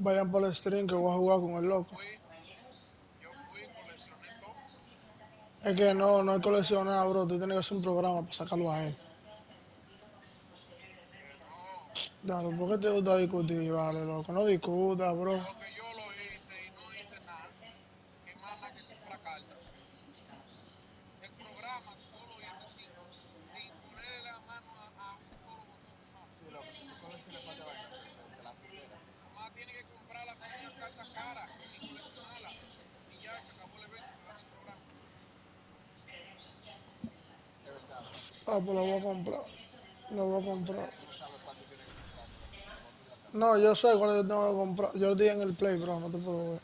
Vayan por el stream que voy a jugar con el loco. Es que no hay coleccionado, bro. Tú tienes que hacer un programa para sacarlo a él. Dale, ¿por qué te gusta discutir, vale, loco? No discuta, bro. Ah, pues lo voy a comprar. Lo voy a comprar. No, yo sé cuál yo tengo que comprar. Yo lo di en el Play, bro, no te puedo ver.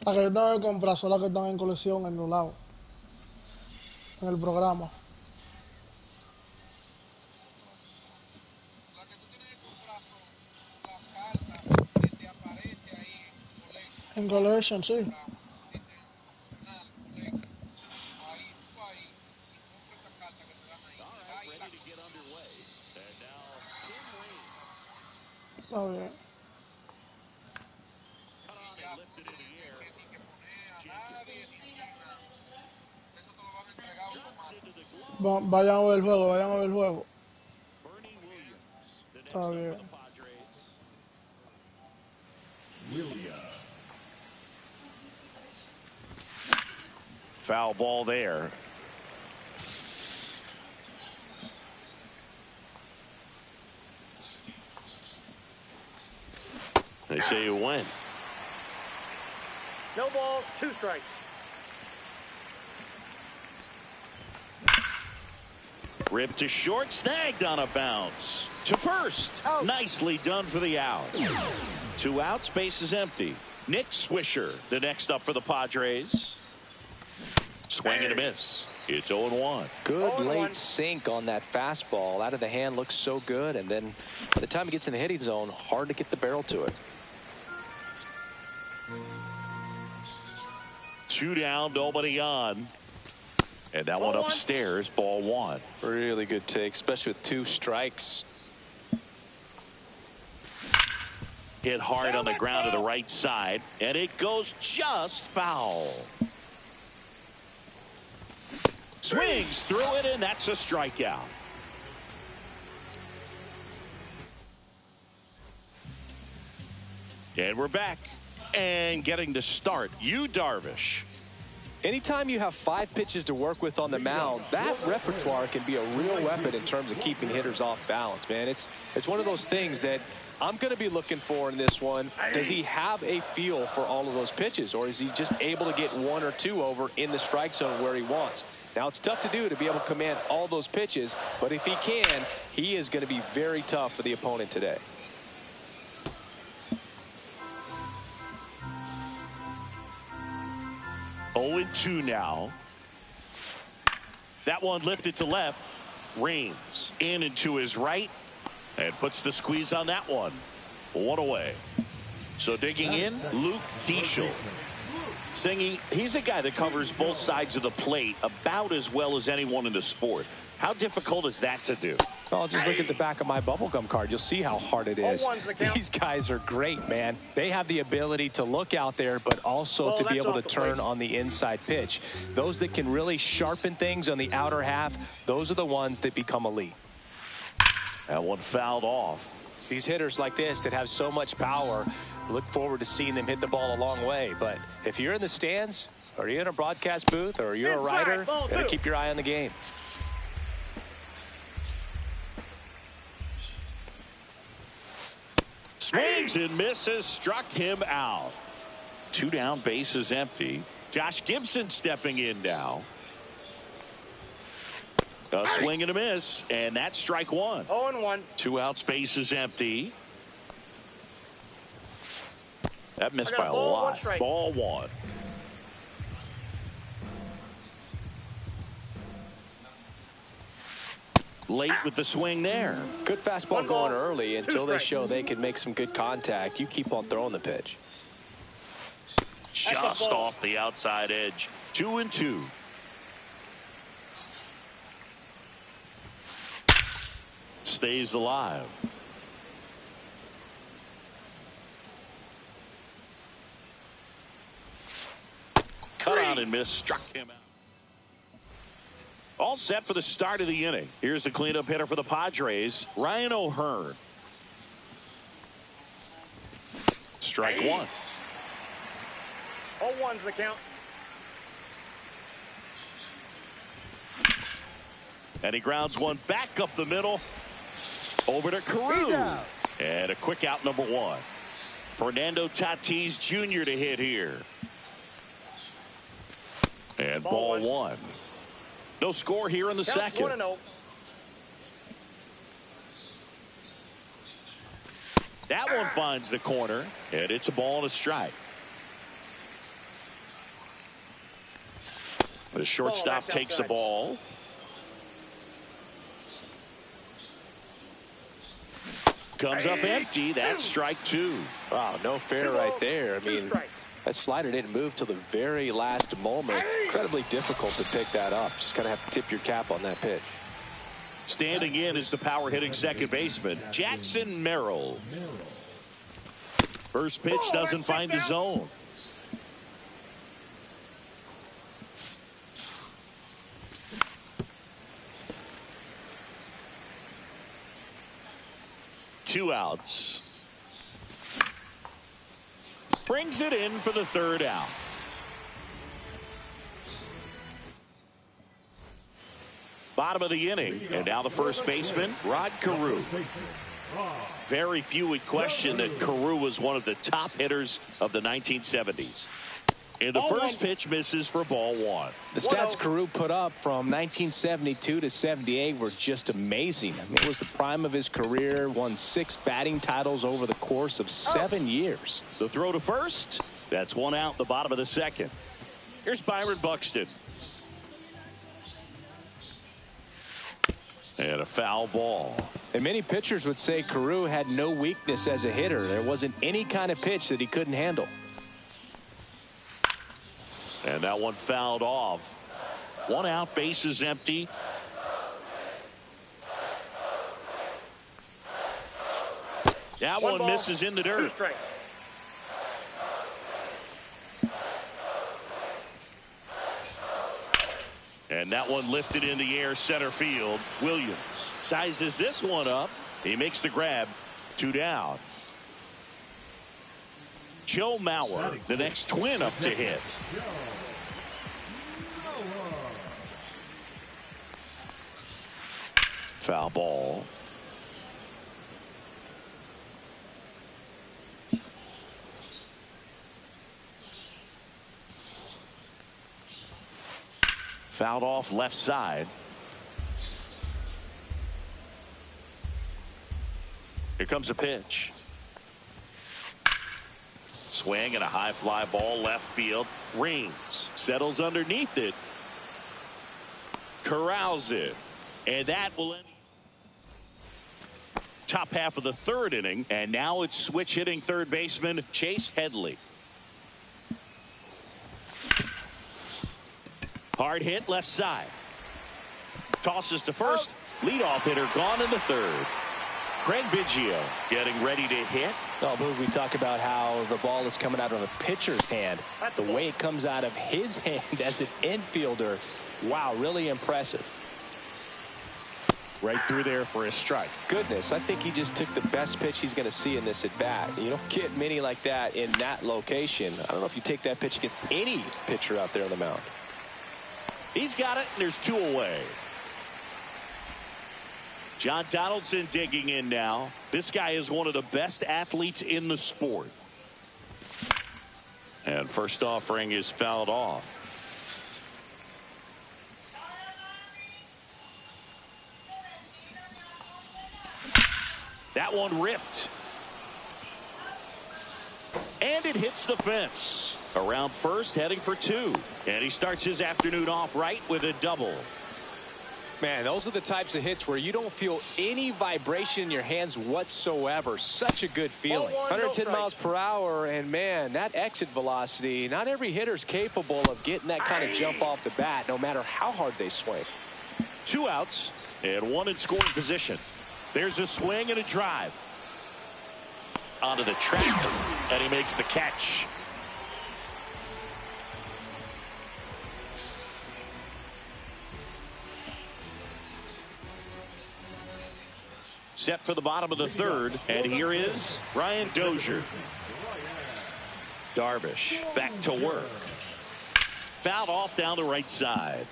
La que yo tengo que comprar son las que están en colección en los lados. En el programa. En Collection, sí. Está bien. Vayan a ver el juego, vayan a ver el juego. Está bien. Foul ball there. They say you win. No ball, 2 strikes. Ripped to short, snagged on a bounce. To first. Out. Nicely done for the out. 2 outs, base is empty. Nick Swisher, the next up for the Padres. Swing and a miss. It's 0-1. Good late sink on that fastball. Out of the hand, looks so good. And then by the time it gets in the hitting zone, hard to get the barrel to it. 2 down, nobody on. And that one upstairs, ball 1. Really good take, especially with 2 strikes. Hit hard on the ground to the right side, and it goes just foul. Swings through it, and that's a strikeout. And we're back. And getting to start, Yu Darvish. Anytime you have 5 pitches to work with on the mound, that repertoire can be a real weapon in terms of keeping hitters off balance, man. It's one of those things that I'm going to be looking for in this one. Does he have a feel for all of those pitches, or is he just able to get 1 or 2 over in the strike zone where he wants? Now, it's tough to do to be able to command all those pitches, but if he can, he is going to be very tough for the opponent today. Oh, 2 now. That one lifted to left. Rains in and to his right and puts the squeeze on that one. 1 away. So digging in, Luke Diesel. Singy, he's a guy that covers both sides of the plate about as well as anyone in the sport. How difficult is that to do? Well, just look at the back of my bubblegum card. You'll see how hard it is. These guys are great, man. They have the ability to look out there, but also to be able to turn on the inside pitch. Those that can really sharpen things on the outer half, those are the ones that become elite. That one fouled off. These hitters like this that have so much power, look forward to seeing them hit the ball a long way. But if you're in the stands, or you're in a broadcast booth, or you're a writer, better keep your eye on the game. Swings and misses, struck him out. 2 down, base is empty. Josh Gibson stepping in now. A swing and a miss, and that's strike 1. 0-1. 2 outs, base is empty. That missed by a lot. Ball 1. Late with the swing there. Good fastball going early until they show they can make some good contact. You keep on throwing the pitch. Just off the outside edge. 2-2. Stays alive. and missed, struck him out. All set for the start of the inning. Here's the cleanup hitter for the Padres, Ryan O'Hearn. Strike one. 0-1's the count. And he grounds one back up the middle. Over to Carew. And a quick out, number one. Fernando Tatis Jr. to hit here. And ball one. No score here in the second. 1-0. That one finds the corner, and it's a ball and a strike. The shortstop takes the ball. Comes up empty. That's strike two. Wow, no fair right there. I mean, that slider didn't move till the very last moment. Incredibly difficult to pick that up. Just kind of have to tip your cap on that pitch. Standing in is the power hitting second baseman, Jackson Merrill. First pitch doesn't find the zone. Two outs. Brings it in for the third out. Bottom of the inning, and now the first baseman, Rod Carew. Very few would question that Carew was one of the top hitters of the 1970s. And the first pitch misses for ball one. The stats Carew put up from 1972 to 78 were just amazing. I mean, it was the prime of his career, won 6 batting titles over the course of 7 years. The throw to first. That's one out, the bottom of the second. Here's Byron Buxton. And a foul ball. And many pitchers would say Carew had no weakness as a hitter. There wasn't any kind of pitch that he couldn't handle. And that one fouled off. One out, bases empty. That one misses in the dirt. And that one lifted in the air, center field. Williams sizes this one up. He makes the grab. 2 down. Joe Mauer, the next twin up to hit. Foul ball. Fouled off left side. Here comes a pitch. Swing and a high fly ball left field. Rings. Settles underneath it. Corrals it. And that will end top half of the third inning. And now it's switch hitting third baseman Chase Headley. Hard hit left side. Tosses to first. Leadoff hitter gone in the third. Craig Biggio getting ready to hit. Oh, Boog, we talk about how the ball is coming out of a pitcher's hand. The way it comes out of his hand as an infielder. Wow, really impressive. Right through there for a strike. Goodness, I think he just took the best pitch he's going to see in this at bat. You don't get many like that in that location. I don't know if you take that pitch against any pitcher out there on the mound. He's got it, and there's 2 away. John Donaldson digging in now. This guy is one of the best athletes in the sport. And first offering is fouled off. That one ripped. And it hits the fence. Around first, heading for 2. And he starts his afternoon off right with a double. Man, those are the types of hits where you don't feel any vibration in your hands whatsoever. Such a good feeling. 110 miles per hour, and man, that exit velocity, not every hitter's capable of getting that kind of jump off the bat, no matter how hard they swing. 2 outs and 1 in scoring position. There's a swing and a drive. Onto the track, and he makes the catch. set for the bottom of the third. And here is Ryan Dozier. Darvish back to work. Fouled off down the right side.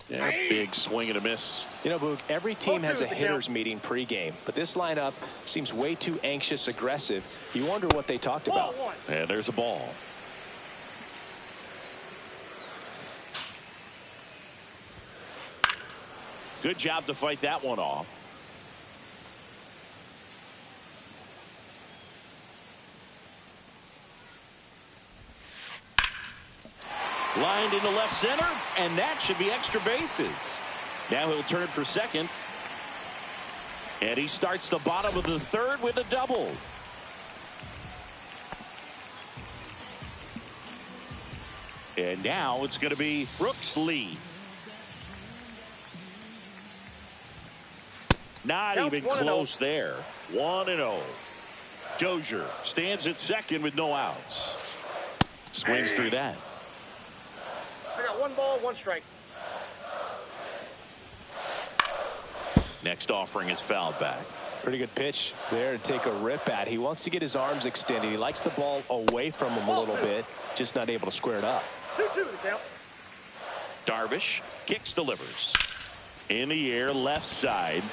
Yeah, big swing and a miss. You know, Boog, every team has a hitters meeting pregame, but this lineup seems way too anxious, aggressive. You wonder what they talked about. And there's a ball. Good job to fight that one off. Lined into left center, and that should be extra bases. Now he'll turn for second. And he starts the bottom of the third with a double. And now it's going to be Brooks Lee. Not even close there. 1-0. Dozier stands at second with no outs. Swings through that. I got 1 ball, 1 strike. Next offering is fouled back. Pretty good pitch there to take a rip at. He wants to get his arms extended. He likes the ball away from him a little bit, just not able to square it up. 2-2 the count. Darvish kicks, delivers. In the air, left side.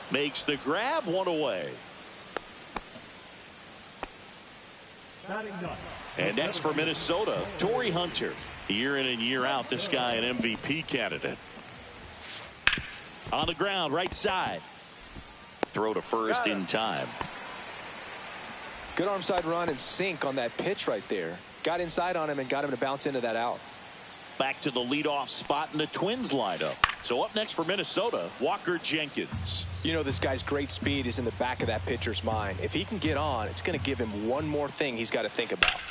Makes the grab, 1 away. And next for Minnesota, Torrey Hunter. Year in and year out, this guy an MVP candidate. On the ground, right side. Throw to first in time. Good arm side run and sink on that pitch right there. Got inside on him and got him to bounce into that out. Back to the leadoff spot in the Twins lineup. So up next for Minnesota, Walker Jenkins. You know, this guy's great speed is in the back of that pitcher's mind. If he can get on, it's going to give him one more thing he's got to think about.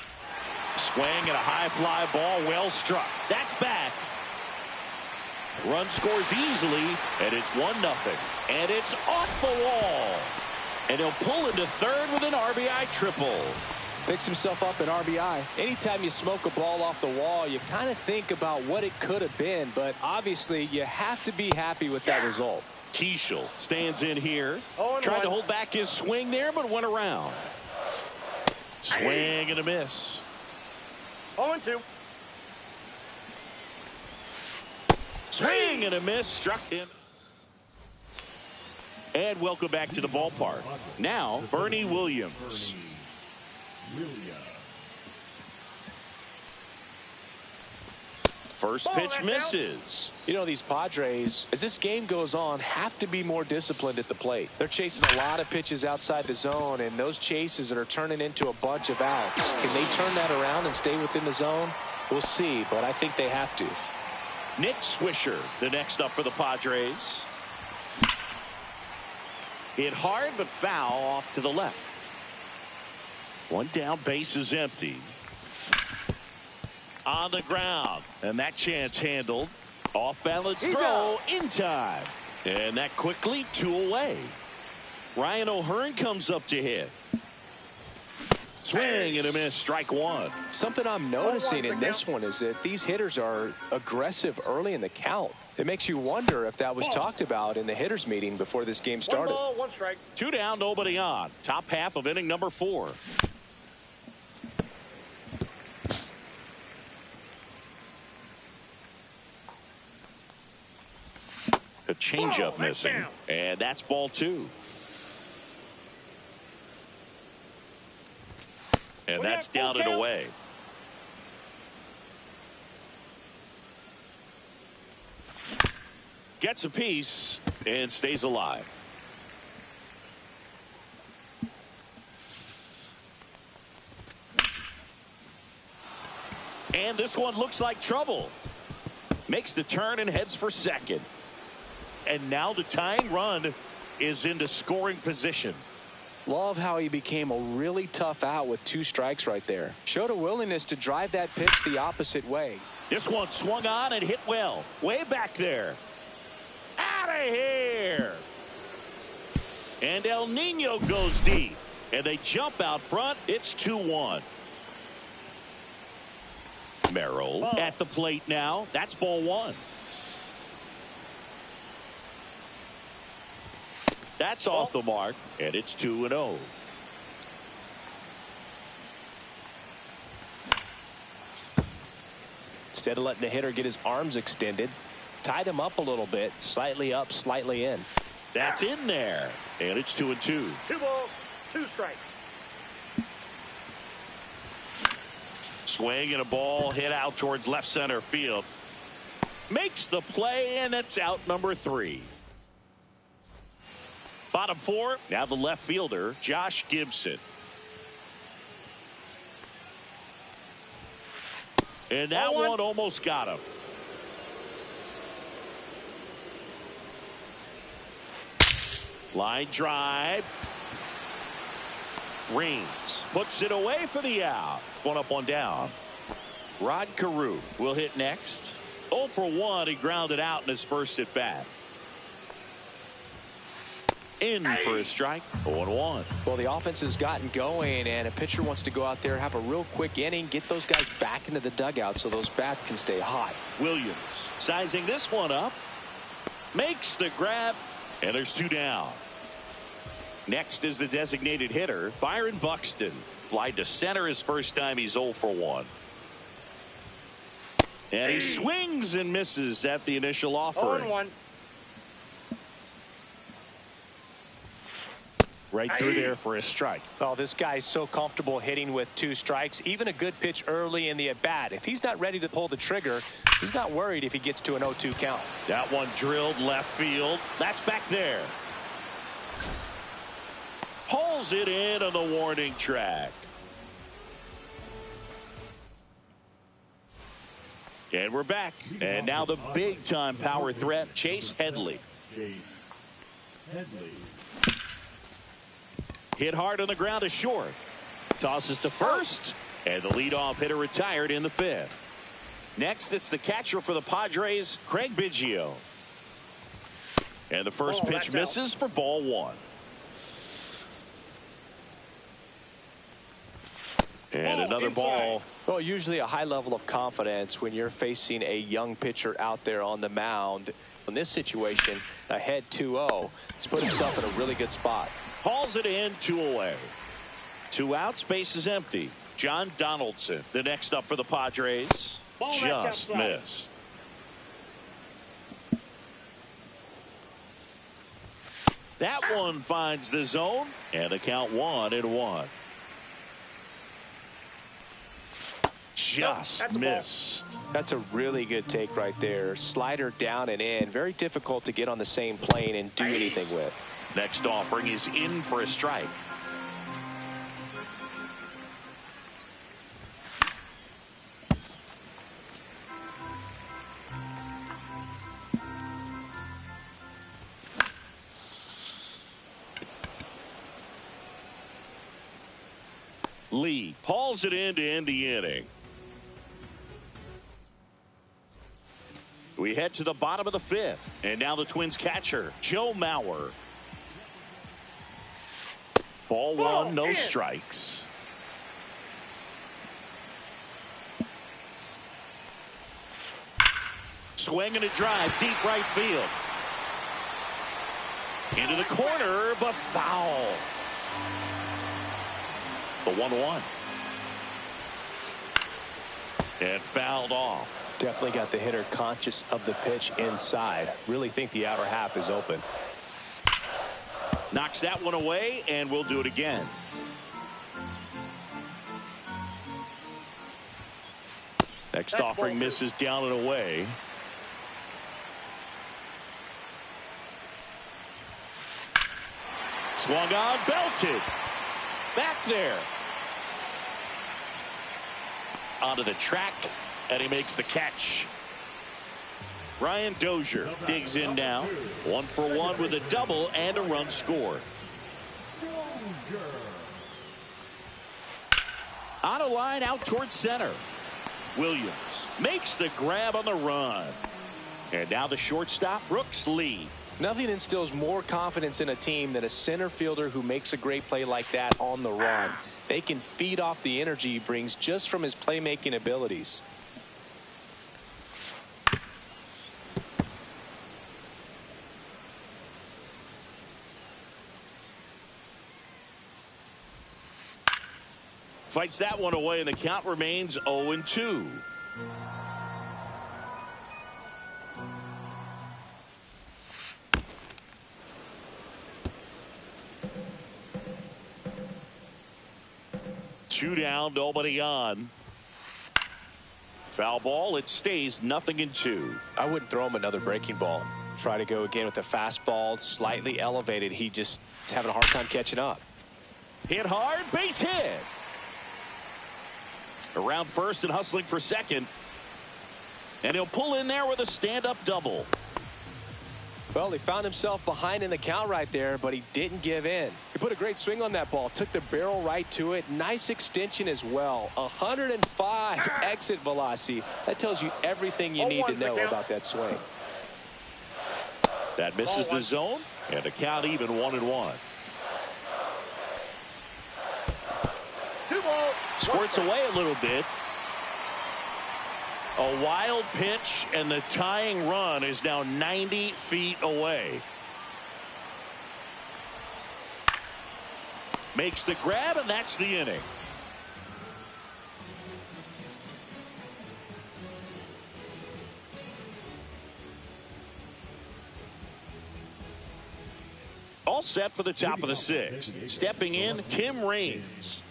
Swing and a high fly ball, well struck. That's back. Run scores easily, and it's 1-0. And it's off the wall. And he'll pull into third with an RBI triple. Picks himself up an RBI. Anytime you smoke a ball off the wall, you kind of think about what it could have been, but obviously you have to be happy with that result. Keishel stands in here. Tried to hold back his swing there, but went around. Swing and a miss. 0-2. Swing and a miss. Struck him. And welcome back to the ballpark. Now, Bernie Williams. First pitch misses. You know, these Padres, as this game goes on, have to be more disciplined at the plate. They're chasing a lot of pitches outside the zone, and those chases that are turning into a bunch of outs. Can they turn that around and stay within the zone? We'll see, but I think they have to. Nick Swisher, the next up for the Padres. Hit hard, but foul off to the left. One down, base is empty. On the ground, and that chance handled. Off balance throw in time, and that quickly 2 away. Ryan O'Hearn comes up to hit. Swing and a miss, strike 1. Something I'm noticing in this one is that these hitters are aggressive early in the count. It makes you wonder if that was talked about in the hitters meeting before this game started. 1 ball, 1 strike. 2 down, nobody on. Top half of inning number 4. A changeup missing, and that's ball 2. And that's down and away. Gets a piece and stays alive. And this one looks like trouble. Makes the turn and heads for second. And now the tying run is into scoring position. Love how he became a really tough out with 2 strikes right there. Showed a willingness to drive that pitch the opposite way. This one swung on and hit well. Way back there. Out of here. And El Nino goes deep. And they jump out front. It's 2-1. Merrill at the plate now. That's ball one. That's off the mark. And it's 2-0. Instead of letting the hitter get his arms extended, tied him up a little bit, slightly up, slightly in. That's in there. And it's 2-2. 2 balls, 2 strikes. Swing and a ball hit out towards left center field. Makes the play, and it's out number 3. Bottom 4. Now the left fielder, Josh Gibson. And that one almost got him. Line drive. Reigns puts it away for the out. 1 up, 1 down. Rod Carew will hit next. 0 for 1. He grounded out in his first at bat. In for a strike. 0-1. Well, the offense has gotten going, and a pitcher wants to go out there, have a real quick inning, get those guys back into the dugout so those bats can stay hot. Williams sizing this one up. Makes the grab, and there's 2 down. Next is the designated hitter, Byron Buxton. Flied to center his first time. He's 0 for 1. And he swings and misses at the initial offering. 0-1. Right through there for a strike. Oh, this guy's so comfortable hitting with 2 strikes. Even a good pitch early in the at-bat. If he's not ready to pull the trigger, he's not worried if he gets to an 0-2 count. That one drilled left field. That's back there. Pulls it in on the warning track. And we're back. And now the big-time power threat, Chase Headley. Hit hard on the ground to short. Tosses to first. And the leadoff hitter retired in the 5th. Next, it's the catcher for the Padres, Craig Biggio. And the first pitch misses for ball 1. And another ball. Well, usually a high level of confidence when you're facing a young pitcher out there on the mound. In this situation, ahead 2-0. He's put himself in a really good spot. Hauls it in, 2 away. 2 outs, base is empty. John Donaldson, the next up for the Padres. Just missed. That one finds the zone, and the count 1-1. Just missed. That's a really good take right there. Slider down and in. Very difficult to get on the same plane and do anything with. Next offering is in for a strike. Lee hauls it in to end the inning. We head to the bottom of the 5th. And now the Twins catcher, Joe Mauer. Ball 1, no strikes. Swing and a drive, deep right field. Into the corner, but foul. The 1-1. And fouled off. Definitely got the hitter conscious of the pitch inside. Really think the outer half is open. Knocks that one away, and we'll do it again. Next offering misses down and away. Swung on, belted. Back there. Onto the track, and he makes the catch. Ryan Dozier digs in now. 1 for 1 with a double and a run scored. On a line out towards center. Williams makes the grab on the run. And now the shortstop, Brooks Lee. Nothing instills more confidence in a team than a center fielder who makes a great play like that on the run. They can feed off the energy he brings just from his playmaking abilities. Fights that one away, and the count remains 0-2. Two down, nobody on. Foul ball, it stays 0-2. I wouldn't throw him another breaking ball. Try to go again with the fastball, slightly elevated. He just is having a hard time catching up. Hit hard, base hit. Around first and hustling for second. And he'll pull in there with a stand-up double. Well, he found himself behind in the count right there, but he didn't give in. He put a great swing on that ball, took the barrel right to it. Nice extension as well. 105 exit velocity. That tells you everything you need to know about that swing. That misses the zone, and the count even 1-1. Squirts away a little bit. A wild pitch, and the tying run is now 90 feet away. Makes the grab, and that's the inning. All set for the top of the sixth. Stepping in, Tim Raines.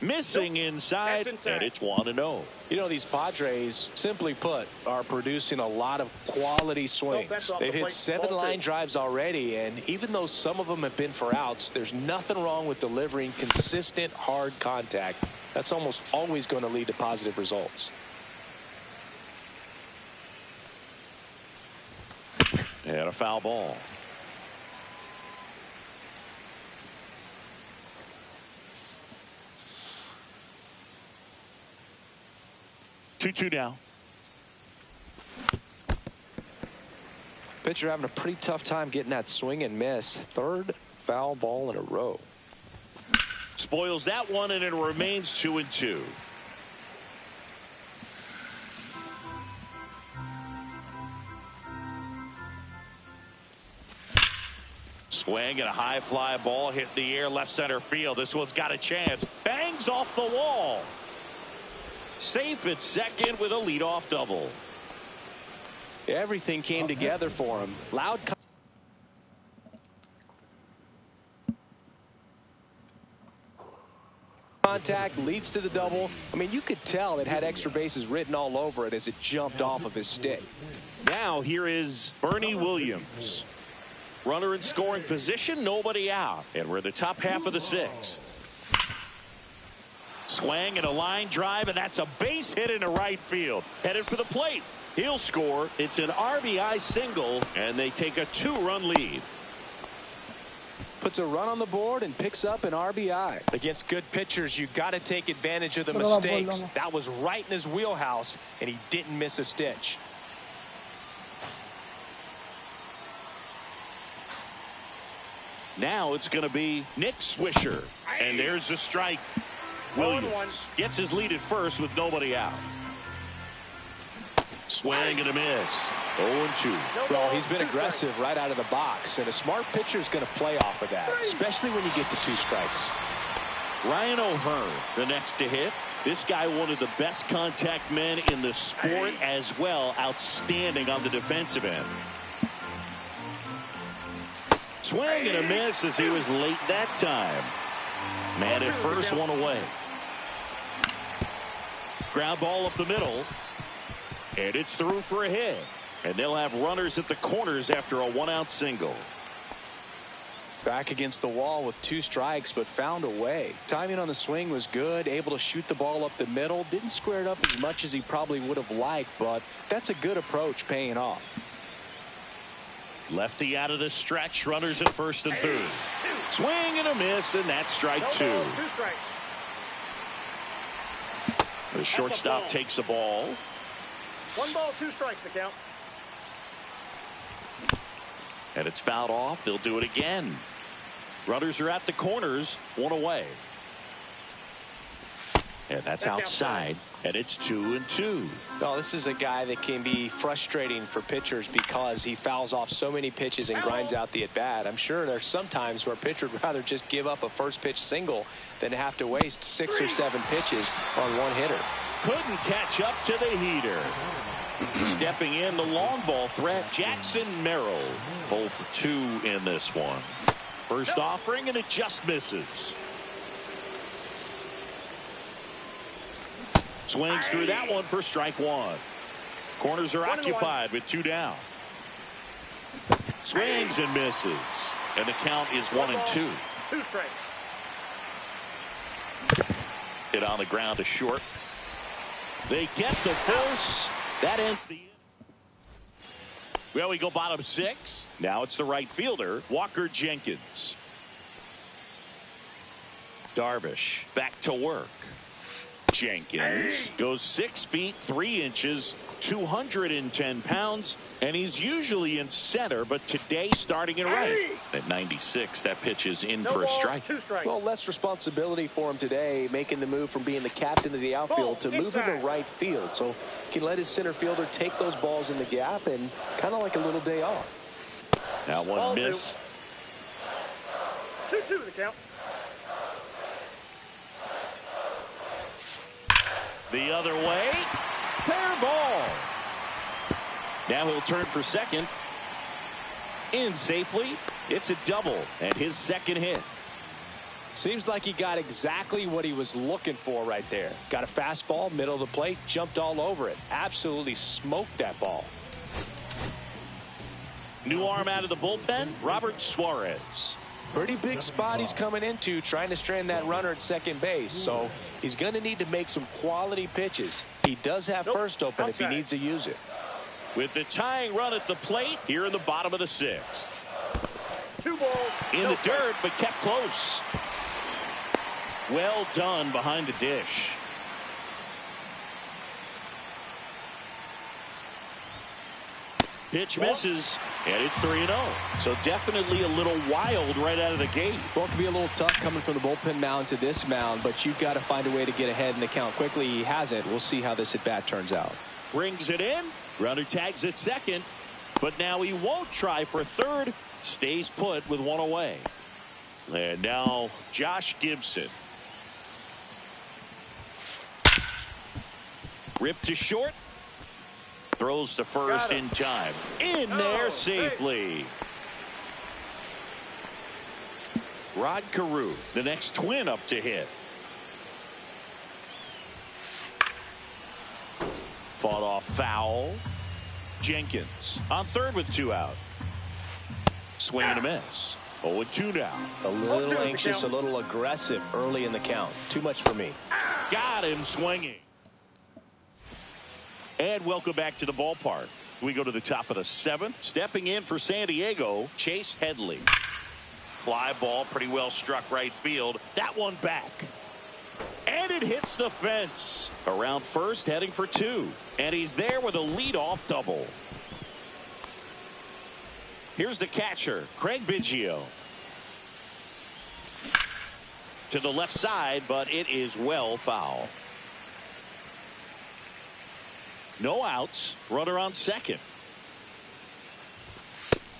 Missing inside, and it's 1-0. You know, these Padres, simply put, are producing a lot of quality swings. They've hit 7 line drives already, and even though some of them have been for outs, there's nothing wrong with delivering consistent, hard contact. That's almost always going to lead to positive results. And a foul ball. Two now. Pitcher having a pretty tough time getting that swing and miss. Third foul ball in a row. Spoils that one, and it remains 2-2. Swing and a high fly ball hit the air left center field. This one's got a chance. Bangs off the wall. Safe at second with a leadoff double. Everything came together for him. Loud contact leads to the double. I mean, you could tell it had extra bases written all over it as it jumped off of his stick. Now here is Bernie Williams. Runner in scoring position, nobody out. And we're in the top half of the sixth. Swing and a line drive, and that's a base hit into right field. Headed for the plate. He'll score. It's an RBI single, and they take a 2-run lead. Puts a run on the board and picks up an RBI. Against good pitchers, you got to take advantage of the mistakes. That was right in his wheelhouse, and he didn't miss a stitch. Now it's going to be Nick Swisher, and there's a strike. Williams gets his lead at first with nobody out. Swing and a miss. 0-2. Well, he's been aggressive right out of the box, and a smart pitcher is going to play off of that, especially when you get to 2 strikes. Ryan O'Hearn, the next to hit. This guy, one of the best contact men in the sport as well. Outstanding on the defensive end. Swing and a miss as he was late that time. Man at first, one away. Ground ball up the middle. And it's through for a hit. And they'll have runners at the corners after a 1-out single. Back against the wall with 2 strikes, but found a way. Timing on the swing was good. Able to shoot the ball up the middle. Didn't square it up as much as he probably would have liked, but that's a good approach paying off. Lefty out of the stretch. Runners at first and third. Swing and a miss, and that's strike 2. The shortstop takes the ball. 1 ball, 2 strikes to count. And it's fouled off. They'll do it again. Runners are at the corners, 1 away. And that's outside. And it's 2-2. Well, this is a guy that can be frustrating for pitchers because he fouls off so many pitches and grinds out the at-bat. I'm sure there's some times where a pitcher would rather just give up a first pitch single than have to waste 6 or 7 pitches on one hitter. Couldn't catch up to the heater. Stepping in, the long ball threat, Jackson Merrill. 0 for 2 in this one. First offering, and it just misses. Swings through that one for strike 1. Corners are occupied with 2 down. Swings and misses. And the count is 1-2. 2 strikes. Hit on the ground to short. They get the force. That ends the inning. Well, we go bottom 6. Now it's the right fielder, Walker Jenkins. Darvish back to work. Jenkins goes 6 feet 3 inches, 210 pounds, and he's usually in center, but today starting in right. At 96, that pitch is in for a strike. 2 strikes. Well, less responsibility for him today, making the move from being the captain of the outfield to moving to right field. So he can let his center fielder take those balls in the gap and kind of like a little day off. That one Ball missed. 2-2 the count. The other way. Fair ball. Now he'll turn for second. In safely. It's a double and his second hit. Seems like he got exactly what he was looking for right there. Got a fastball, middle of the plate, jumped all over it. Absolutely smoked that ball. New arm out of the bullpen, Robert Suarez. Pretty big spot he's coming into, trying to strand that runner at second base. So he's going to need to make some quality pitches. He does have first open if he needs to use it. With the tying run at the plate here in the bottom of the 6th. 2 balls. In the dirt, but kept close. Well done behind the dish. Pitch misses, and it's 3-0. So definitely a little wild right out of the gate. Well, it can be a little tough coming from the bullpen mound to this mound, but you've got to find a way to get ahead in the count quickly. He hasn't. We'll see how this at-bat turns out. Brings it in. Runner tags at second, but now he won't try for third. Stays put with 1 away. And now Josh Gibson. Ripped to short. Throws to first in time. In there safely. Rod Carew, the next twin up to hit. Fought off foul. Jenkins on third with 2 out. Swing and a miss. 0-2 now. A little anxious, a little aggressive early in the count. Too much for me. Got him swinging. And welcome back to the ballpark. We go to the top of the 7th. Stepping in for San Diego, Chase Headley. Fly ball pretty well struck right field. That one back. And it hits the fence. Around first, heading for 2. And he's there with a leadoff double. Here's the catcher, Craig Biggio. To the left side, but it is well foul. No outs. Runner on second.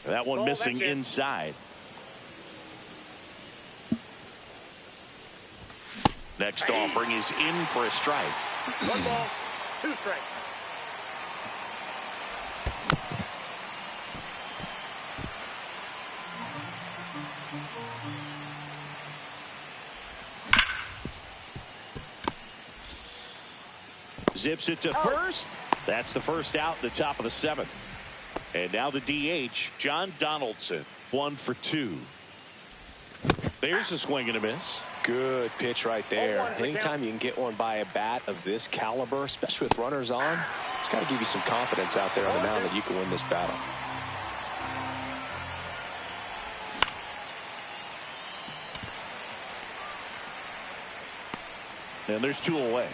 That one missing inside. Next offering is in for a strike. 1 ball, 2 strikes. Zips it to first. That's the first out at the top of the 7th. And now the DH, John Donaldson. 1 for 2. There's a swing and a miss. Good pitch right there. Anytime you can get one by a bat of this caliber, especially with runners on, it's got to give you some confidence out there on the mound that you can win this battle. And there's 2 away.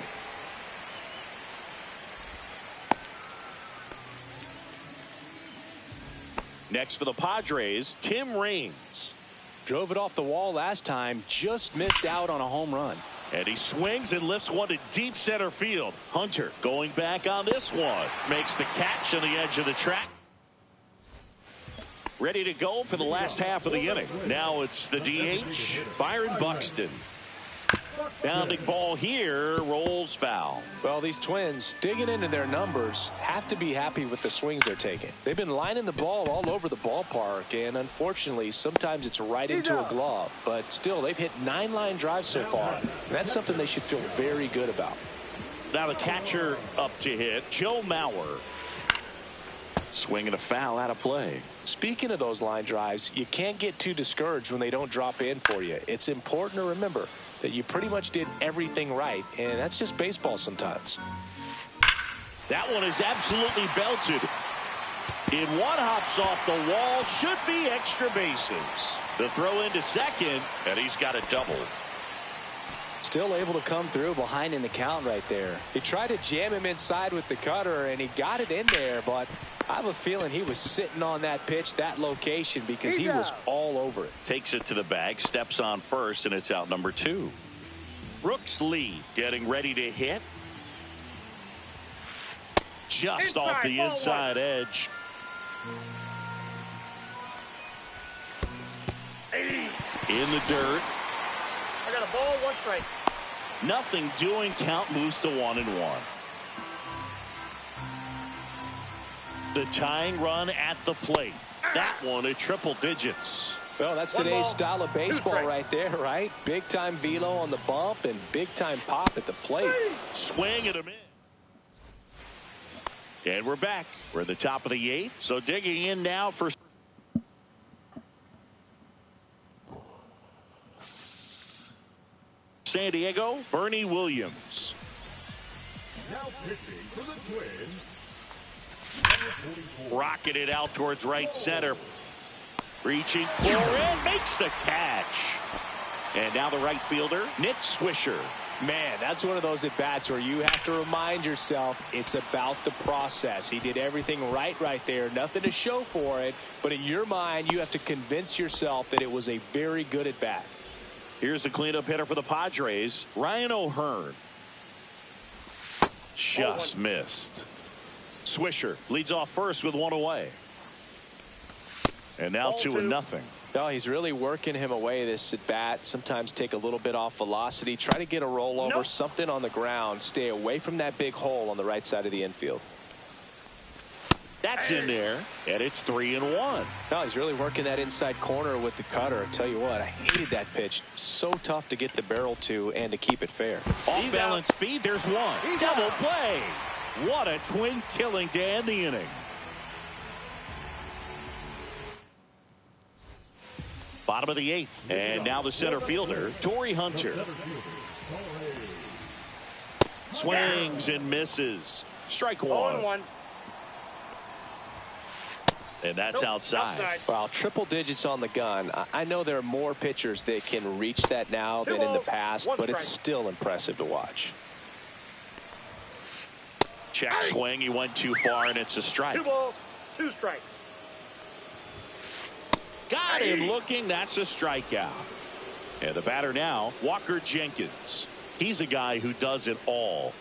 Next for the Padres, Tim Raines. Drove it off the wall last time, just missed out on a home run. And he swings and lifts one to deep center field. Hunter going back on this one. Makes the catch on the edge of the track. Ready to go for the last half of the inning. Now it's the DH, Byron Buxton. Bounding ball here, rolls foul. Well, these Twins, digging into their numbers, have to be happy with the swings they're taking. They've been lining the ball all over the ballpark, and unfortunately, sometimes it's right into a glove. But still, they've hit 9 line drives so far. And that's something they should feel very good about. Now the catcher up to hit, Joe Mauer. Swinging a foul out of play. Speaking of those line drives, you can't get too discouraged when they don't drop in for you. It's important to remember that you pretty much did everything right, and that's just baseball sometimes. That one is absolutely belted. In one, hops off the wall, should be extra bases. The throw into second, and he's got a double. Still able to come through behind in the count right there. He tried to jam him inside with the cutter, and he got it in there, but I have a feeling he was sitting on that pitch, that location, because he was all over it. Takes it to the bag, steps on first, and it's out number 2. Brooks Lee getting ready to hit. Just off the inside edge. In the dirt. I got a ball, 1 strike. Nothing doing. Count moves to 1-1. The tying run at the plate. That one at triple digits. Well, that's today's style of baseball right there, right? Big time velo on the bump and big time pop at the plate. Swing and a miss. And we're back. We're at the top of the 8th. So digging in now for San Diego, Bernie Williams. Now pitching for the Twins. Rocketed out towards right center. Reaching for it, makes the catch. And now the right fielder, Nick Swisher. Man, that's one of those at-bats where you have to remind yourself it's about the process. He did everything right there. Nothing to show for it. But in your mind, you have to convince yourself that it was a very good at-bat. Here's the cleanup hitter for the Padres, Ryan O'Hearn. Just missed. Swisher leads off first with 1 away. And now 2-0. No, he's really working him away this at bat. Sometimes take a little bit off velocity. Try to get a rollover, something on the ground. Stay away from that big hole on the right side of the infield. That's in there, and it's 3-1. No, he's really working that inside corner with the cutter. I tell you what, I hated that pitch. So tough to get the barrel to and to keep it fair. Off balance speed, there's one. Double play. What a twin killing to end the inning. Bottom of the 8th, and now the center fielder, Torrey Hunter. Swings and misses. Strike 1. And that's outside. Wow, triple digits on the gun. I know there are more pitchers that can reach that now than in the past, but it's still impressive to watch. Check swing. He went too far, and it's a strike. 2 balls, 2 strikes. Got him looking. That's a strikeout. And the batter now, Walker Jenkins. He's a guy who does it all.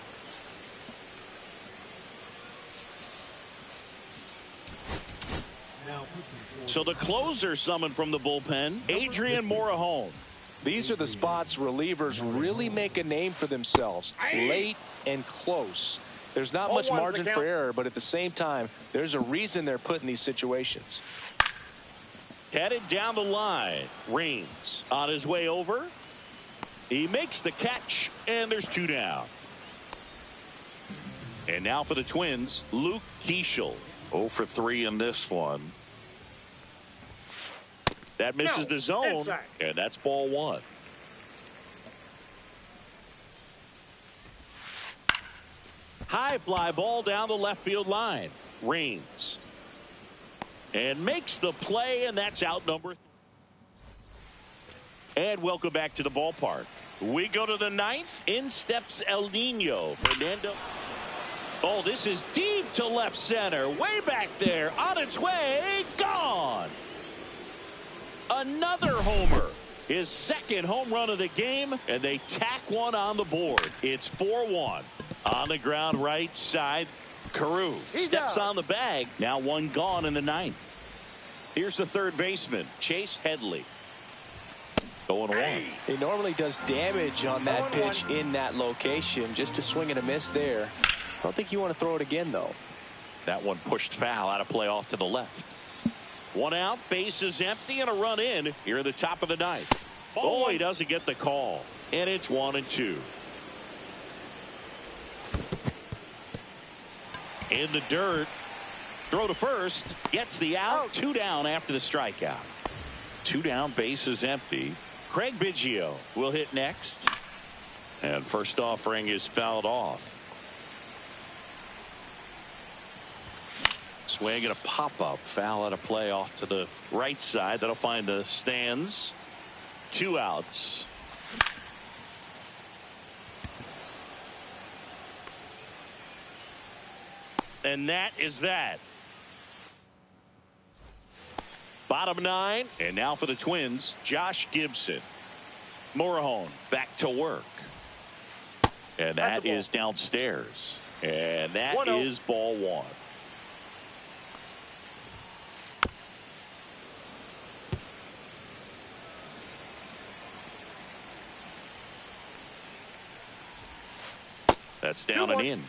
So the closer summoned from the bullpen, Adrian Morejon. These are the spots relievers really make a name for themselves. Late and close. There's not much margin for error, but at the same time, there's a reason they're put in these situations. Headed down the line. Raines on his way over. He makes the catch, and there's 2 down. And now for the Twins, Luke Keeschel. 0 for 3 in this one. That misses the zone, and that's ball 1. High fly ball down the left field line. Raines. And makes the play, and that's out number 3. And welcome back to the ballpark. We go to the 9th. In steps El Nino. Fernando. Oh, this is deep to left center. Way back there. On its way. Gone. Another homer. His second home run of the game, and they tack one on the board. It's 4-1. On the ground right side, Carew steps on the bag. Now one gone in the ninth. Here's the third baseman, Chase Headley. 0-1. He normally does damage on that pitch in that location. Just a swing and a miss there. I don't think you want to throw it again, though. That one pushed foul out of play off to the left. One out, base is empty, and a run in here at the top of the ninth. Oh, he doesn't get the call, and it's 1-2. In the dirt, throw to first, gets the out. 2 down after the strikeout. 2 down, base is empty. Craig Biggio will hit next, and first offering is fouled off. Swing and a pop-up, foul out of play off to the right side. That'll find the stands. 2 outs. And that is that. Bottom 9, and now for the Twins, Josh Gibson. Morejon back to work. And that is downstairs. And that is ball 1. That's down and in.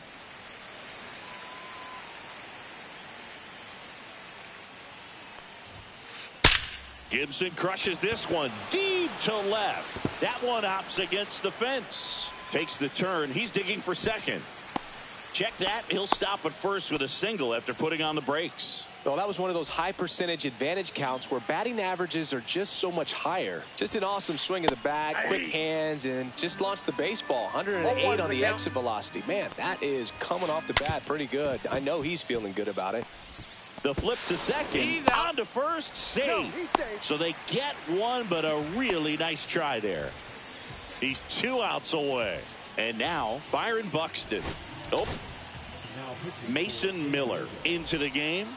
Gibson crushes this one deep to left. That one hops against the fence. Takes the turn. He's digging for second. Check that. He'll stop at first with a single after putting on the brakes. Well, that was one of those high percentage advantage counts where batting averages are just so much higher. Just an awesome swing of the bat, quick hands, and just launched the baseball. 108 on the exit velocity. Man, that is coming off the bat pretty good. I know he's feeling good about it. The flip to second, on to first, safe. So they get one, but a really nice try there. He's 2 outs away. And now, Byron Buxton. Oh, Mason Miller into the game.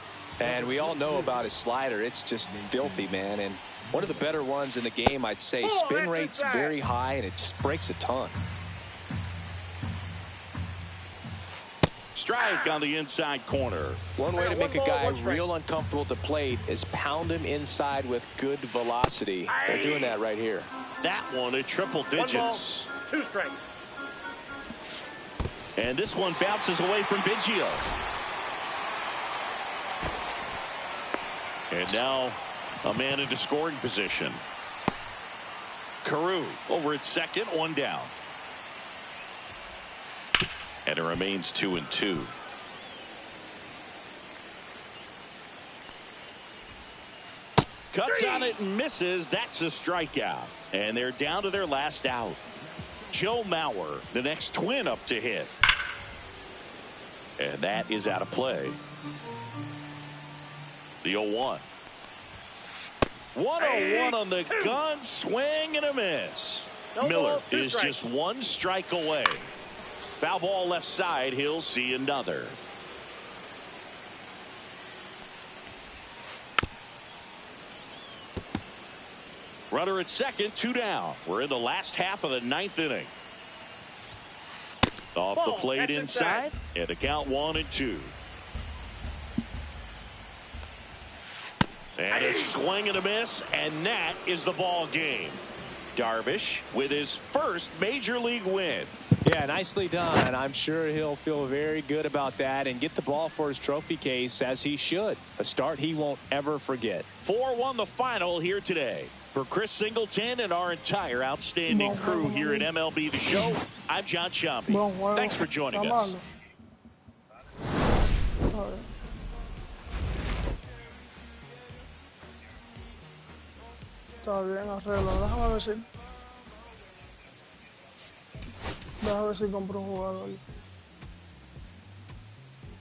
And we all know about his slider. It's just filthy, man. And one of the better ones in the game, I'd say. Spin rate's very high, and it just breaks a ton. Strike on the inside corner. One way to make a guy real uncomfortable at the plate is pound him inside with good velocity. They're doing that right here. That one at triple digits. 2 strikes. And this one bounces away from Biggio. And now a man into scoring position. Carew over at second, 1 down. And it remains 2-2. Cuts on it and misses. That's a strikeout. And they're down to their last out. Joe Mauer, the next Twin up to hit. And that is out of play. The 0-1. 1-0-1 on the gun. Swing and a miss. Miller is just 1 strike away. Foul ball left side. He'll see another. Runner at second, 2 down. We're in the last half of the 9th inning. Off the plate inside, and the count 1-2. And a swing and a miss, and that is the ball game. Darvish with his first major league win. Yeah, nicely done. I'm sure he'll feel very good about that and get the ball for his trophy case, as he should. A start he won't ever forget. 4-1 the final here today. For Chris Singleton and our entire outstanding crew here at MLB The Show, I'm John Sciambi. Thanks for joining us. Está bien, arreglo. Déjame ver si compro un jugador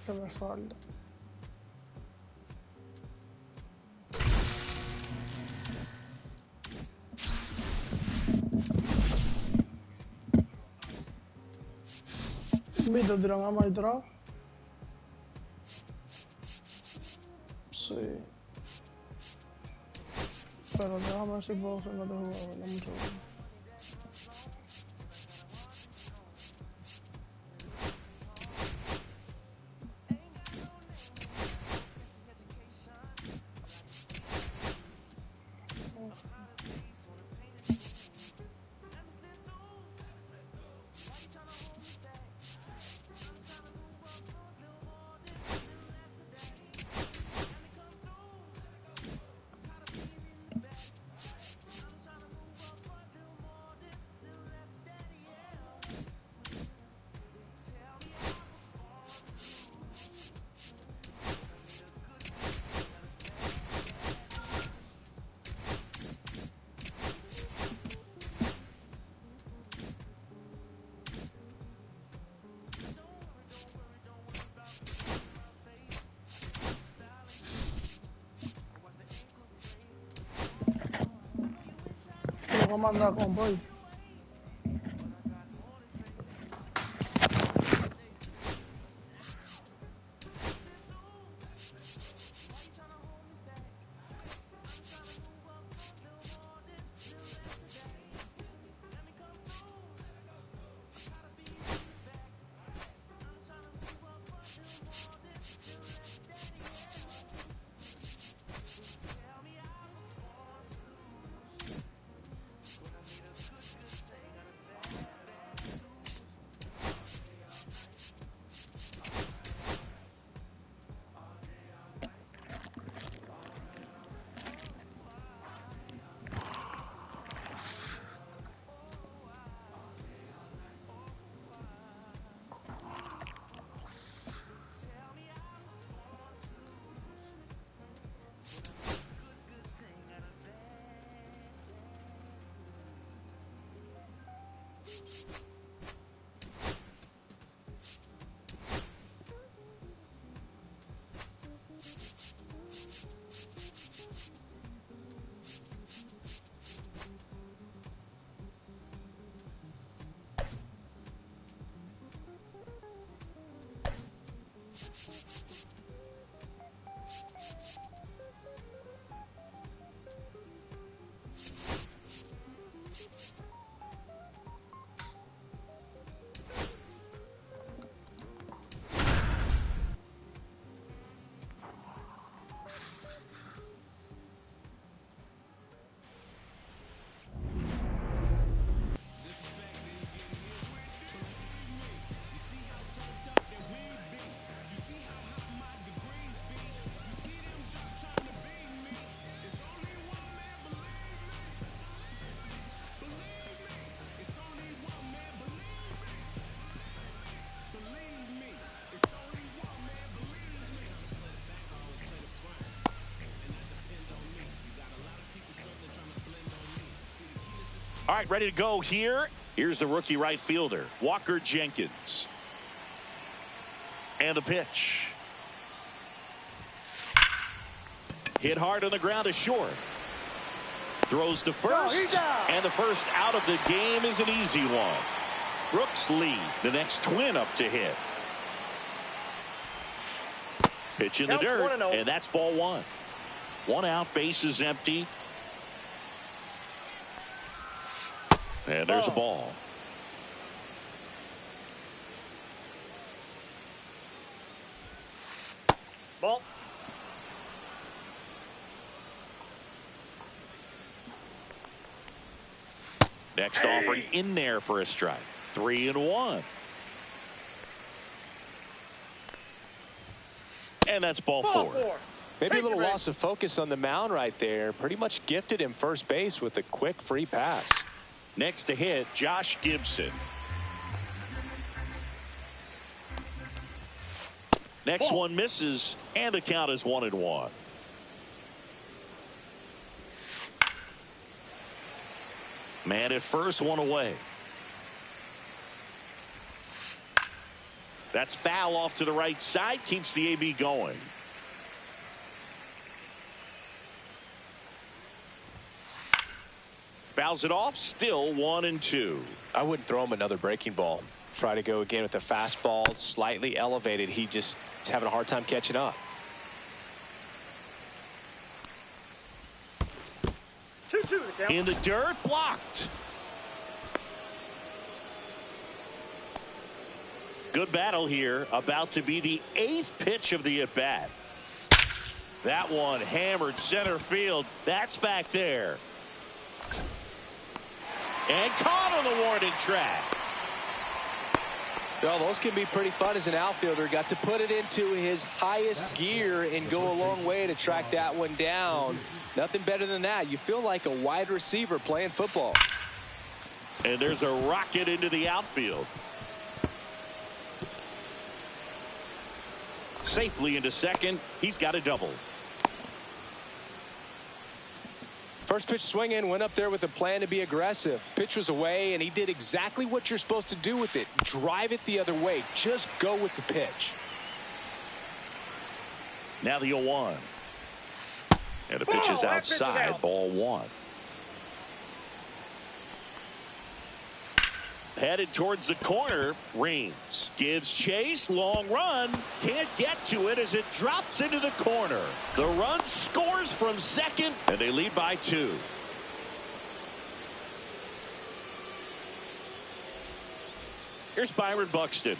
que me falta. ¿Viste? Tiran a Maestro. Sí. Pero déjame ver si puedo hacer este jugador. Dame un segundo. Te lo voy a mandar con boy. All right, ready to go here. Here's the rookie right fielder, Walker Jenkins. And the pitch. Hit hard on the ground to short. Throws to first. And the first out of the game is an easy one. Brooks lead the next twin up to hit. Pitch in the dirt, and that's ball one. One out, bases empty. And there's a ball. Ball. Next offering in there for a strike. 3-1. And that's ball four. Maybe a little loss of focus on the mound right there. Pretty much gifted him first base with a quick free pass. Next to hit, Josh Gibson. Next one misses, and the count is 1-1. Man at first, one away. That's foul off to the right side, keeps the AB going. Fouls it off, still 1-2. I wouldn't throw him another breaking ball. Try to go again with the fastball, slightly elevated. He just is having a hard time catching up. count. In the dirt, blocked. Good battle here. About to be the 8th pitch of the at-bat. That one hammered center field. That's back there. And caught on the warning track. Well, those can be pretty fun as an outfielder. Got to put it into his highest gear and go a long way to track that one down. Nothing better than that. You feel like a wide receiver playing football. And there's a rocket into the outfield. Safely into second. He's got a double. First pitch swinging, went up there with a plan to be aggressive. Pitch was away, and he did exactly what you're supposed to do with it. Drive it the other way. Just go with the pitch. Now the 0-1. And the pitch is outside. Ball 1. Headed towards the corner. Reigns gives chase. Long run. Can't get to it as it drops into the corner. The run scores from second, and they lead by 2. Here's Byron Buxton.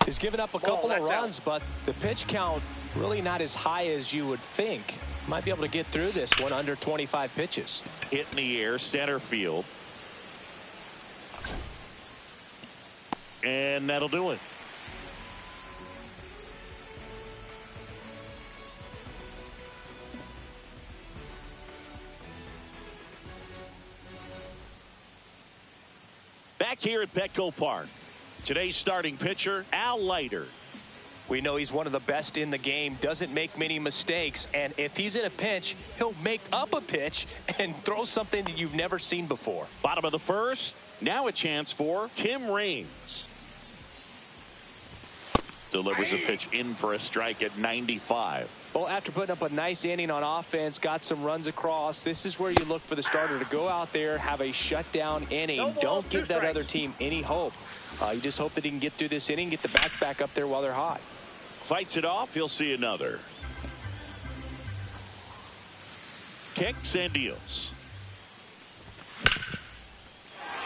He's given up a couple of runs, but the pitch count really not as high as you would think. Might be able to get through this one under 25 pitches. Hit in the air, center field. And that'll do it. Back here at Petco Park. Today's starting pitcher, Al Leiter. We know he's one of the best in the game, doesn't make many mistakes, and if he's in a pinch, he'll make up a pitch and throw something that you've never seen before. Bottom of the first, now a chance for Tim Raines. Delivers a pitch in for a strike at 95. Well, after putting up a nice inning on offense, got some runs across, this is where you look for the starter to go out there, have a shutdown inning. Don't give that other team any hope. You just hope that he can get through this inning, get the bats back up there while they're hot. Fights it off. He'll see another. Kicks and deals.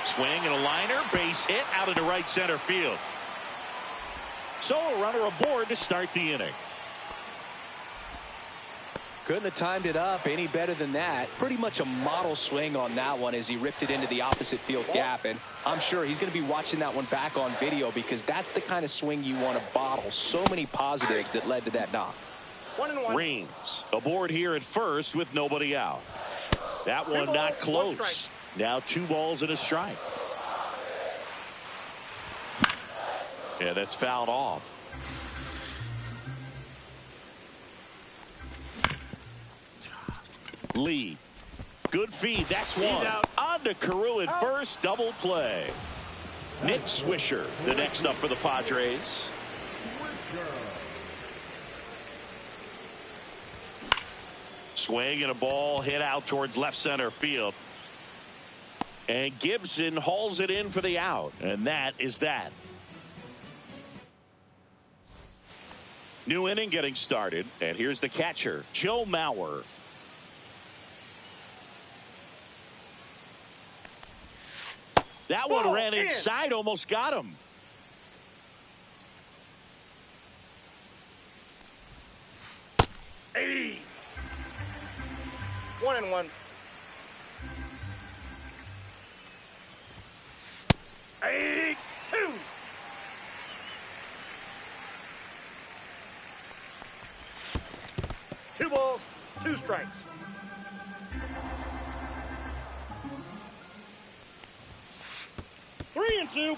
Swing and a liner. Base hit out into right center field. So a runner aboard to start the inning. Couldn't have timed it up any better than that. Pretty much a model swing on that one as he ripped it into the opposite field gap. And I'm sure he's going to be watching that one back on video because that's the kind of swing you want to bottle. So many positives that led to that knock. 1-1. Reigns aboard here at first with nobody out. That one not close. Now 2 balls and a strike. Yeah, that's fouled off. Lee. Good feed. That's one. On to Carew at first. Double play. Nick Swisher, the next up for the Padres. Swing and a ball hit out towards left center field. And Gibson hauls it in for the out. And that is that. New inning getting started. And here's the catcher, Joe Mauer. That one ran inside, almost got him. Hey. 1-1. Hey, 2. Two balls, 2 strikes. Three and 2.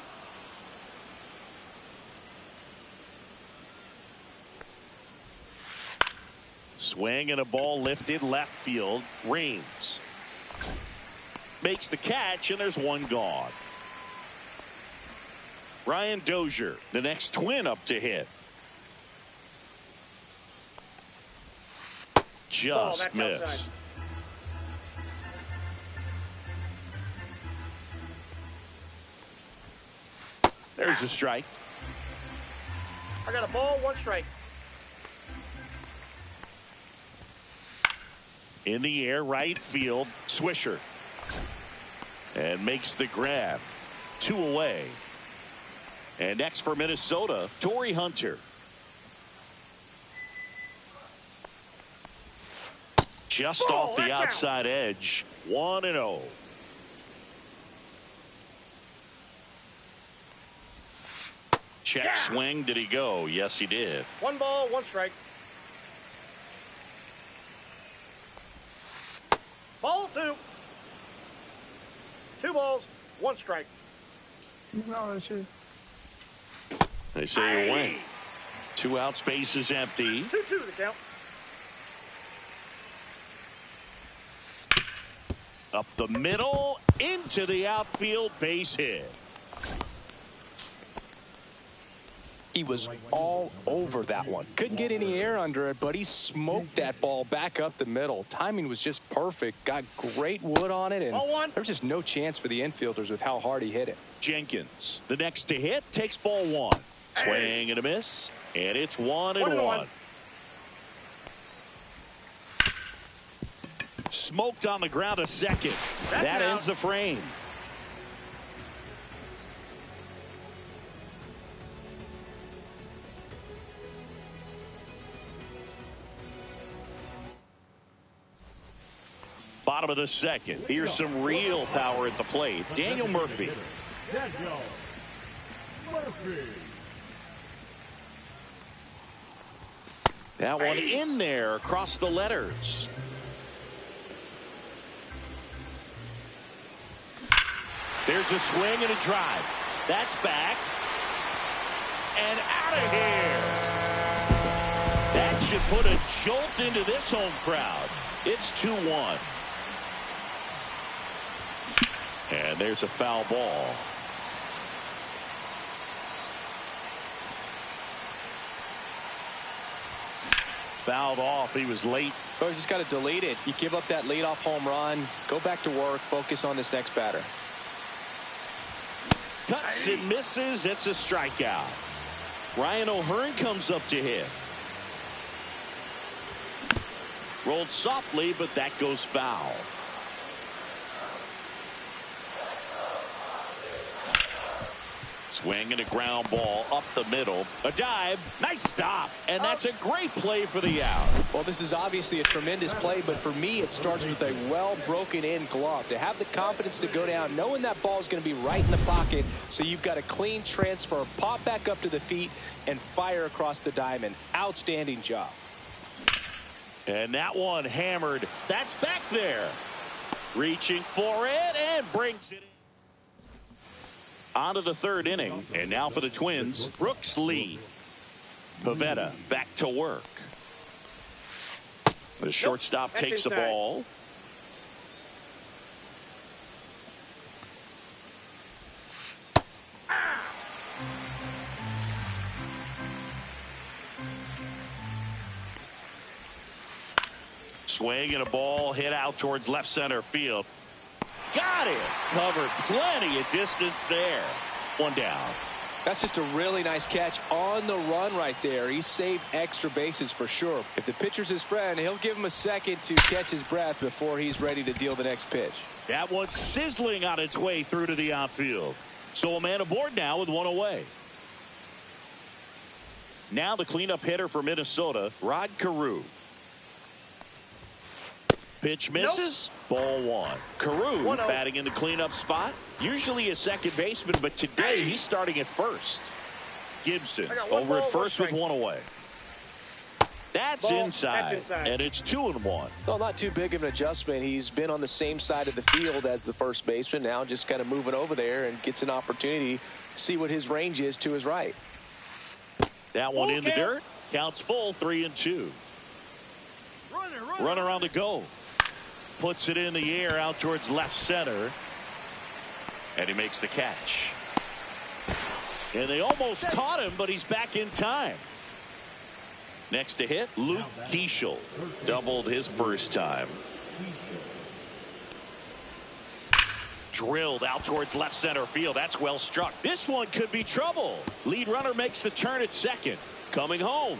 Swing and a ball lifted left field. Reigns makes the catch, and there's one gone. Ryan Dozier, the next twin up to hit. Just missed. Outside. There's a strike. I got a ball, 1 strike. In the air, right field, Swisher. And makes the grab. 2 away. And next for Minnesota, Torrey Hunter. Just off the outside edge. 1-0. Check swing. Did he go? Yes, he did. 1 ball, 1 strike. Ball 2. 2 balls, 1 strike. No, shit. They say you win. 2 out, space is empty. 2-2 the count. Up the middle, into the outfield, base hit. He was all over that one. Couldn't get any air under it, but he smoked that ball back up the middle. Timing was just perfect. Got great wood on it, and there was just no chance for the infielders with how hard he hit it. Jenkins, the next to hit, takes ball 1. Swing and a miss, and it's 1-1. Smoked on the ground a second. That ends the frame. Bottom of the second. Here's some real power at the plate. Daniel Murphy. Daniel Murphy. That one in there across the letters. There's a swing and a drive. That's back. And out of here. That should put a jolt into this home crowd. It's 2-1. And there's a foul ball. Fouled off. He was late. But you just got to delete it. You give up that leadoff home run. Go back to work. Focus on this next batter. Cuts and misses. It's a strikeout. Ryan O'Hearn comes up to hit. Rolled softly, but that goes foul. Swing and a ground ball up the middle. A dive. Nice stop. And that's a great play for the out. Well, this is obviously a tremendous play, but for me, it starts with a well broken in glove. To have the confidence to go down, knowing that ball is going to be right in the pocket, so you've got a clean transfer, pop back up to the feet, and fire across the diamond. Outstanding job. And that one hammered. That's back there. Reaching for it and brings it in. On to the 3rd inning. And now for the Twins, Brooks Lee. Pivetta back to work. The shortstop takes the ball. Swing and a ball hit out towards left center field. Got it. Covered plenty of distance there. 1 down. That's just a really nice catch on the run right there. He saved extra bases for sure. If the pitcher's his friend, he'll give him a second to catch his breath before he's ready to deal the next pitch. That one's sizzling on its way through to the outfield. So a man aboard now with 1 away. Now the cleanup hitter for Minnesota, Rod Carew. Pitch misses. Ball 1. Carew batting in the cleanup spot. Usually a second baseman, but today he's starting at first. Gibson over at first with 1 away. That's inside, and it's 2-1. Well, not too big of an adjustment. He's been on the same side of the field as the first baseman. Now just kind of moving over there and gets an opportunity to see what his range is to his right. That one in the dirt. Counts full, 3-2. Runner on the go. Puts it in the air out towards left center. And he makes the catch. And they almost caught him, but he's back in time. Next to hit, Luke Keeschel. Doubled his first time. Drilled out towards left center field. That's well struck. This one could be trouble. Lead runner makes the turn at second. Coming home.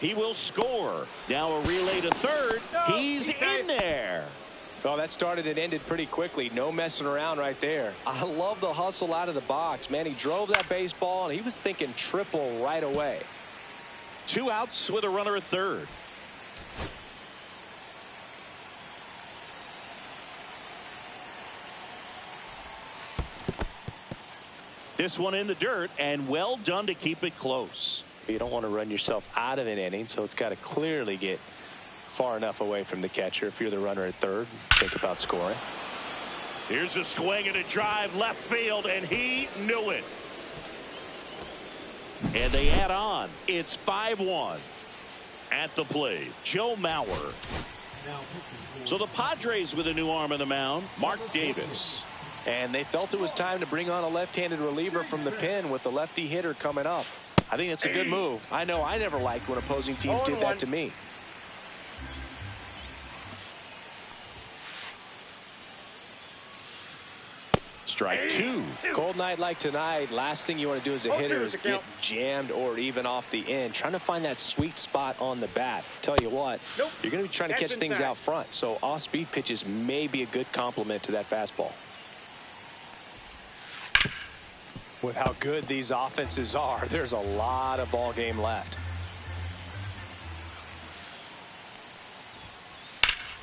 He will score. Now a relay to third. He's in there. Well, that started and ended pretty quickly. No messing around right there. I love the hustle out of the box. Man, he drove that baseball, and he was thinking triple right away. 2 outs with a runner at third. This one in the dirt, and well done to keep it close. You don't want to run yourself out of an inning, so it's got to clearly get far enough away from the catcher. If you're the runner at third, think about scoring. Here's a swing and a drive left field, and he knew it. And they add on. It's 5-1. At the plate, Joe Mauer. So the Padres with a new arm on the mound, Mark Davis. And they felt it was time to bring on a left-handed reliever from the pen with the lefty hitter coming up. I think it's a good move. I know I never liked when opposing teams did that to me. Strike 2. Cold night like tonight, last thing you want to do as a hitter is get jammed or even off the end. Trying to find that sweet spot on the bat. Tell you what, you're going to be trying to catch things out front. So off-speed pitches may be a good complement to that fastball. With how good these offenses are, there's a lot of ball game left.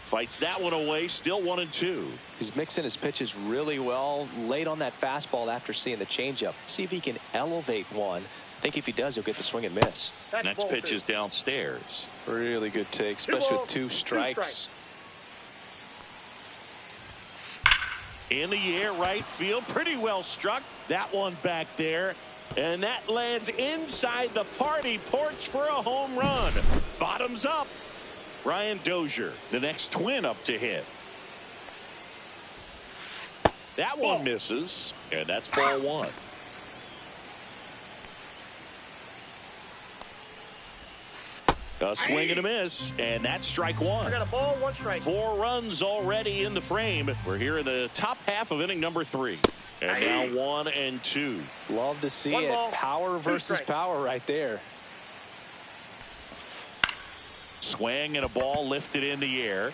Fights that one away, still 1-2. He's mixing his pitches really well, late on that fastball after seeing the changeup. See if he can elevate one. I think if he does, he'll get the swing and miss. Next pitch is downstairs. Really good take, especially with 2 strikes. In the air, right field, pretty well struck. That one back there. And that lands inside the party porch for a home run. Bottoms up. Ryan Dozier, the next Twin up to hit. That one misses, and that's ball 1. A swing and a miss, and that's strike 1. I got a ball, 1 strike. 4 runs already in the frame. We're here in the top half of inning number 3. And now 1-2. Love to see it. Ball, power versus power right there. Swing and a ball lifted in the air.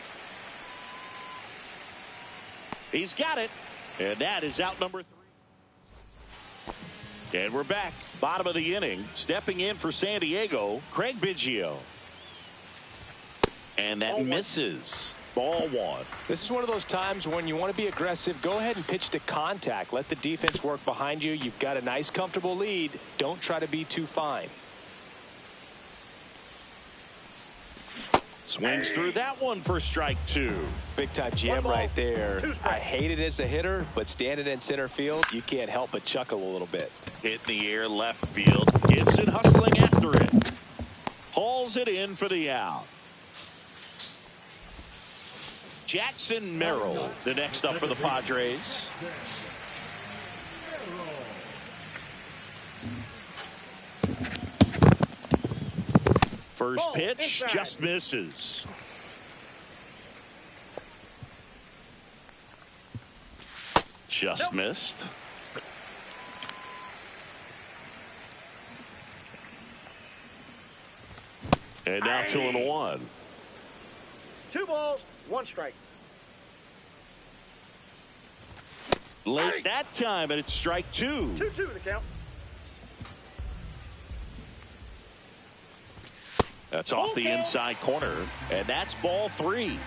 He's got it. And that is out number 3. And we're back. Bottom of the inning. Stepping in for San Diego, Craig Biggio. And that misses. Ball 1. This is one of those times when you want to be aggressive. Go ahead and pitch to contact. Let the defense work behind you. You've got a nice, comfortable lead. Don't try to be too fine. Swings through that one for strike 2. Big time jam right there. I hate it as a hitter, but standing in center field, you can't help but chuckle a little bit. Hit in the air, left field. Gibson hustling after it. Hauls it in for the out. Jackson Merrill, the next up for the Padres. First pitch just misses. Just missed. And now 2-1. 2 balls, 1 strike. Late that time, and it's strike 2. 2-2 the count. That's off the inside corner, and that's ball 3.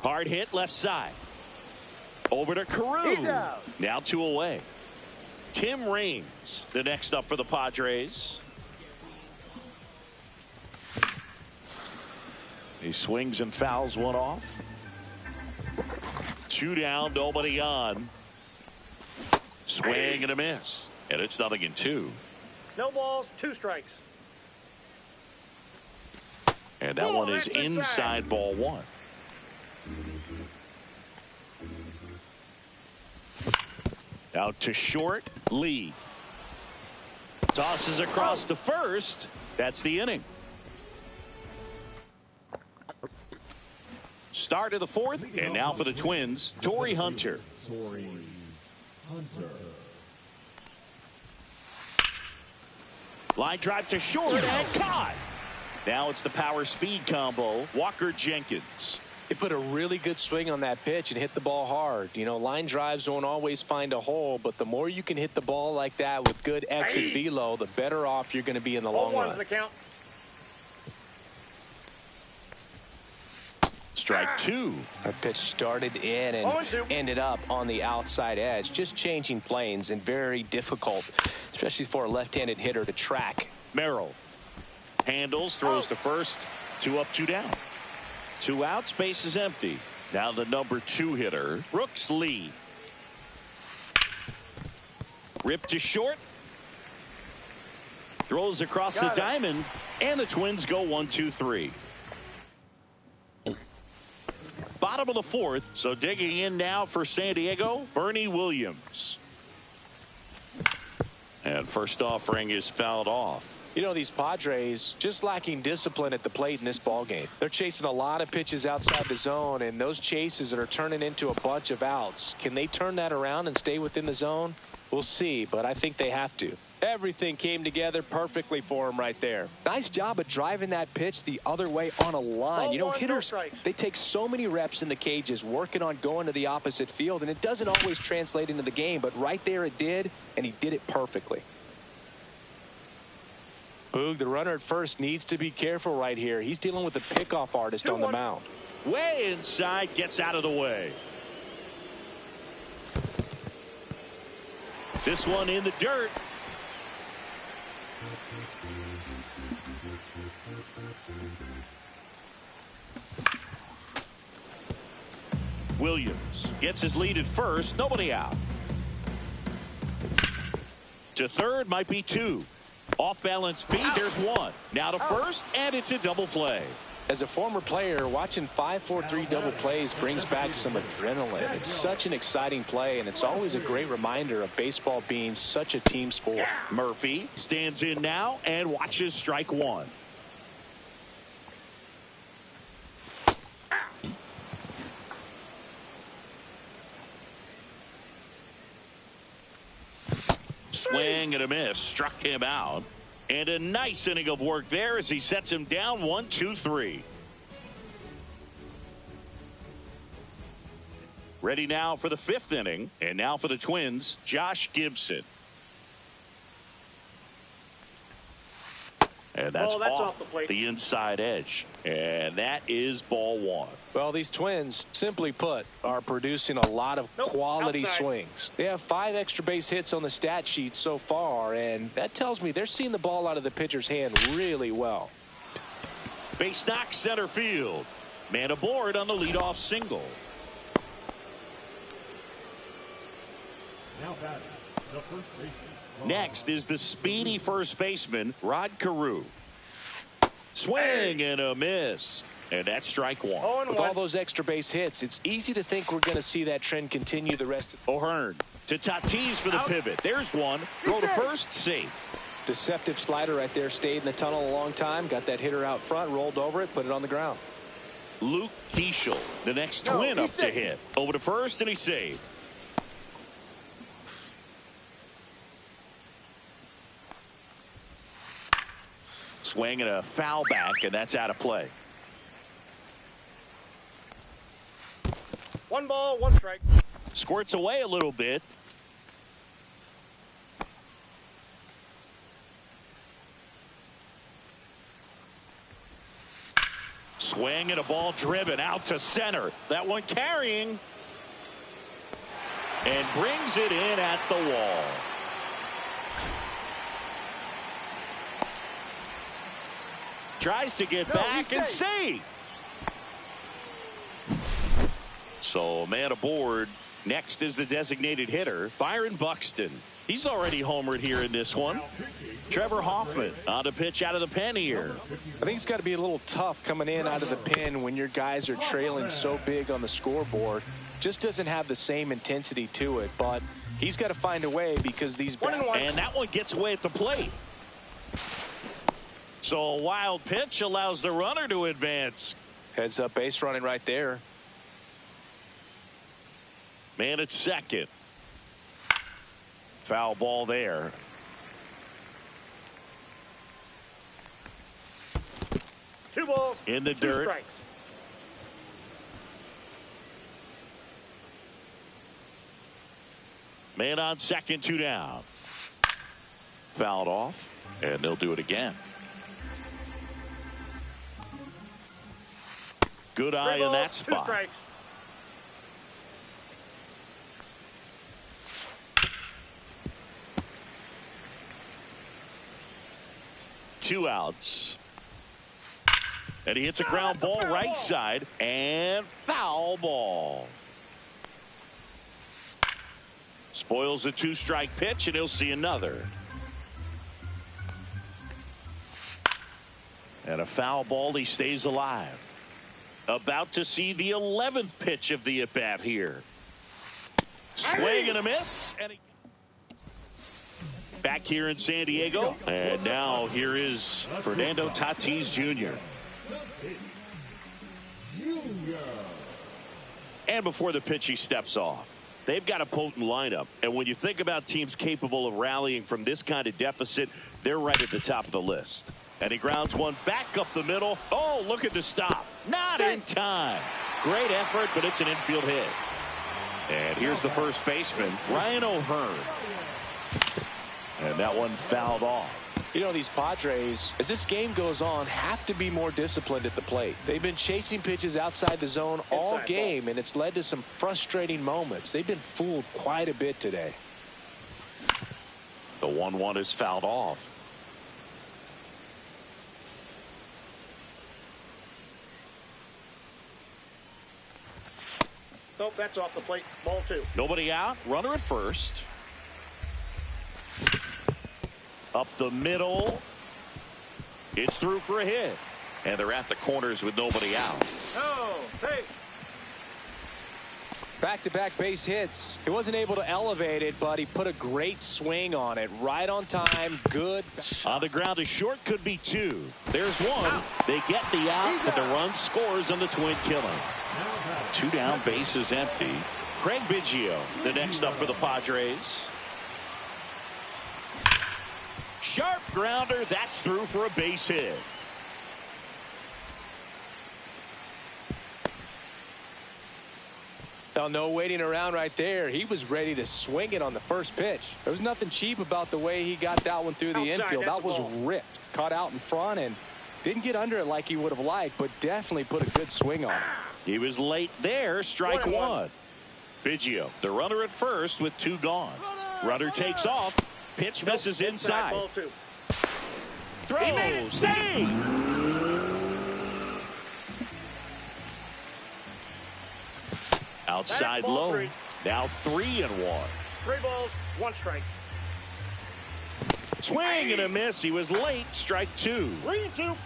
Hard hit left side. Over to Carew. Now 2 away. Tim Raines, the next up for the Padres. He swings and fouls one off. 2 down, nobody on. Swing and a miss. And it's 0-2. No balls, 2 strikes. And that one is inside ball 1. Out to short, Lee. Tosses across to first. That's the inning. Start of the 4th, and now for the Twins, Torrey Hunter. Line drive to short and caught. Now it's the power speed combo. Walker Jenkins. He put a really good swing on that pitch and hit the ball hard. You know, line drives won't always find a hole, but the more you can hit the ball like that with good exit velo, the better off you're going to be in the long run. The count. Strike two. That pitch started in and ended up on the outside edge. Just changing planes and very difficult, especially for a left-handed hitter to track. Merrill handles, throws to first. 2 up, 2 down. 2 outs, base is empty. Now the number 2 hitter, Brooks Lee. Rip to short. Throws across the diamond, and the Twins go 1-2-3. Bottom of the 4th, so digging in now for San Diego, Bernie Williams. And first offering is fouled off. You know, these Padres just lacking discipline at the plate in this ball game. They're chasing a lot of pitches outside the zone, and those chases are turning into a bunch of outs. Can they turn that around and stay within the zone? We'll see, but I think they have to. Everything came together perfectly for him right there. Nice job of driving that pitch the other way on a line. You know, hitters, they take so many reps in the cages working on going to the opposite field, and it doesn't always translate into the game, but right there it did, and he did it perfectly. Boog, the runner at first needs to be careful right here. He's dealing with a pickoff artist on the mound. Way inside, gets out of the way. This one in the dirt. Williams gets his lead at first. Nobody out. To third, might be 2. Off balance feed, there's 1. Now to first, and it's a double play. As a former player, watching 5-4-3 double plays brings back some adrenaline. It's such an exciting play, and it's always a great reminder of baseball being such a team sport. Murphy stands in now and watches strike 1. Swing and a miss, struck him out. And a nice inning of work there as he sets him down 1-2-3. Ready now for the 5th inning. And now for the Twins, Josh Gibson. And that's off the inside edge. And that is ball 1. Well, these Twins, simply put, are producing a lot of quality swings. They have 5 extra base hits on the stat sheet so far, and that tells me they're seeing the ball out of the pitcher's hand really well. Base knock center field. Man aboard on the leadoff single. Now batting, the first baseman. Next is the speedy first baseman, Rod Carew. Swing and a miss. And that's strike 1. With all those extra base hits, it's easy to think we're going to see that trend continue the rest of O'Hearn to Tatis for the pivot. There's one. Throw to first, safe. Deceptive slider right there. Stayed in the tunnel a long time. Got that hitter out front, rolled over it, put it on the ground. Luke Keeschel, the next Twin up to hit. Over to first, and he's safe. Swing and a foul back, and that's out of play. 1 ball, 1 strike. Squirts away a little bit. Swing and a ball driven out to center. That one carrying. And brings it in at the wall. Tries to get back and save. So man aboard. Next is the designated hitter, Byron Buxton. He's already homered here in this one. Trevor Hoffman on the pitch out of the pen here. I think it's got to be a little tough coming in out of the pen when your guys are trailing so big on the scoreboard. Just doesn't have the same intensity to it, but he's got to find a way because these... And that one gets away at the plate. So a wild pitch allows the runner to advance. Heads up base running right there. Man at second. Foul ball there. 2 balls. In the 2 dirt. strikes. Man on second, 2 down. Fouled off, and they'll do it again. Good 3 eye in balls, that 2 spot. strikes. Two outs. And he hits a ground ball right side, and foul ball. Spoils the 2-strike pitch, and he'll see another. And a foul ball, he stays alive. About to see the 11th pitch of the at-bat here. Swing and a miss. And back here in San Diego. And now here is Fernando Tatis Jr. And before the pitch, he steps off. They've got a potent lineup. And when you think about teams capable of rallying from this kind of deficit, they're right at the top of the list. And he grounds one back up the middle. Oh, look at the stop. Not in time. Great effort, but it's an infield hit. And here's the first baseman, Ryan O'Hearn. And that one fouled off. You know, these Padres, as this game goes on, have to be more disciplined at the plate. They've been chasing pitches outside the zone all game, and it's led to some frustrating moments. They've been fooled quite a bit today. The 1-1 is fouled off. Nope, that's off the plate. Ball 2. Nobody out. Runner at first. Up the middle. It's through for a hit. And they're at the corners with nobody out. Oh, hey. Back-to-back base hits. He wasn't able to elevate it, but he put a great swing on it. Right on time. Good. On the ground, a short could be 2. There's 1. They get the out, but the run scores on the twin killing. 2 down, base is empty. Craig Biggio, the next up for the Padres. Sharp grounder. That's through for a base hit. Well, no waiting around right there. He was ready to swing it on the first pitch. There was nothing cheap about the way he got that one through the infield. That was ripped. Caught out in front and didn't get under it like he would have liked, but definitely put a good swing on it. He was late there. Strike 1. Biggio, the runner at first with 2 gone. Runner takes off. Pitch misses inside. Ball 2. Throw. Save. Outside low. 3. Now 3-1. 3 balls, 1 strike. Swing and a miss. He was late. Strike 2. 3-2.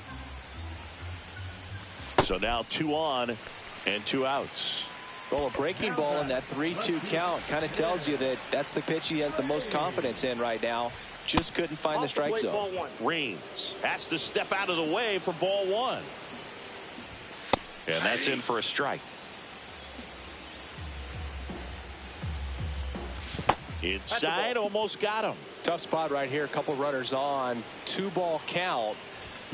So now 2 on and 2 outs. Well, a breaking ball in that 3-2 count kind of tells you that that's the pitch he has the most confidence in right now. Just couldn't find the strike zone. Ball 1. Reigns has to step out of the way for ball 1. And that's in for a strike. Inside, almost got him. Tough spot right here. A couple runners on. 2-ball count.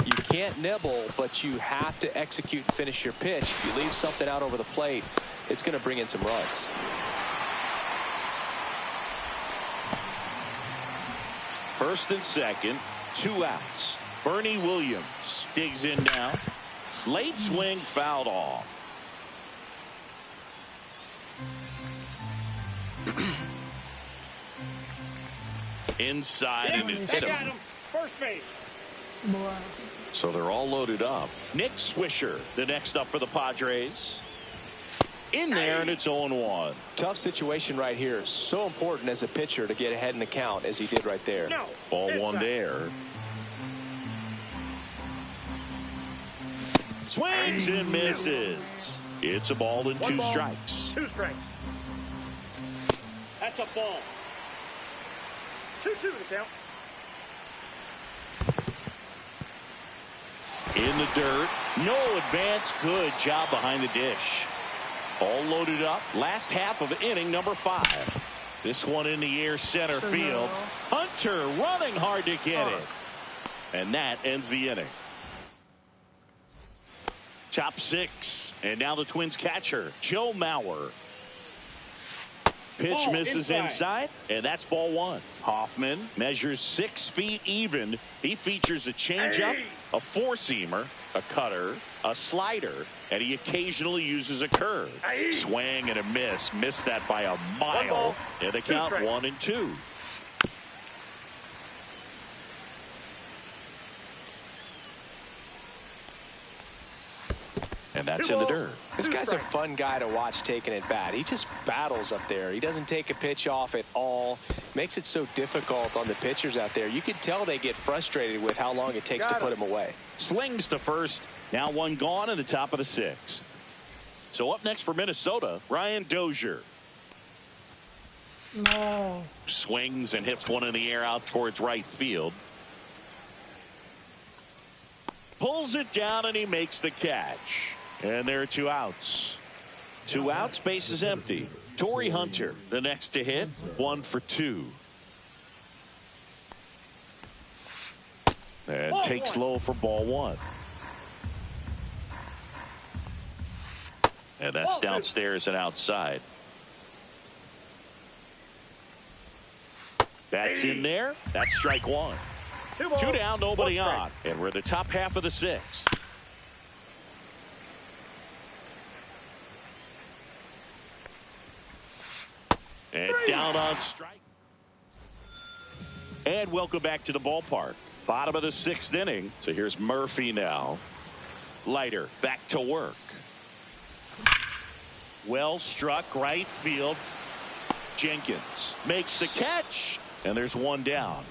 You can't nibble, but you have to execute and finish your pitch. If you leave something out over the plate, it's going to bring in some runs. First and second, 2 outs. Bernie Williams digs in now. Late swing, fouled off. Inside and it's Got him. First base. so they're all loaded up. Nick Swisher, the next up for the Padres. In there, and it's 0-1. Tough situation right here. So important as a pitcher to get ahead in the count as he did right there. No. Ball Inside. 1 there. Swings and misses. It's a ball and 1 2 ball, strikes. 2 strikes. That's a ball. 2-2 the count. In the dirt. No advance. Good job behind the dish. All loaded up. Last half of inning number 5. This one in the air center field. Hunter running hard to get it. And that ends the inning. top 6. And now the Twins catcher, Joe Mauer. Pitch Ball misses inside. and that's ball 1. Hoffman measures 6 feet even. He features a changeup, a four-seamer, a cutter, a slider, and he occasionally uses a curve. Swing and a miss. Missed that by a mile. And the count 1-2. And that's in the dirt. This guy's a fun guy to watch taking at bat. He just battles up there. He doesn't take a pitch off at all. Makes it so difficult on the pitchers out there. You can tell they get frustrated with how long it takes to put him away. Slings to first. Now one gone in the top of the 6th. So up next for Minnesota, Ryan Dozier. No. Swings and hits one in the air out towards right field. Pulls it down and he makes the catch. And there are 2 outs. 2 outs, base is empty. Torrey Hunter, the next to hit, 1 for 2. And takes low for ball 1. And that's downstairs and outside. That's in there. That's strike 1. 2 down, nobody on. And we're in the top half of the 6th. And down on strike. And welcome back to the ballpark. Bottom of the 6th inning. So here's Murphy now. Leiter back to work. Well struck right field. Jenkins makes the catch. And there's 1 down.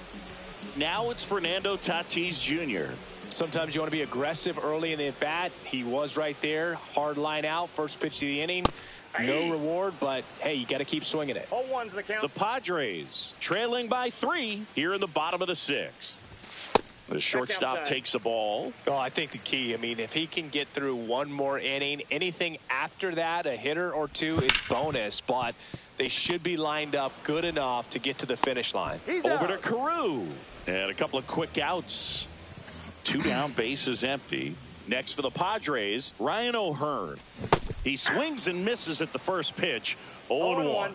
Now it's Fernando Tatis Jr. Sometimes you want to be aggressive early in the at bat. He was right there. Hard line out. First pitch of the inning. No reward, but hey, you got to keep swinging it. 0-1's the count. The Padres trailing by 3 here in the bottom of the 6th. The shortstop takes the ball. Oh, I think the key, I mean, if he can get through 1 more inning, anything after that, a hitter or 2 is bonus, but they should be lined up good enough to get to the finish line. Over to Carew. And a couple of quick outs. 2 down, base is empty. Next for the Padres, Ryan O'Hearn. He swings and misses at the first pitch. 0-1.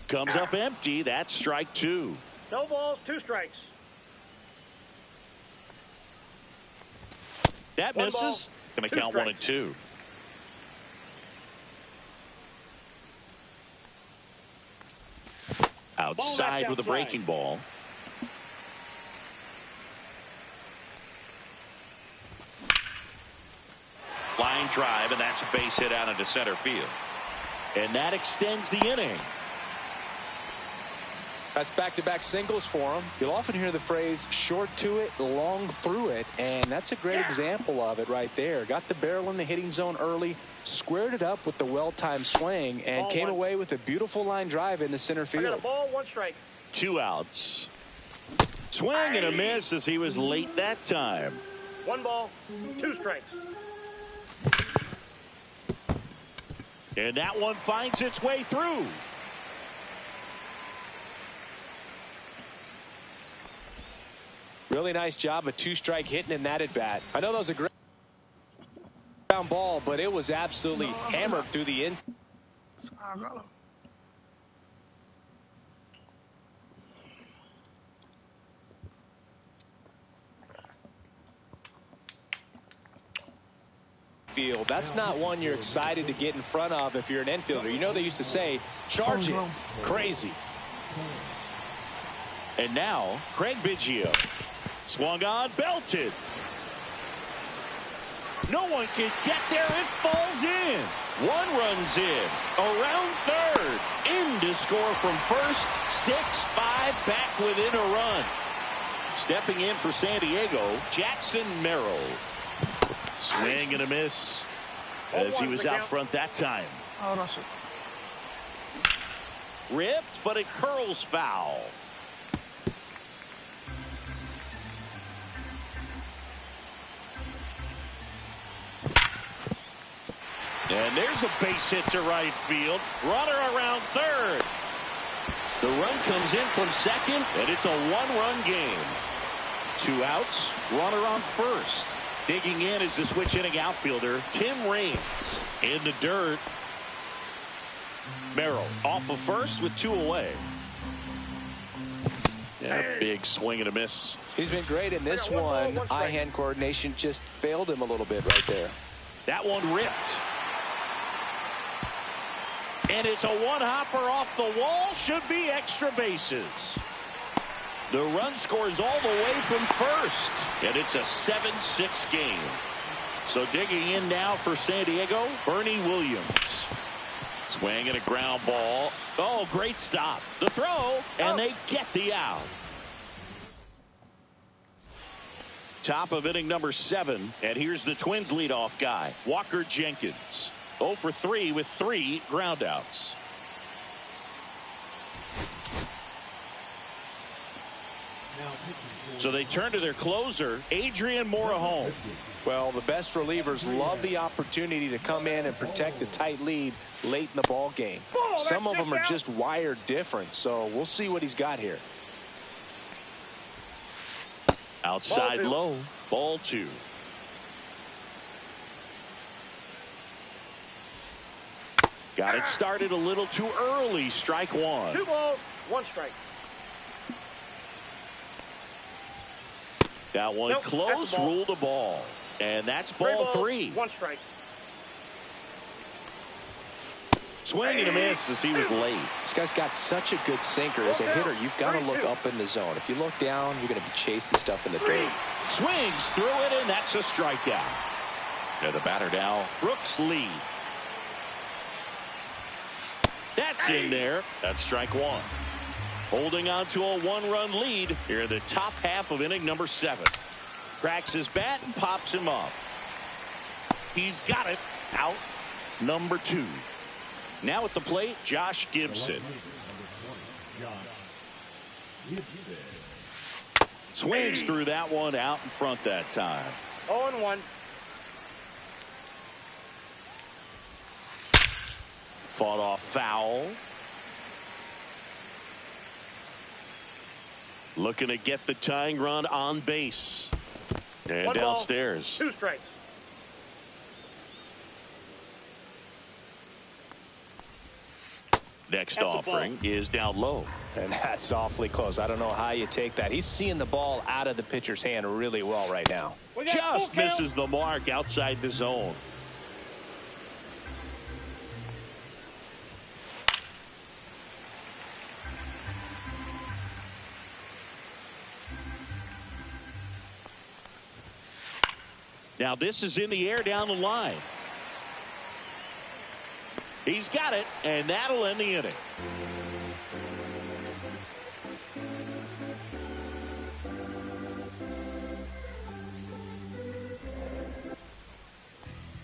Comes up empty. That's strike 2. No balls, 2 strikes. That misses. Going to count 1 and 2. Outside with a breaking ball. Line drive, and that's a base hit out into center field. And that extends the inning. That's back-to-back singles for him. You'll often hear the phrase short to it, long through it, and that's a great example of it right there. Got the barrel in the hitting zone early, squared it up with the well-timed swing, and came away with a beautiful line drive into center field. I got a ball, 1 strike. 2 outs. Swing and a miss as he was late that time. 1 ball, 2 strikes. And that one finds its way through. Really nice job of 2-strike hitting in that at bat. I know that was a great ground ball, but it was absolutely hammered through the in. Field. That's not one you're excited to get in front of if you're an infielder. You know they used to say, charge it. Crazy. And now, Craig Biggio. Swung on, belted. No one can get there. It falls in. 1 runs in. Around third. In to score from first. 6-5 back within a run. Stepping in for San Diego, Jackson Merrill. Swing and a miss as he was out front that time. Ripped, but it curls foul. And there's a base hit to right field. Runner around third. The run comes in from second, and it's a 1-run game. 2 outs, runner on first. Digging in is the switch hitting outfielder, Tim Raines. In the dirt, Merrill off of first with 2 away. Yeah, big swing and a miss. He's been great in this one. Eye-hand coordination just failed him a little bit right there. That one ripped. And it's a one-hopper off the wall. Should be extra bases. The run scores all the way from first. And it's a 7-6 game. So digging in now for San Diego, Bernie Williams. Swing and a ground ball. Oh, great stop. The throw, and they get the out. Top of inning number 7, and here's the Twins leadoff guy, Walker Jenkins. 0 for 3 with 3 groundouts. So they turn to their closer, Adrian Morejon. Well, the best relievers love the opportunity to come in and protect a tight lead late in the ball game. Some of them are just wired different, so we'll see what he's got here. Outside low, ball 2. Got it started a little too early, strike 1. 2 balls, 1 strike. That one close, ruled a ball. And that's ball 3. 1 strike. Swing and a miss as he was late. This guy's got such a good sinker. As a hitter, you've got to look up in the zone. If you look down, you're going to be chasing stuff in the dirt. Swings through it, and that's a strikeout. And the batter now, Brooks Lee. That's in there. That's strike 1. Holding on to a 1-run lead here in the top half of inning number 7. Cracks his bat and pops him up. He's got it. Out number 2. Now at the plate, Josh Gibson. Swings through that one out in front that time. 0-1. Fought off foul. Looking to get the tying run on base. And 1 ball, downstairs. 2 strikes. Next offering is down low. And that's awfully close. I don't know how you take that. He's seeing the ball out of the pitcher's hand really well right now. Just misses the mark outside the zone. Now this is in the air down the line. He's got it, and that'll end the inning.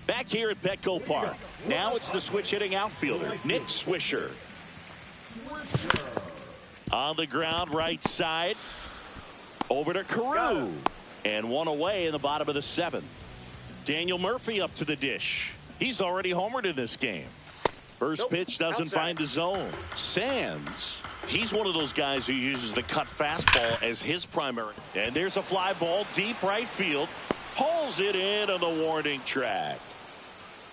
Back here at Petco Park. Now it's the switch hitting outfielder, Nick Swisher. On the ground, right side. Over to Carew. And 1 away in the bottom of the 7th. Daniel Murphy up to the dish. He's already homered in this game. First pitch doesn't find the zone. Sands, he's one of those guys who uses the cut fastball as his primary. And there's a fly ball deep right field. Pulls it in on the warning track.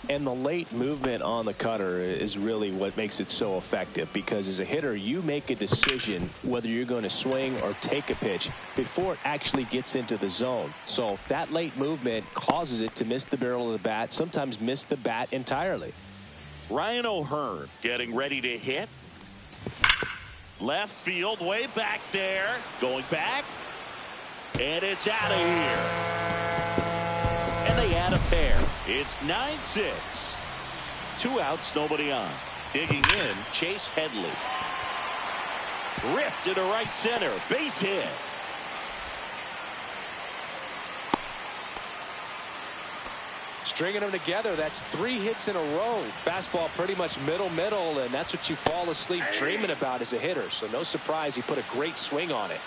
And the late movement on the cutter is really what makes it so effective, because as a hitter, you make a decision whether you're going to swing or take a pitch before it actually gets into the zone. So that late movement causes it to miss the barrel of the bat, sometimes miss the bat entirely. Ryan O'Hearn getting ready to hit. Left field, way back there. Going back. And it's out of here. And they add a pair. It's 9-6. 2 outs, nobody on. Digging in, Chase Headley. Ripped into right center. Base hit. Stringing them together, that's 3 hits in a row. Fastball pretty much middle, and that's what you fall asleep dreaming about as a hitter. So no surprise he put a great swing on it.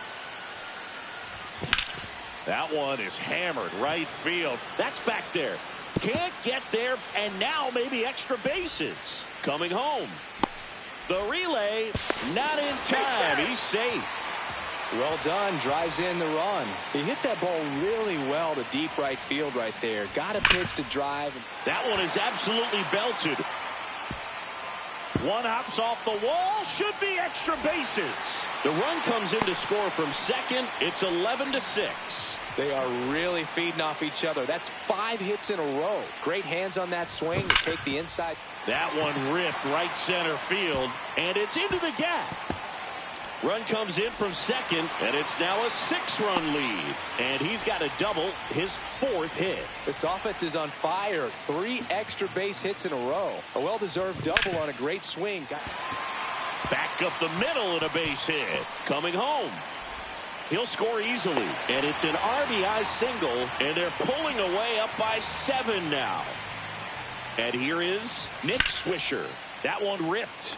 That one is hammered right field. That's back there. Can't get there, and now maybe extra bases. Coming home. The relay, not in time. He's safe. Well done. Drives in the run. He hit that ball really well to deep right field right there. Got a pitch to drive. That one is absolutely belted. One hops off the wall. Should be extra bases. The run comes in to score from second. It's 11-6. They are really feeding off each other. That's 5 hits in a row. Great hands on that swing to take the inside. That one ripped right center field, and it's into the gap. Run comes in from second, and it's now a 6-run lead. And he's got a double, his 4th hit. This offense is on fire. 3 extra base hits in a row. A well-deserved double on a great swing. Back up the middle and a base hit. Coming home. He'll score easily. And it's an RBI single, and they're pulling away up by 7 now. And here is Nick Swisher. That one ripped.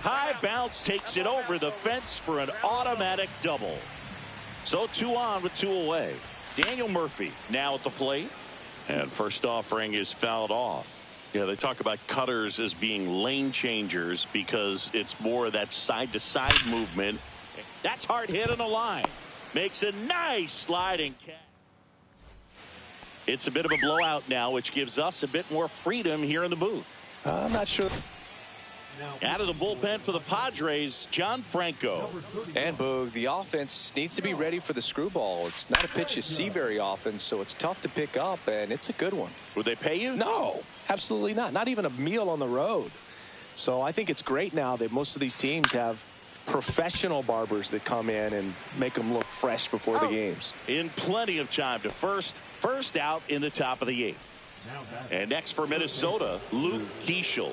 High bounce takes it over the fence for an automatic double. So 2 on with 2 away. Daniel Murphy now at the plate. And first offering is fouled off. Yeah, they talk about cutters as being lane changers because it's more of that side-to-side movement. That's hard hit on the line. Makes a nice sliding catch. It's a bit of a blowout now, which gives us a bit more freedom here in the booth. I'm not sure. Out of the bullpen for the Padres, John Franco. And Boog, the offense needs to be ready for the screwball. It's not a pitch you see very often, so it's tough to pick up, and it's a good one. Would they pay you? No, absolutely not. Not even a meal on the road. So I think it's great now that most of these teams have professional barbers that come in and make them look fresh before the games. In plenty of time to first out in the top of the 8th. And next for Minnesota, Luke Keeschel.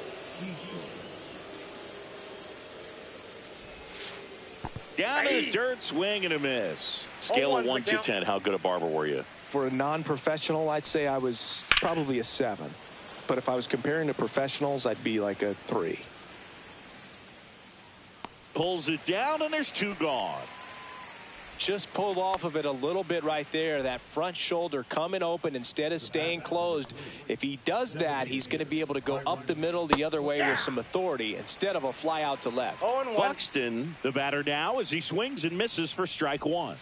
Down in the dirt, swing and a miss. Scale of 1 to 10, how good a barber were you? For a non-professional, I'd say I was probably a 7. But if I was comparing to professionals, I'd be like a 3. Pulls it down, and there's 2 gone. Just pulled off of it a little bit right there. That front shoulder coming open instead of staying closed. If he does that, he's going to be able to go up the middle the other way with some authority instead of a fly out to left. Buxton, the batter now, as he swings and misses for strike 1.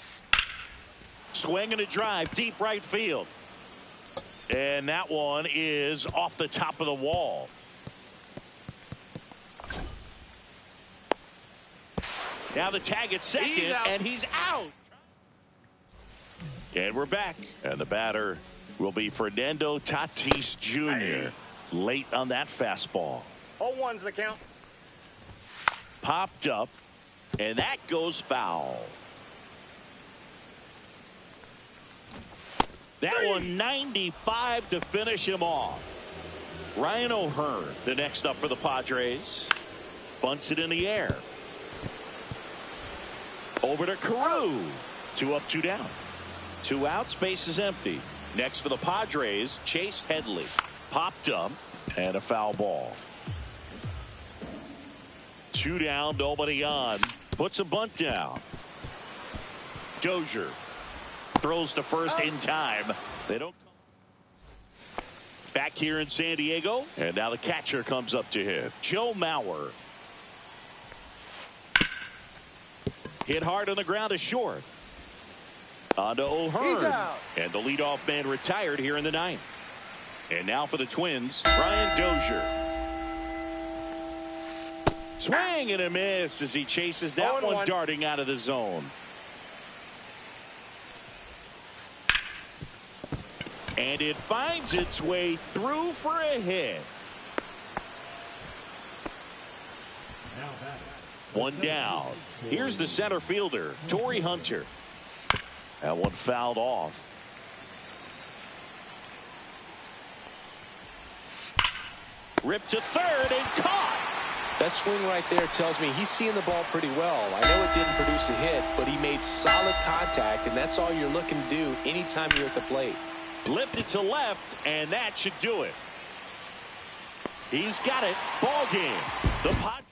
Swing and a drive, deep right field. And that one is off the top of the wall. Now the tag at second, and he's out. And we're back. And the batter will be Fernando Tatis Jr. Late on that fastball. 0-1's the count. Popped up, and that goes foul. That one 95 to finish him off. Ryan O'Hearn, the next up for the Padres. Bunts it in the air. Over to Carew. 2 up, 2 down. 2 outs, base is empty. Next for the Padres, Chase Headley. Popped up, and a foul ball. 2 down, nobody on. Puts a bunt down. Dozier throws to first in time. They don't. Back here in San Diego, and now the catcher comes up to him. Joe Mauer. Hit hard on the ground to short. On to O'Hearn. And the leadoff man retired here in the 9th. And now for the Twins, Brian Dozier. Swing and a miss as he chases that one darting out of the zone. And it finds its way through for a hit. 1 down. Here's the center fielder, Torrey Hunter. That one fouled off. Ripped to third and caught. That swing right there tells me he's seeing the ball pretty well. I know it didn't produce a hit, but he made solid contact, and that's all you're looking to do anytime you're at the plate. Lifted to left, and that should do it. He's got it. Ball game. The Padres.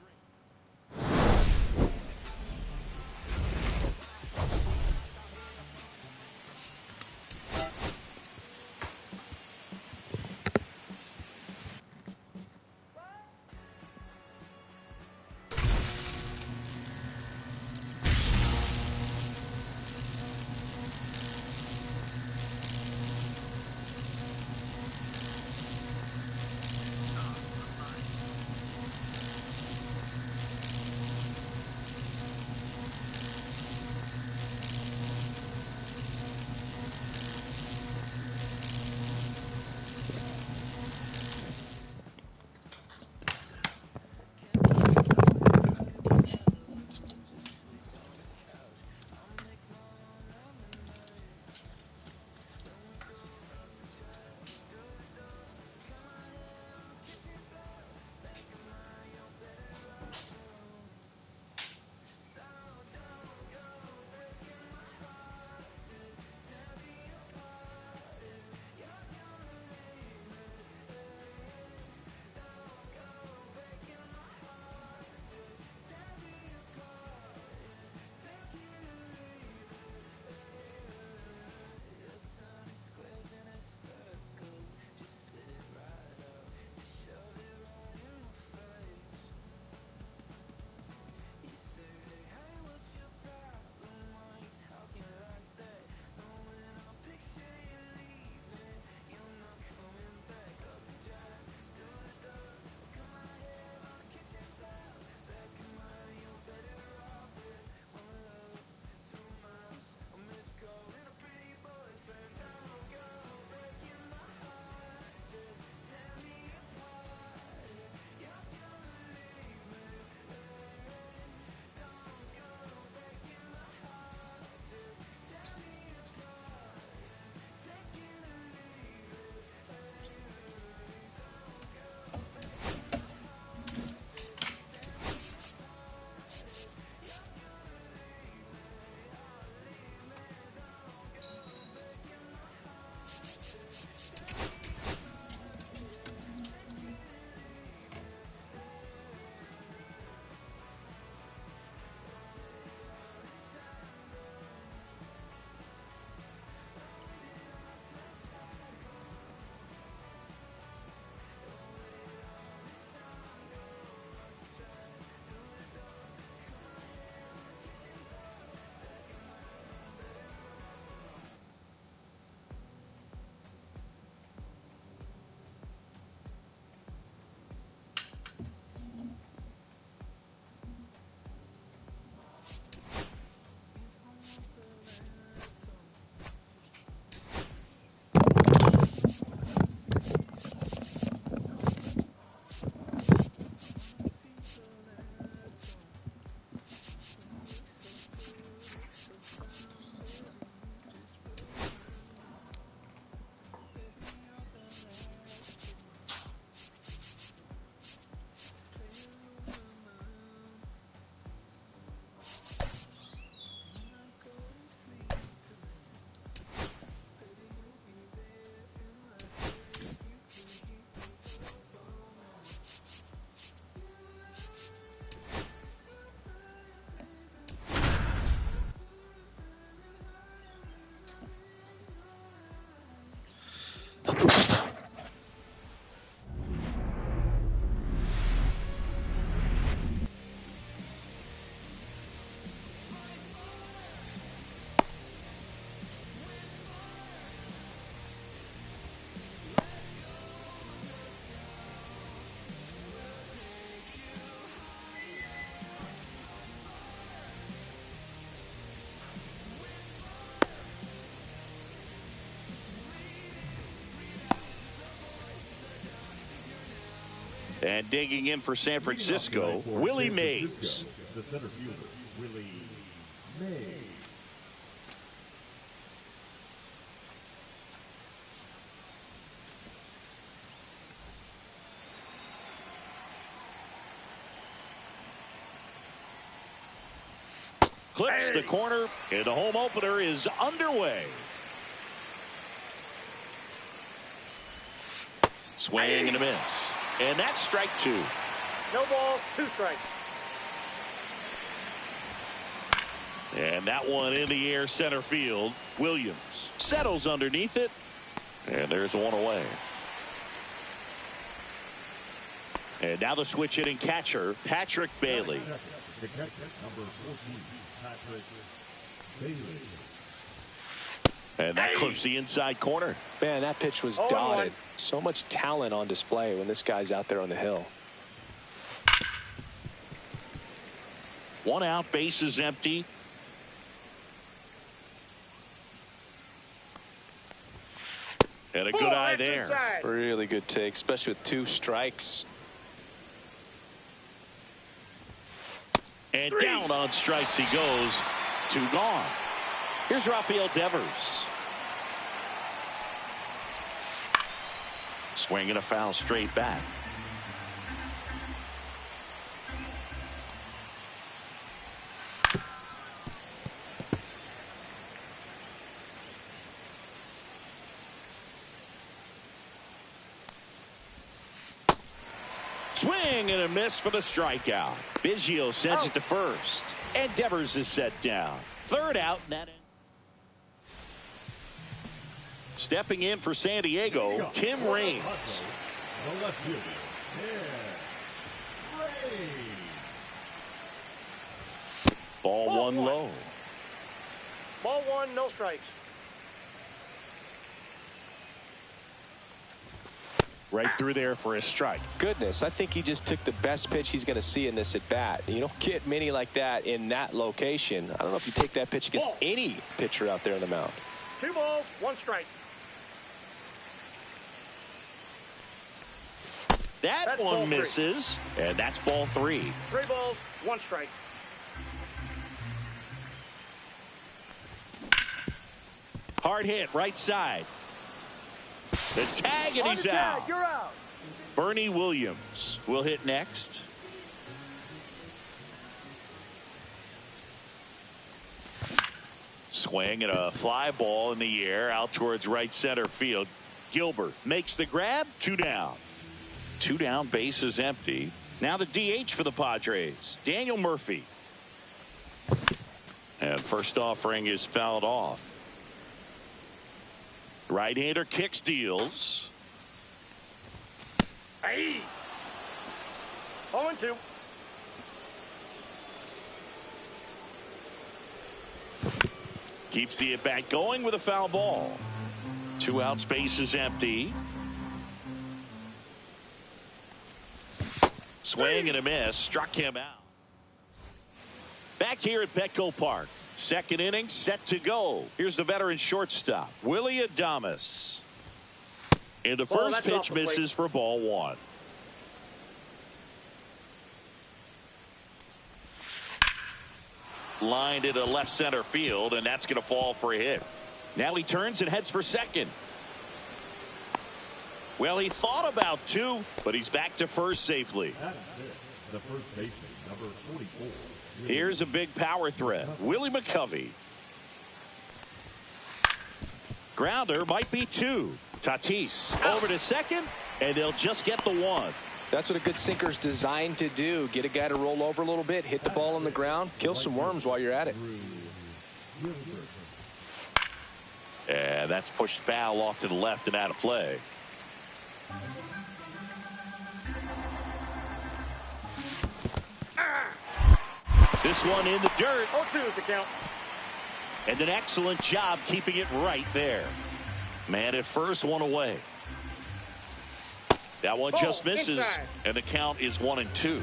And digging in for San Francisco, Willie Mays. The center fielder, Willie Mays. Clips the corner, and the home opener is underway. Swing and a miss. And that's strike 2. No ball, 2 strikes. And that one in the air center field. Williams settles underneath it. And there's one away. And now the switch hitting catcher, Patrick Bailey. The catcher, number 14, Patrick Bailey. And that clips the inside corner. Man, that pitch was 0-1. dotted. So much talent on display when this guy's out there on the hill. 1 out, bases empty. And a good eye there. Inside. Really good take, especially with 2 strikes. And down on strikes he goes. 2 gone. Here's Rafael Devers. Swing and a foul straight back. Swing and a miss for the strikeout. Biggio sends it to first. And Devers is set down. 3rd out. And that stepping in for San Diego, Tim Raines. The left fielder, Tim Raines. Ball 1 low. Ball 1, no strikes. Right through there for a strike. Goodness, I think he just took the best pitch he's going to see in this at bat. You don't get many like that in that location. I don't know if you take that pitch against any pitcher out there on the mound. 2 balls, 1 strike. That's ball one 3. misses, and that's ball 3. 3 balls, 1 strike. Hard hit, right side. The tag, and On he's the tag, out. you're out. Bernie Williams will hit next. Swing and a fly ball in the air out towards right center field. Gilbert makes the grab. 2 down. 2 down, base is empty. Now the DH for the Padres, Daniel Murphy. And first offering is fouled off. Right-hander kicks, deals. Hey. 0-2. Keeps the at-bat going with a foul ball. 2 out, space is empty. Swing and a miss, struck him out. Back here at Petco Park. 2nd inning set to go. Here's the veteran shortstop, Willie Adames. And the first pitch misses for ball 1. Lined into left center field, and that's going to fall for a hit. Now he turns and heads for second. Well, he thought about 2, but he's back to first safely. That is it. The first baseman, number 44. Here's a big power threat, Willie McCovey. Grounder might be 2. Tatis over to second, and they'll just get the 1. That's what a good sinker's designed to do. Get a guy to roll over a little bit, hit the ball on the ground, kill some worms while you're at it. And that's pushed foul off to the left and out of play. This one in the dirt. 0-2 is the count. And an excellent job keeping it right there. Man at first, 1 away. That one just misses, inside. and the count is 1-2.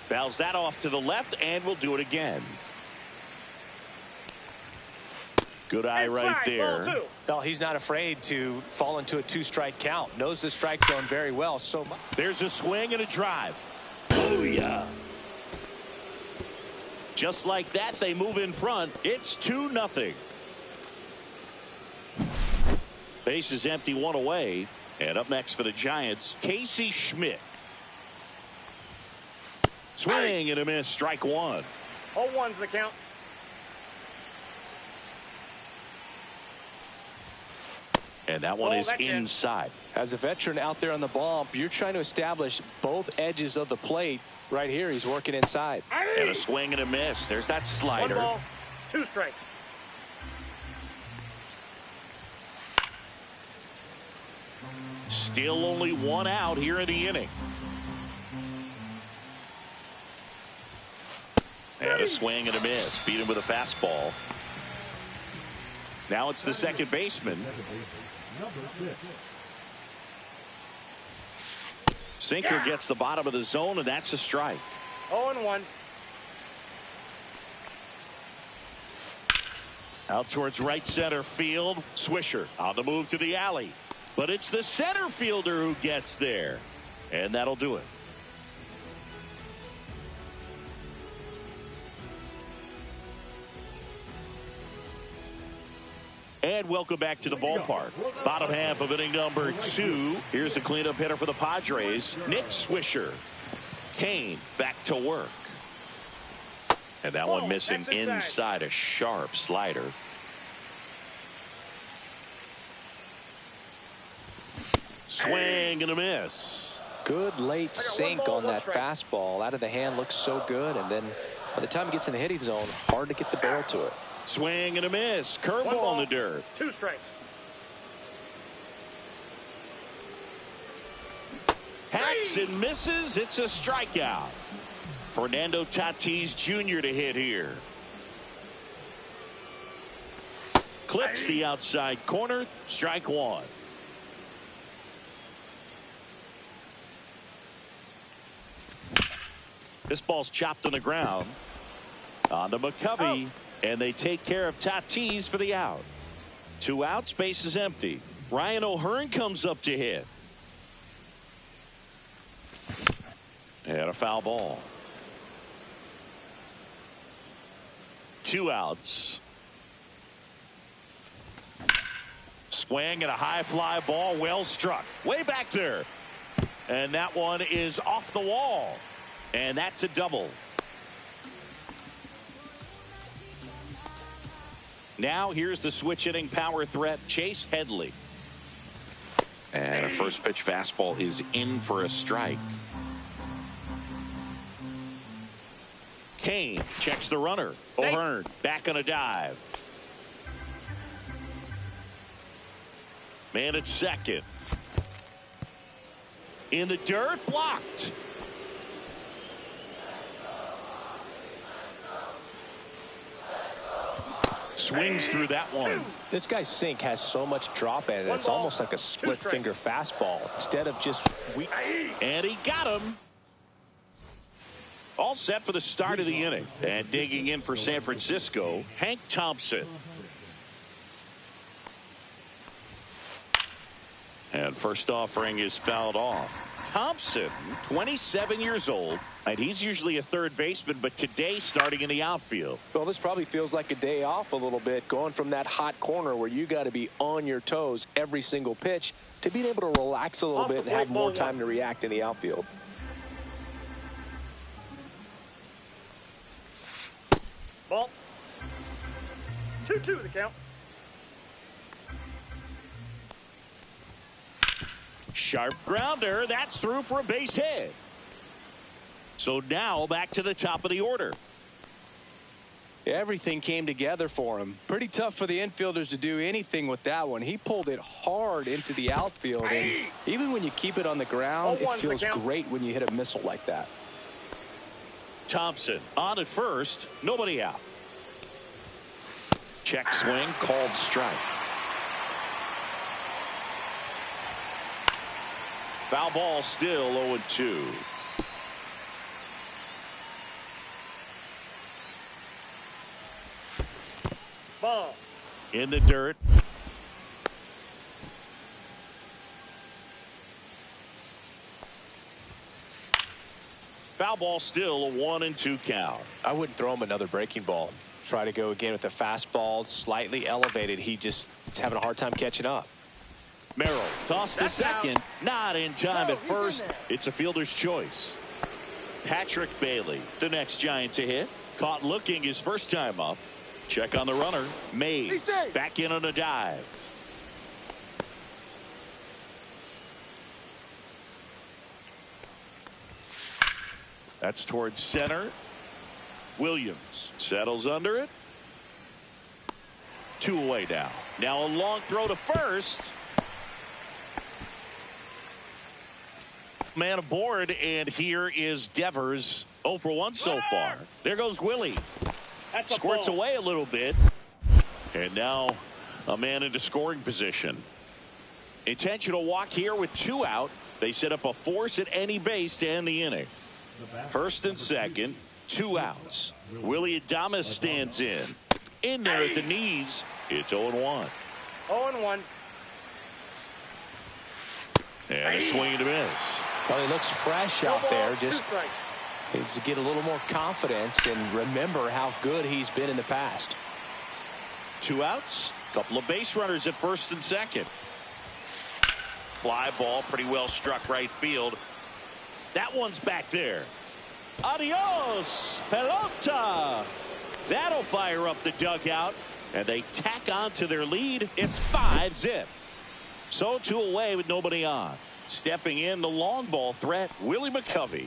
Fouls that off to the left, and we'll do it again. Good eye right there. Ball 2. No, he's not afraid to fall into a 2-strike count. Knows the strike zone very well. So there's a swing and a drive. Booyah. Just like that, they move in front. It's 2-0. Base is empty, 1 away. And up next for the Giants, Casey Schmidt. Swing and a miss, strike 1. 0-1's the count. And that one is inside. As a veteran out there on the bump, you're trying to establish both edges of the plate. Right here, he's working inside. And a swing and a miss. There's that slider. 1 ball, 2 strikes. Still only 1 out here in the inning. And a swing and a miss. Beat him with a fastball. Now it's the second baseman. Sinker gets the bottom of the zone, and that's a strike. 0-1. Out towards right center field. Swisher on the move to the alley. But it's the center fielder who gets there. And that'll do it. And welcome back to the ballpark. Bottom half of inning number 2. Here's the cleanup hitter for the Padres, Nick Swisher. Kane back to work. And that one missing inside, a sharp slider. Swing and a miss. Good late sink on that fastball. Out of the hand, looks so good. And then by the time it gets in the hitting zone, hard to get the barrel to it. Swing and a miss. Curveball in the dirt. 2 strikes. Hacks and misses. It's a strikeout. Fernando Tatis Jr. to hit here. Clips the outside corner. Strike 1. This ball's chopped on the ground. On to McCovey. And they take care of Tatis for the out. 2 outs, base is empty. Ryan O'Hearn comes up to hit. And a foul ball. 2 outs. Swing and a high fly ball, well struck. Way back there. And that one is off the wall. And that's a double. Now here's the switch hitting power threat, Chase Headley. And a first pitch fastball is in for a strike. Kane checks the runner. O'Hearn back on a dive. Man at second. In the dirt, blocked. Swings through that one. This guy's sink has so much drop at it. It's almost like a split finger fastball instead of just weak. And he got him. All set for the start of the inning. And digging in for San Francisco, Hank Thompson. And first offering is fouled off. Thompson, 27 years old, and he's usually a third baseman, but today starting in the outfield. Well, this probably feels like a day off a little bit, going from that hot corner where you got to be on your toes every single pitch to being able to relax a little bit and have more time to react in the outfield. Ball. 2-2 the count. Sharp grounder. That's through for a base hit. So now back to the top of the order. Everything came together for him. Pretty tough for the infielders to do anything with that one. He pulled it hard into the outfield. And even when you keep it on the ground, it feels great when you hit a missile like that. Thompson on at first. Nobody out. Check swing. Called strike. Foul ball, still 0-2. Ball. in the dirt. Foul ball, still a 1-2 count. I wouldn't throw him another breaking ball. Try to go again with the fastball, slightly elevated. He's having a hard time catching up. Merrill tossed to second, not in time at first. It's a fielder's choice. Patrick Bailey, the next Giant to hit. Caught looking his first time up. Check on the runner. Mays back in on a dive. That's towards center. Williams settles under it. 2 away now. Now a long throw to first. Man aboard, and here is Devers. 0 for 1 so far. There goes Willie. Squirts away a little bit. And now a man into scoring position. Intentional walk here with 2 out. They set up a force at any base to end the inning. First and second, 2 outs. Willie Adames stands in there at the knees. It's 0-1. 0-1. And a swing and a miss. Well, he looks fresh No out ball, there. 2 Just strikes. needs to get a little more confidence and remember how good he's been in the past. 2 outs. Couple of base runners at first and second. Fly ball, pretty well struck right field. That one's back there. Adios, pelota. That'll fire up the dugout, and they tack on to their lead. It's 5-zip. So 2 away with nobody on. Stepping in the long ball threat, Willie McCovey.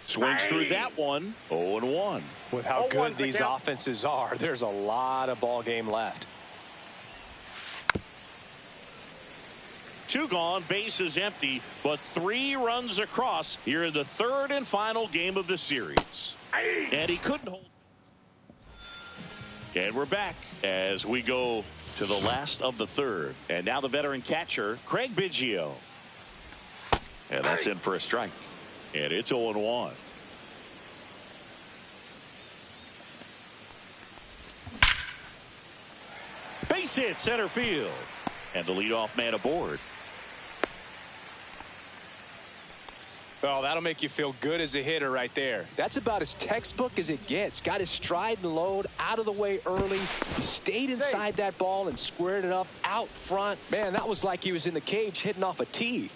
Swings through that one. 0-1. With how 0-1's good the these count. offenses are, there's a lot of ball game left. 2 gone, bases empty, but 3 runs across here in the 3rd and final game of the series. And he couldn't hold. And we're back as we go to the last of the 3rd. And now the veteran catcher, Craig Biggio. And that's in for a strike. And it's 0-1. Base hit center field. And the leadoff man aboard. Well, that'll make you feel good as a hitter right there. That's about as textbook as it gets. Got his stride and load out of the way early. Stayed inside that ball and squared it up out front. Man, that was like he was in the cage hitting off a tee.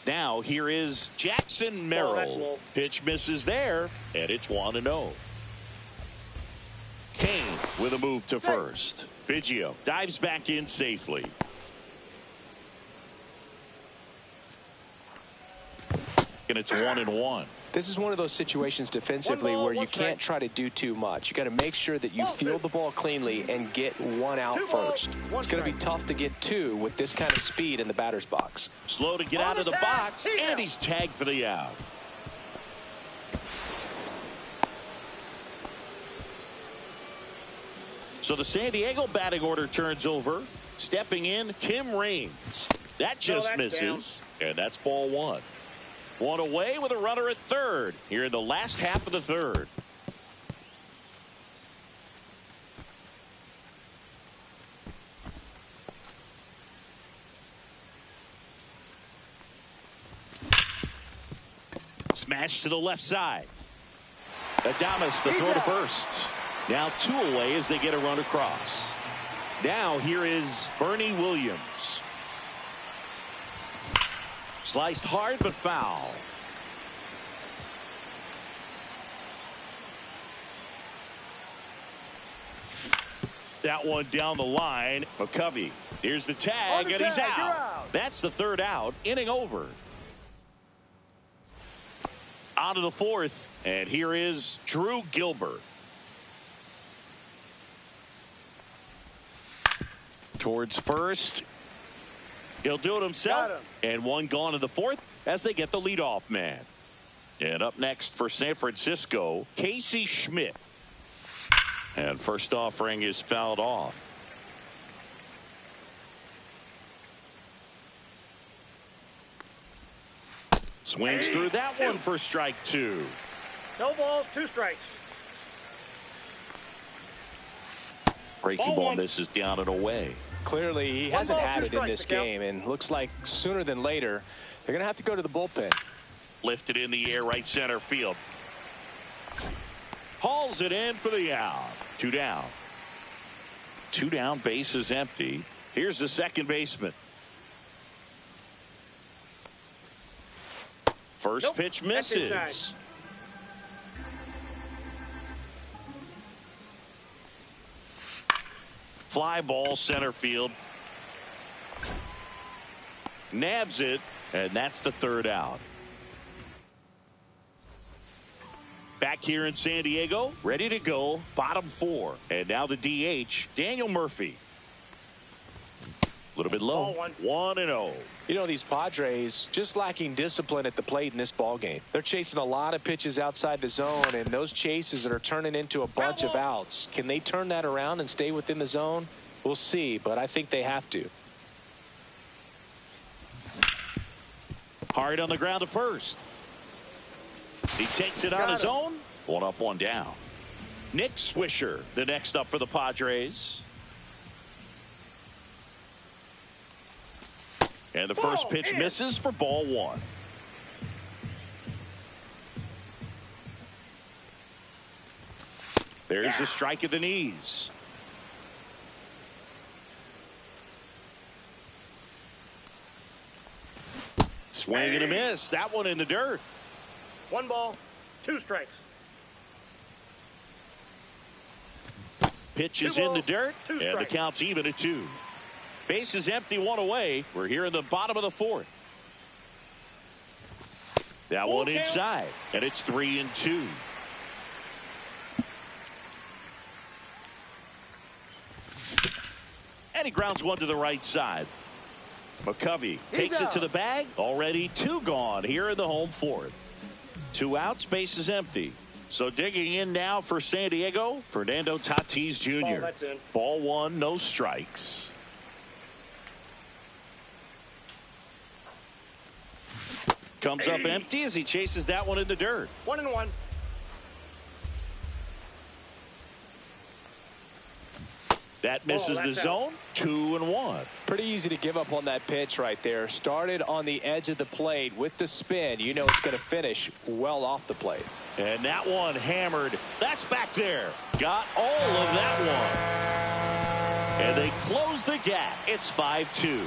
Now here is Jackson Merrill. Pitch misses there, and it's 1-0. Kane with a move to first. Biggio dives back in safely. And it's 1-1. This is one of those situations defensively where you can't try to do too much. You got to make sure that you field the ball cleanly and get 1 out first. It's going to be tough to get 2 with this kind of speed in the batter's box. Slow to get out of the box, and he's tagged for the out. So the San Diego batting order turns over. Stepping in, Tim Raines. That just misses, and that's ball 1. 1 away with a runner at third here in the last half of the 3rd. Smash to the left side. Adames the throw to first. Now 2 away as they get a run across. Now here is Bernie Williams. Sliced hard but foul. That one down the line. McCovey. Here's the tag, and he's out. That's the 3rd out. Inning over. On to the 4th, and here is Drew Gilbert. Towards first. He'll do it himself. And 1 gone in the 4th as they get the leadoff man. And up next for San Francisco, Casey Schmidt. And first offering is fouled off. Swings through that one for strike 2. No balls, 2 strikes. Breaking Ball ball one. misses down and away. Clearly, he One hasn't ball, had two it in this strikes, the count. game, and looks like sooner than later, they're going to have to go to the bullpen. Lifted in the air, right center field. Hauls it in for the out. 2 down. 2 down, base is empty. Here's the second baseman. First Nope, pitch that's inside. misses. Fly ball center field. Nabs it, and that's the 3rd out. Back here in San Diego, ready to go, bottom 4. And now the DH, Daniel Murphy. A little bit low. Ball 1-0. You know, these Padres just lacking discipline at the plate in this ball game. They're chasing a lot of pitches outside the zone, and those chases that are turning into a bunch of outs. Can they turn that around and stay within the zone? We'll see, but I think they have to. Hard on the ground to first. He takes it on his own. 1 up, 1 down. Nick Swisher, the next up for the Padres. And the first pitch misses for ball 1. There's the strike at the knees. Swing and a miss. That one in the dirt. 1 ball, 2 strikes. Pitch is 2 in the balls, dirt, 2 and the strikes. count's even at 2. Base is empty, 1 away. We're here in the bottom of the 4th. That Full one count. inside, and it's 3-2. And he grounds one to the right side. McCovey takes it to the bag. Already 2 gone here in the home 4th. 2 outs, base is empty. So digging in now for San Diego, Fernando Tatis Jr. That's in. Ball 1, no strikes. Comes up empty as he chases that one in the dirt. 1-1. That misses the that's zone. 2-1. Pretty easy to give up on that pitch right there. Started on the edge of the plate with the spin. You know it's going to finish well off the plate. And that one hammered. That's back there. Got all of that one. And they close the gap. It's 5-2.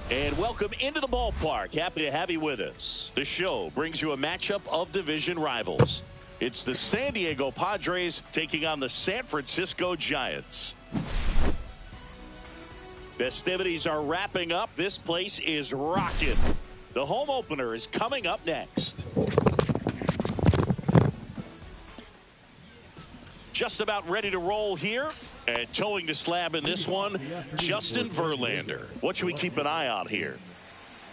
And welcome into the ballpark. Happy to have you with us. The show brings you a matchup of division rivals. It's the San Diego Padres taking on the San Francisco Giants. Festivities are wrapping up. This place is rocking. The home opener is coming up next. Just about ready to roll here. And towing the slab in this one, Justin Verlander. What should we keep an eye on here?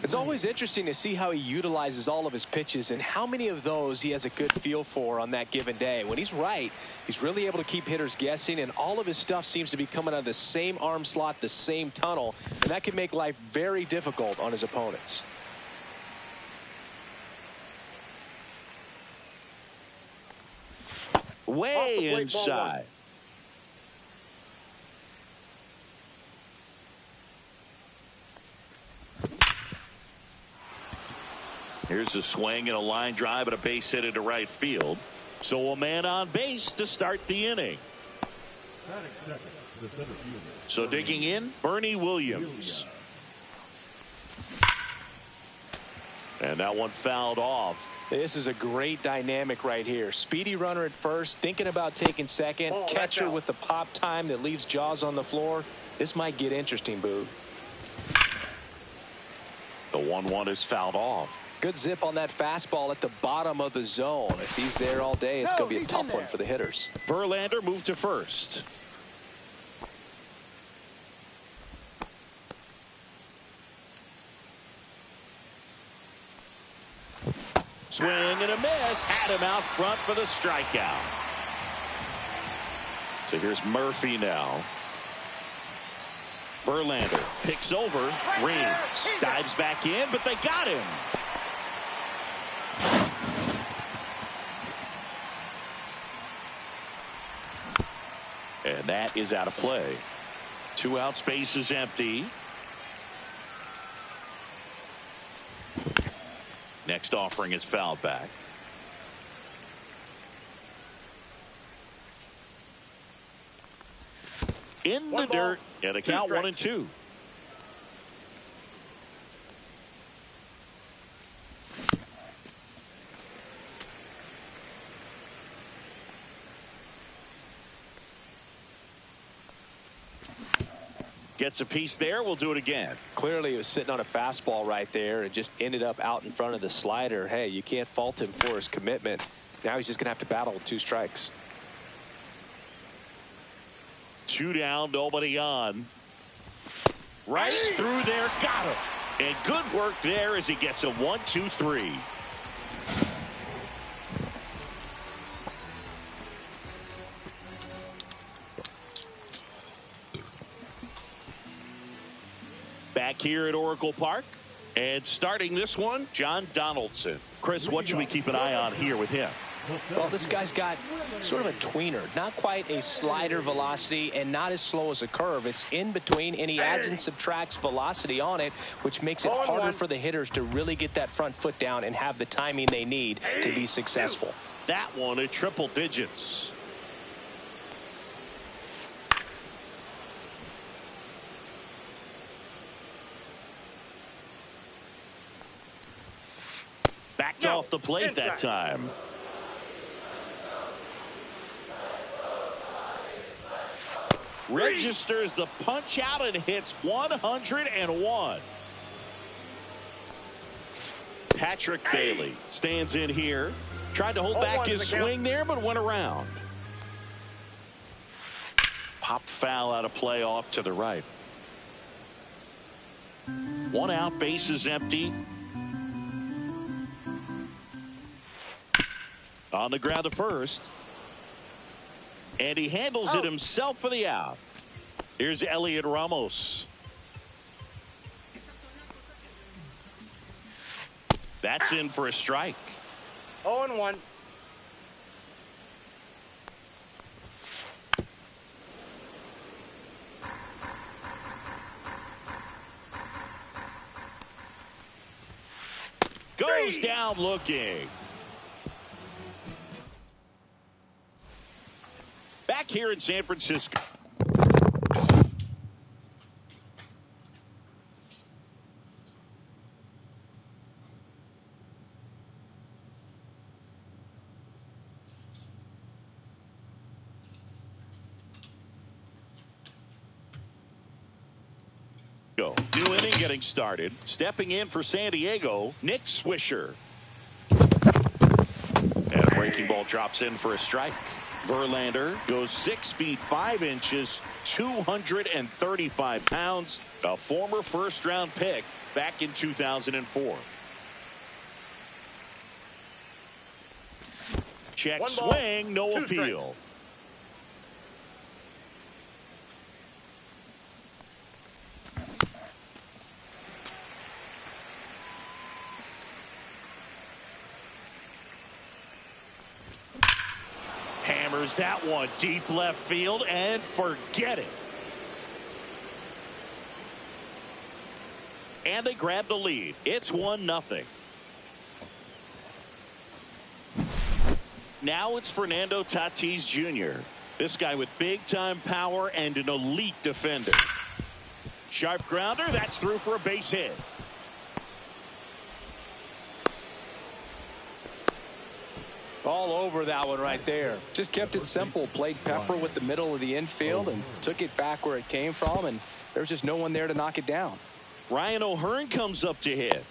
It's always interesting to see how he utilizes all of his pitches and how many of those he has a good feel for on that given day. When he's right, he's really able to keep hitters guessing, and all of his stuff seems to be coming out of the same arm slot, the same tunnel, and that can make life very difficult on his opponents. Way inside. Here's a swing and a line drive and a base hit into right field. So a man on base to start the inning. So digging in, Bernie Williams. And that one fouled off. This is a great dynamic right here. Speedy runner at first, thinking about taking second. Catcher with the pop time that leaves Jaws on the floor. This might get interesting, Boog. The 1-1 is fouled off. Good zip on that fastball at the bottom of the zone. If he's there all day, it's going to be a tough one for the hitters. Verlander moved to first. Swing and a miss. Had him out front for the strikeout. So here's Murphy now. Verlander picks over. Reigns dives back in, but they got him. And that is out of play. 2 out, space is empty. Next offering is fouled back. In the dirt, and a count 1-2. Gets a piece there. We'll do it again. Clearly, he was sitting on a fastball right there and just ended up out in front of the slider. Hey, you can't fault him for his commitment. Now he's just going to have to battle with 2 strikes. 2 down, nobody on. Right through there, got him. And good work there as he gets a 1-2-3. Back here at Oracle Park, and starting this one, John Donaldson. Chris, what should we keep an eye on here with him? Well, this guy's got sort of a tweener, not quite a slider velocity and not as slow as a curve. It's in between, and he adds and subtracts velocity on it, which makes it harder for the hitters to really get that front foot down and have the timing they need to be successful. That one at triple digits. Backed off the plate that time. Registers the punch out and hits 101. Patrick Bailey stands in here. Tried to hold back his swing there, but went around. Pop foul out of play off to the right. 1 out, base is empty. On the ground to first. And he handles it himself for the out. Here's Elliot Ramos. That's in for a strike. 0-1. Goes down looking. Back here in San Francisco. getting started. Stepping in for San Diego, Nick Swisher. And a breaking ball drops in for a strike. Verlander goes 6 feet 5 inches, 235 pounds, a former first-round pick back in 2004. Check swing, no appeal. Hammers that one deep left field and forget it. And they grab the lead. It's 1-0. Now it's Fernando Tatis Jr. This guy with big-time power and an elite defender. Sharp grounder, that's through for a base hit. All over that one right there. Just kept it simple. Played pepper with the middle of the infield and took it back where it came from, and there's just no one there to knock it down. Ryan O'Hearn comes up to hit.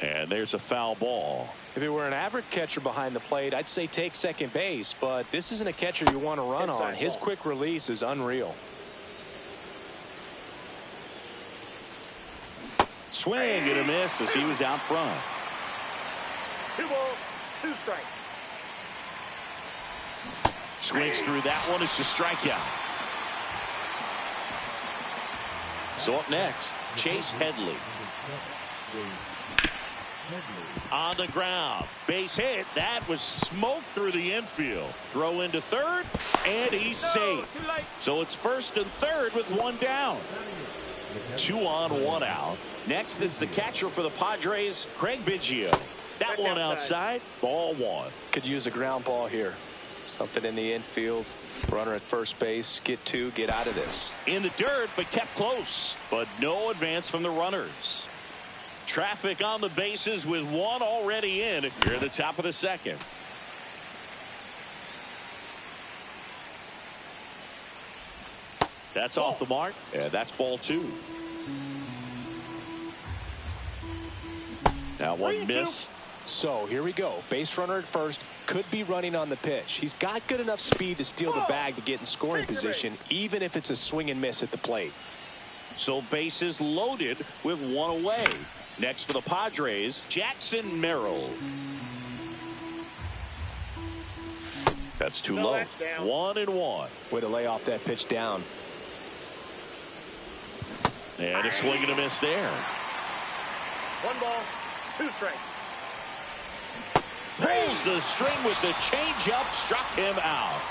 And there's a foul ball. If it were an average catcher behind the plate, I'd say take second base, but this isn't a catcher you want to run on. His quick release is unreal. Swing and a miss as he was out front. 2 balls, 2 strikes. Swings through that one. It's a strikeout. So up next, Chase Headley. On the ground. Base hit. That was smoked through the infield. Throw into third, and he's safe. So it's first and third with 1 down. 2 on, 1 out. Next is the catcher for the Padres, Craig Biggio. That one outside. Ball 1. Could use a ground ball here. Something in the infield. Runner at first base. Get 2. Get out of this. In the dirt, but kept close. But no advance from the runners. Traffic on the bases with 1 already in. Here at the top of the second. That's off the mark. And that's ball 2. That one missed. So here we go. Base runner at first. Could be running on the pitch. He's got good enough speed to steal the bag to get in scoring position, even if it's a swing and miss at the plate. So bases loaded with 1 away. Next for the Padres, Jackson Merrill. That's too low. 1-1. Way to lay off that pitch down. And a swing and a miss there. 1 ball, 2 strikes. Pulls the string with the changeup, struck him out.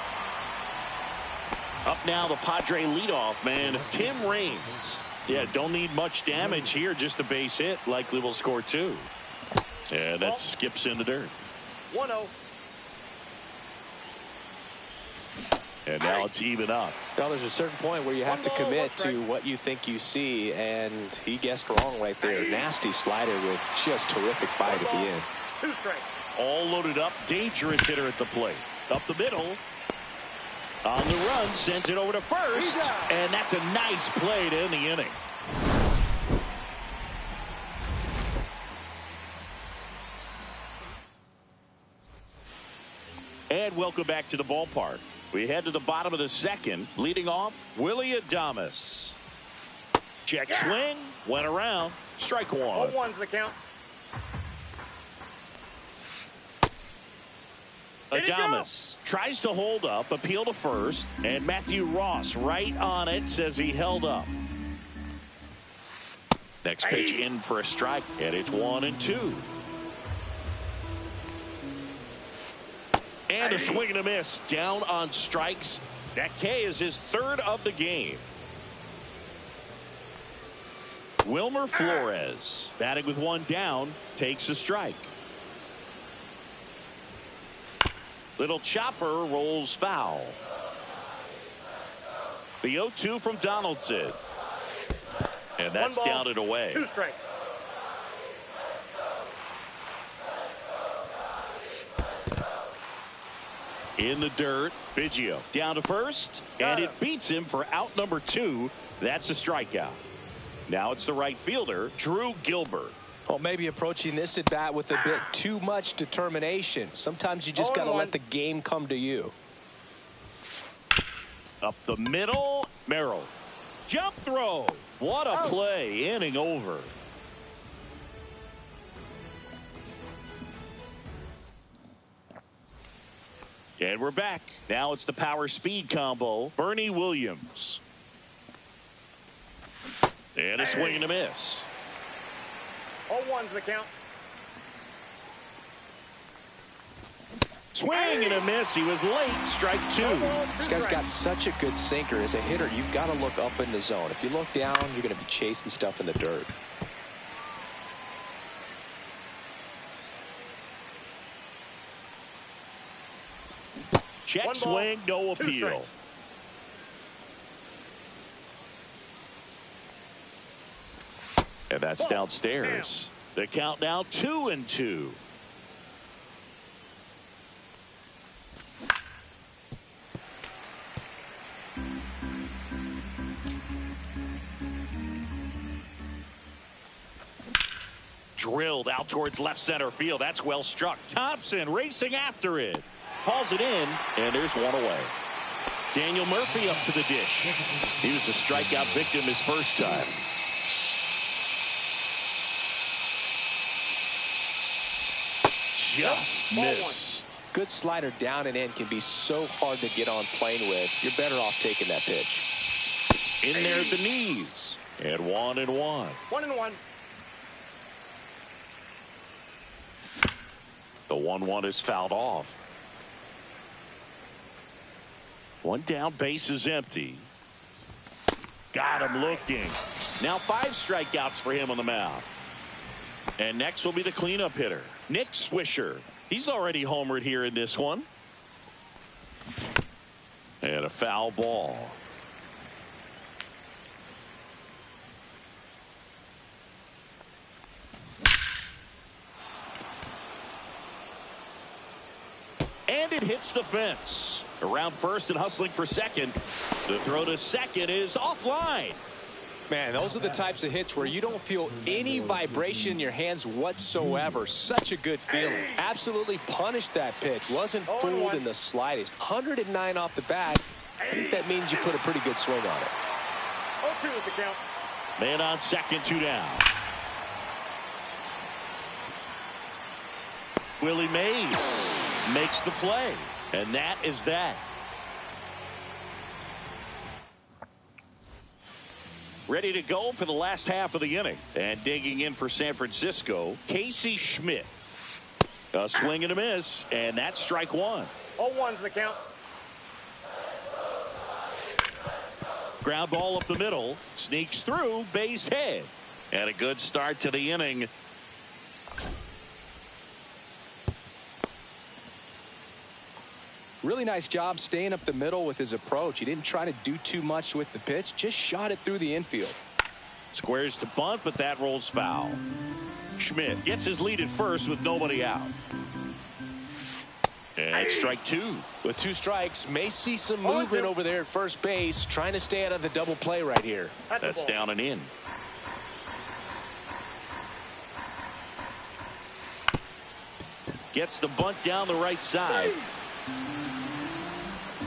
Up now, the Padre leadoff man, Tim Raines. Yeah, don't need much damage here, just a base hit. Likely will score 2. And that skips in the dirt. 1-0. And now it's even up. Now there's a certain point where you have to commit to what you think you see, and he guessed wrong right there. Nasty slider with just terrific bite at the end. 2 strikes. All loaded up, dangerous hitter at the plate. Up the middle. On the run, sends it over to first, and that's a nice play to end the inning. And welcome back to the ballpark. We head to the bottom of the second. Leading off, Willie Adames. Check swing, went around, strike 1. 0-1's the count. Adames tries to hold up, appeal to first, and Matthew Ross right on it, says he held up. Next pitch in for a strike, and it's 1-2. And a swing and a miss, down on strikes. That K is his 3rd of the game. Wilmer Flores, batting with 1 down, takes a strike. Little chopper rolls foul. The 0-2 from Donaldson. And that's 1 ball, down and away. 2 strikes. In the dirt, Biggio down to first, and it beats him for out number 2. That's a strikeout. Now it's the right fielder, Drew Gilbert. Well, maybe approaching this at bat with a bit too much determination. Sometimes you just got to let the game come to you. Up the middle, Merrill. Jump throw. What a play. Inning over. And we're back. Now it's the power speed combo. Bernie Williams. And a swing and a miss. 0-1's the count. Swing and a miss. He was late. Strike 2. This guy's got such a good sinker. As a hitter, you've got to look up in the zone. If you look down, you're going to be chasing stuff in the dirt. Check swing, no appeal. And that's downstairs. The count now 2-2. Drilled out towards left center field. That's well struck. Thompson racing after it. Hauls it in, and there's one away. Daniel Murphy up to the dish. He was a strikeout victim his first time. Just missed. Good slider down and in can be so hard to get on plane with. You're better off taking that pitch. In there at the knees. And 1-1. 1-1. The 1-1 is fouled off. One down, base is empty. Got him looking. Now 5 strikeouts for him on the mound. And next will be the cleanup hitter, Nick Swisher. He's already homered here in this one. And a foul ball. And it hits the fence. Around first and hustling for second. The throw to second is offline. Man, those are the types of hits where you don't feel any vibration in your hands whatsoever. Such a good feeling. Absolutely punished that pitch. Wasn't fooled in the slightest. 109 off the bat. I think that means you put a pretty good swing on it. 0-2 is the count. Man on second, 2 down. Willie Mays makes the play. And that is that. Ready to go for the last half of the inning. And digging in for San Francisco, Casey Schmidt. A swing and a miss, and that's strike 1. 0-1's the count. Ground ball up the middle. Sneaks through, base hit. And a good start to the inning. Really nice job staying up the middle with his approach. He didn't try to do too much with the pitch. Just shot it through the infield. Squares to bunt, but that rolls foul. Schmidt gets his lead at first with nobody out. And strike 2. With 2 strikes, may see some movement over there at first base. Trying to stay out of the double play right here. That's down and in. Gets the bunt down the right side.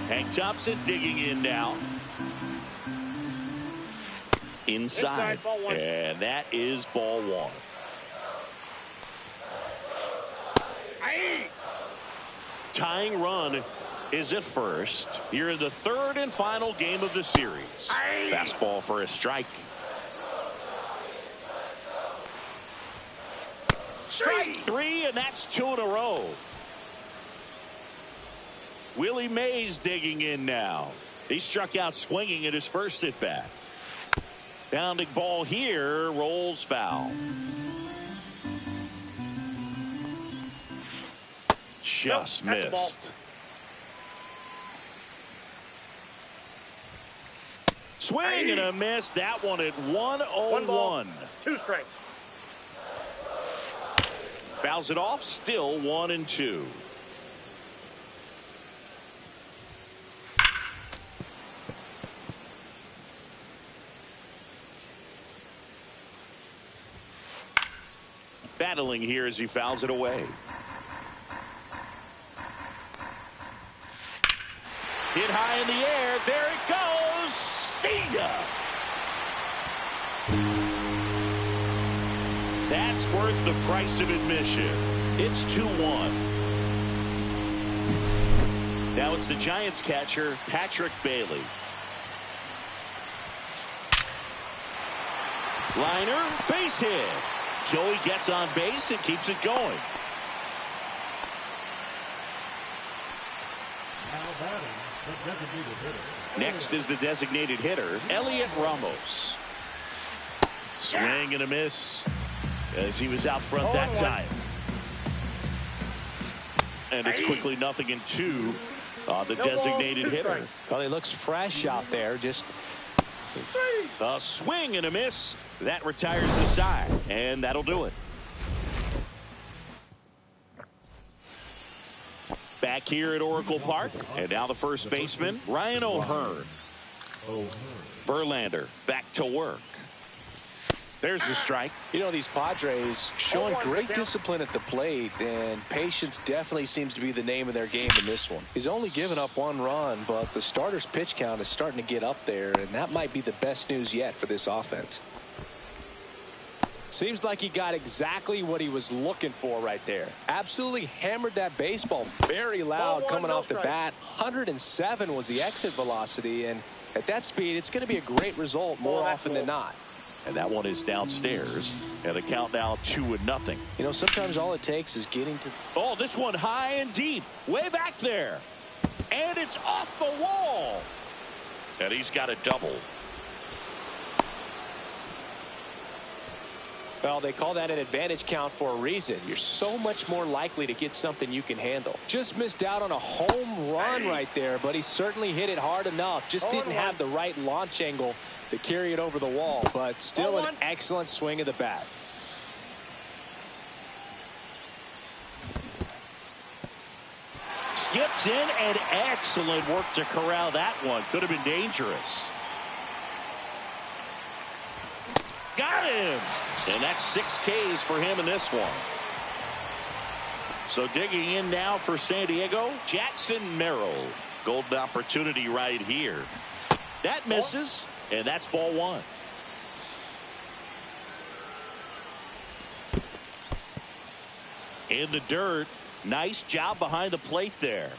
Hank Thompson digging in now. Inside. Ball 1. And that is ball 1. Tying run is at first. You're in the 3rd and final game of the series. Fastball for a strike. Strike 3, and that's 2 in a row. Willie Mays digging in now. He struck out swinging at his first at bat. Bounding ball here, rolls foul. Just missed. Swing and a miss. That one at 1-0-1. 2 strikes. Fouls it off. Still 1-2. battling here as he fouls it away. Hit high in the air. There it goes. See ya. That's worth the price of admission. It's 2-1. Now it's the Giants catcher, Patrick Bailey. Liner, base hit. Joey gets on base and keeps it going. Now batting, the designated hitter. Next is the designated hitter, Elliot Ramos. Swing and a miss as he was out front that time. And it's quickly 0-2 on the designated hitter. Well, he looks fresh out there. Just a swing and a miss. That retires the side, and that'll do it. Back here at Oracle Park, and now the first baseman, Ryan O'Hearn. Verlander back to work. There's the strike. You know, these Padres showing great discipline at the plate, and patience definitely seems to be the name of their game in this one. He's only given up 1 run, but the starter's pitch count is starting to get up there, and that might be the best news yet for this offense. Seems like he got exactly what he was looking for right there. Absolutely hammered that baseball very loud coming off the bat. 107 was the exit velocity, and at that speed, it's going to be a great result more often than not. And that one is downstairs. And the count now 2-0. You know, sometimes all it takes is getting to... Oh, this one high and deep. Way back there. And it's off the wall. And he's got a double. Well, they call that an advantage count for a reason. You're so much more likely to get something you can handle. Just missed out on a home run right there, but he certainly hit it hard enough. Just didn't have the right launch angle to carry it over the wall, but still an excellent swing of the bat. Skips in, and excellent work to corral that one. Could have been dangerous. Got him. And that's 6 Ks for him in this one. So digging in now for San Diego, Jackson Merrill. Golden opportunity right here. That misses, and that's ball 1. In the dirt. Nice job behind the plate there.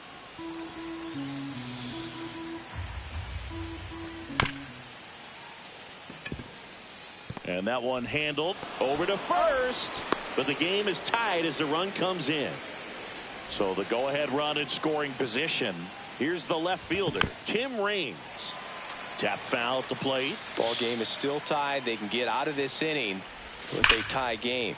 And that one handled over to first. But the game is tied as the run comes in. So the go-ahead run in scoring position. Here's the left fielder, Tim Raines. Tap foul at the plate. Ball game is still tied. They can get out of this inning with a tie game.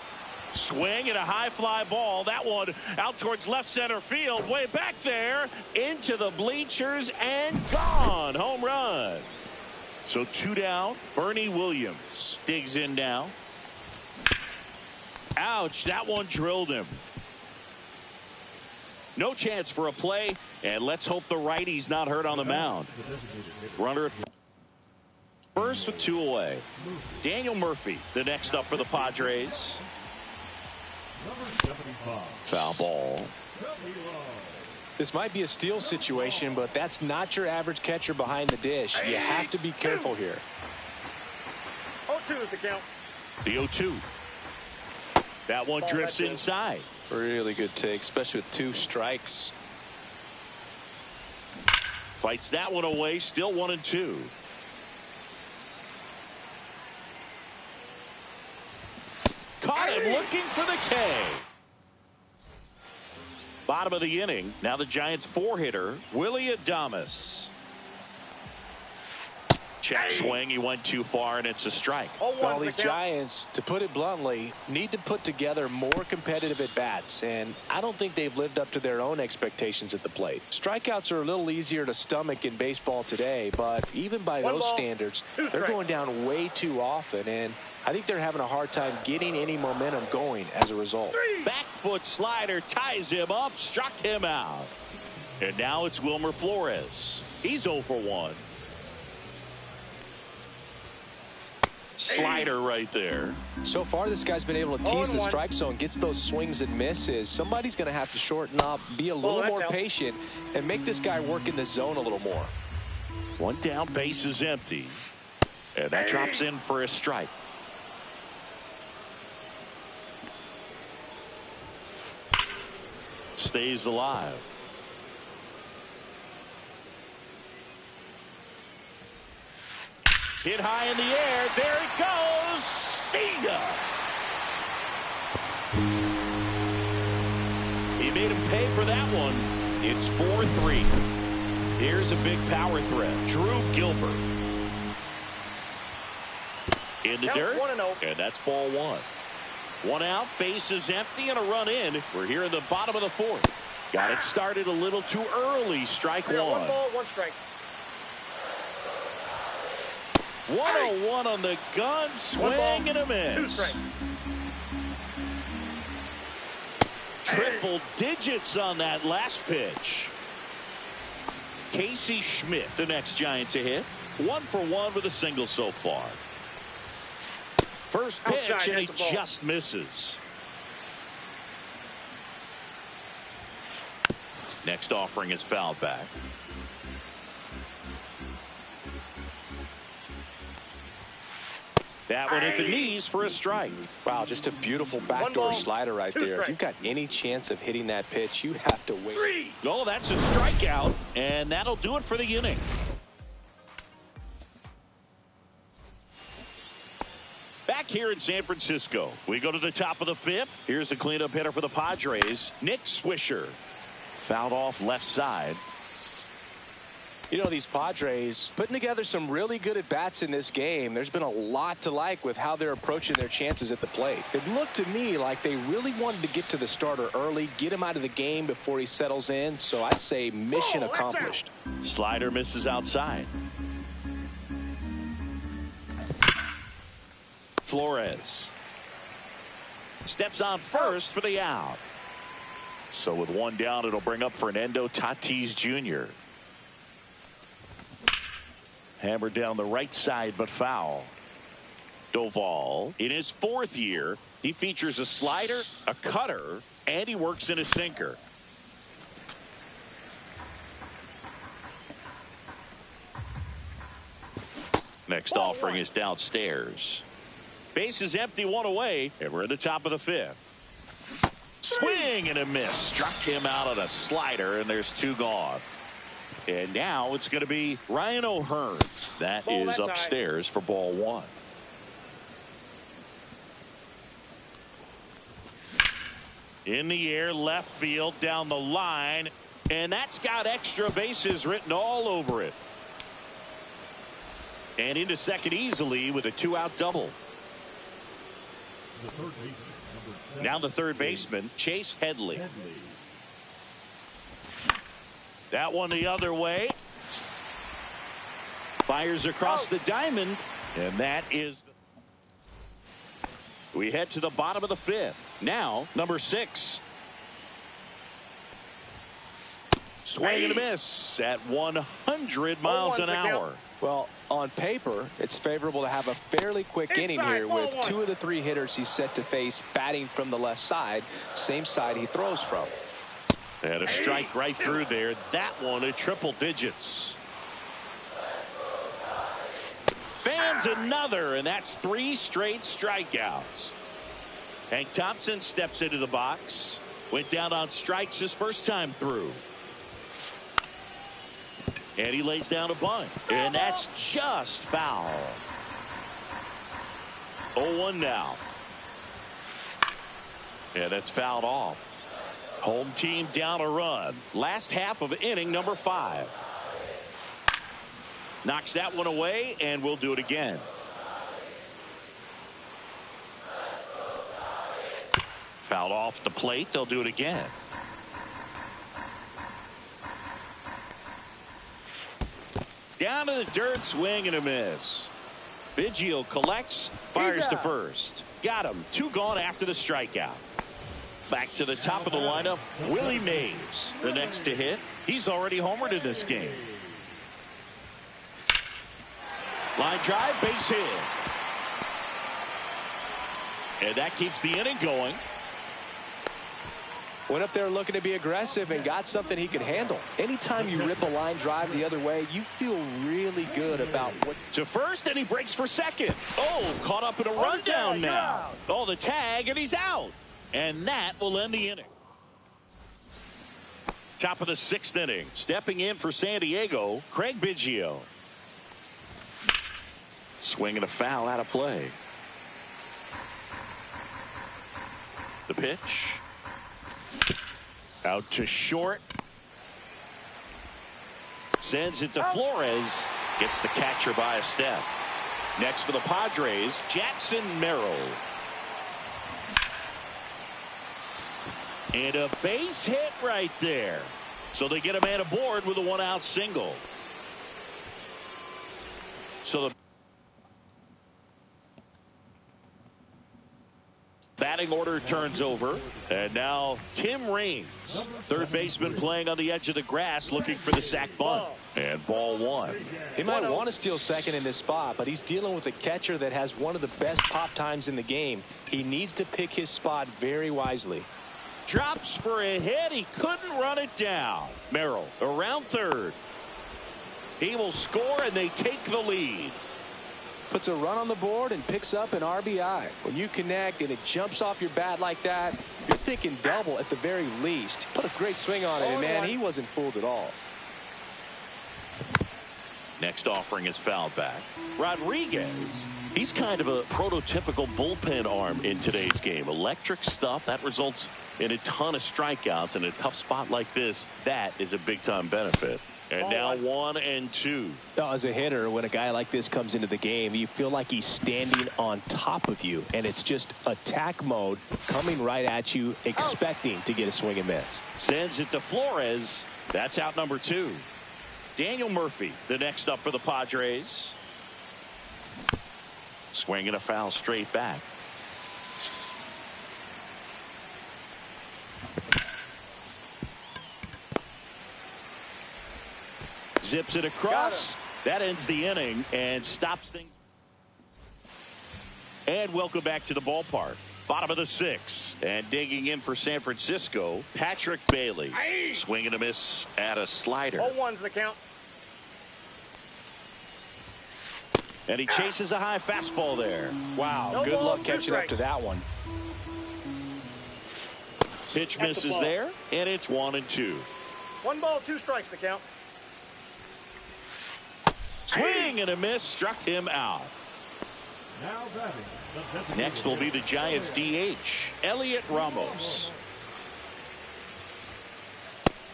Swing and a high fly ball. That one out towards left center field. Way back there. Into the bleachers and gone. Home run. So 2 down. Bernie Williams digs in now. Ouch. That one drilled him. No chance for a play. And let's hope the righty's not hurt on the mound. Runner at first with 2 away. Daniel Murphy, the next up for the Padres. Foul ball. This might be a steal situation, but that's not your average catcher behind the dish. You have to be careful here. 0-2 is the count. The 0-2. That one drifts inside. Really good take, especially with 2 strikes. Fights that one away. Still 1-2. Caught him looking for the K. Bottom of the inning. Now the Giants 4-hitter, Willie Adames. Check swing. He went too far, and it's a strike. Well, these Giants, to put it bluntly, need to put together more competitive at-bats, and I don't think they've lived up to their own expectations at the plate. Strikeouts are a little easier to stomach in baseball today, but even by those standards, they're going down way too often, and I think they're having a hard time getting any momentum going as a result. Back foot slider ties him up, struck him out. And now it's Wilmer Flores. He's 0 for 1. slider right there. So far, this guy's been able to tease the 0-1. strike zone, gets those swings and misses. Somebody's going to have to shorten up, be a little more patient, and make this guy work in the zone a little more. One down, base is empty. And that drops in for a strike. Stays alive. Hit high in the air. There it goes. See ya. He made him pay for that one. It's 4-3. Here's a big power threat. Drew Gilbert. In the dirt. 1-0. And that's ball one. One out, base is empty, and a run in. We're here in the bottom of the fourth. Got it started a little too early. Strike one. 1 ball, 1 strike. 101 on the gun. Swing and a miss. 2 strikes. Triple digits on that last pitch. Casey Schmidt, the next Giant to hit. 1 for 1 with a single so far. First pitch, Outside, and he that's the ball. just misses. Next offering is fouled back. That one hit the knees for a strike. Wow, just a beautiful backdoor ball, slider right 2 there. strikes. If you've got any chance of hitting that pitch, you have to wait. Oh, that's a strikeout, and that'll do it for the inning. Back here in San Francisco, we go to the top of the fifth. Here's the cleanup hitter for the Padres, Nick Swisher. Fouled off left side. You know, these Padres putting together some really good at-bats in this game. There's been a lot to like with how they're approaching their chances at the plate. It looked to me like they really wanted to get to the starter early, get him out of the game before he settles in. So I'd say mission accomplished. Slider misses outside. Flores steps on first for the out. So with one down, it'll bring up Fernando Tatis Jr. Hammered down the right side, but foul. Doval, in his 4th year, he features a slider, a cutter, and he works in a sinker. Next offering is downstairs. Base is empty, 1 away, and we're at the top of the 5th. Swing and a miss. Struck him out on a slider, and there's 2 gone. And now it's going to be Ryan O'Hearn. That is upstairs for ball 1. In the air, left field, down the line, and that's got extra bases written all over it. And into second easily with a 2-out double. The third baseman, number 7. Now the third baseman, Chase Headley. That one the other way. Fires across the diamond, and that is. We head to the bottom of the 5th. Now, number 6. Swing and a miss at 100 miles an hour. Well, on paper, it's favorable to have a fairly quick inning here with 2 of the 3 hitters he's set to face batting from the left side, same side he throws from. And a strike right through there. That one at triple digits. Fans another, and that's 3 straight strikeouts. Hank Thompson steps into the box. Went down on strikes his first time through. And he lays down a bunt. And that's just foul. 0-1 now. And that's fouled off. Home team down a run. Last half of inning number 5. Knocks that one away, and we'll do it again. Fouled off the plate. They'll do it again. Down to the dirt, swing and a miss. Biggio collects, fires to first. Got him. 2 gone after the strikeout. Back to the top of the lineup, Willie Mays, the next to hit. He's already homered in this game. Line drive, base hit. And that keeps the inning going. Went up there looking to be aggressive and got something he could handle. Anytime you rip a line drive the other way, you feel really good about what. To first, and he breaks for second. Oh, caught up in a rundown now. Oh, the tag, and he's out. And that will end the inning. Top of the 6th inning. Stepping in for San Diego, Craig Biggio. Swinging a foul out of play. The pitch. Out to short. Sends it to Flores. Gets the catcher by a step. Next for the Padres, Jackson Merrill. And a base hit right there. So they get a man aboard with a 1-out single. So the batting order turns over, and now Tim Raines, third baseman, playing on the edge of the grass, looking for the sac bunt. And ball 1. He might want to steal second in this spot, but he's dealing with a catcher that has one of the best pop times in the game. He needs to pick his spot very wisely. Drops for a hit. He couldn't run it down. Merrill around third. He will score, and they take the lead. Puts a run on the board and picks up an RBI. When you connect and it jumps off your bat like that, you're thinking double at the very least. Put a great swing on it, and man, he wasn't fooled at all. Next offering is fouled back. Rodriguez, he's kind of a prototypical bullpen arm in today's game. Electric stuff that results in a ton of strikeouts. In a tough spot like this, that is a big-time benefit. And now 1 and 2. As a hitter, when a guy like this comes into the game, you feel like he's standing on top of you, and it's just attack mode coming right at you, expecting to get a swing and miss. Sends it to Flores. That's out number 2. Daniel Murphy, the next up for the Padres. Swinging a foul straight back. Zips it across. That ends the inning and stops things. And welcome back to the ballpark. Bottom of the 6th. And digging in for San Francisco, Patrick Bailey. Swing and a miss at a slider. 0-1's the count. And he chases a high fastball there. Wow, No good ball, luck 2 catching up strikes. to that one. Pitch At the misses ball. there, and it's 1 and 2. 1 ball, 2 strikes the count. Swing and a miss, struck him out. Now batting, the designated Next will be the Giants DH, Elliot Ramos.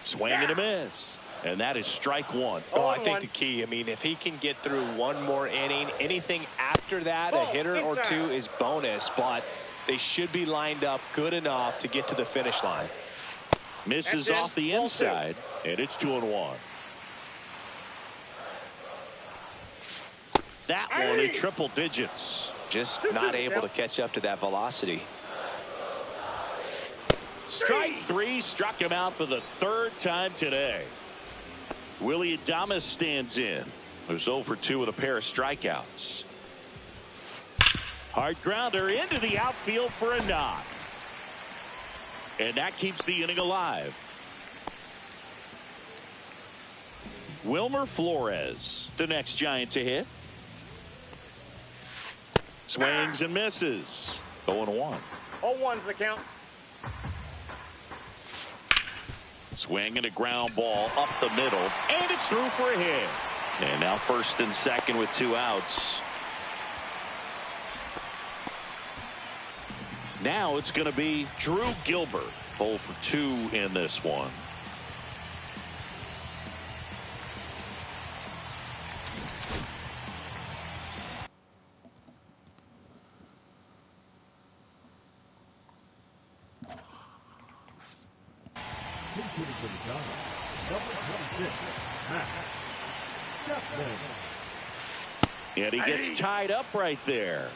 Swing and a miss. And that is strike 1. Oh, I think the key, I mean, if he can get through one more inning, anything after that, a hitter or 2 is bonus, but they should be lined up good enough to get to the finish line. Misses off the Ball 2. inside, and it's 2-1. That one in triple digits. Just not able to catch up to that velocity. Strike 3 struck him out for the 3rd time today. Willie Adames stands in. Who's 0 for 2 with a pair of strikeouts. Hard grounder into the outfield for a knock. And that keeps the inning alive. Wilmer Flores, the next Giant to hit. Swings and misses. 0-1. 0-1's the count. Swing and a ground ball up the middle, and it's through for a hit. And now 1st and 2nd with 2 outs. Now it's going to be Drew Gilbert, 0 for 2 in this one. Pitching for the Giants, number 26, Matt Chapman. And he gets tied up right there.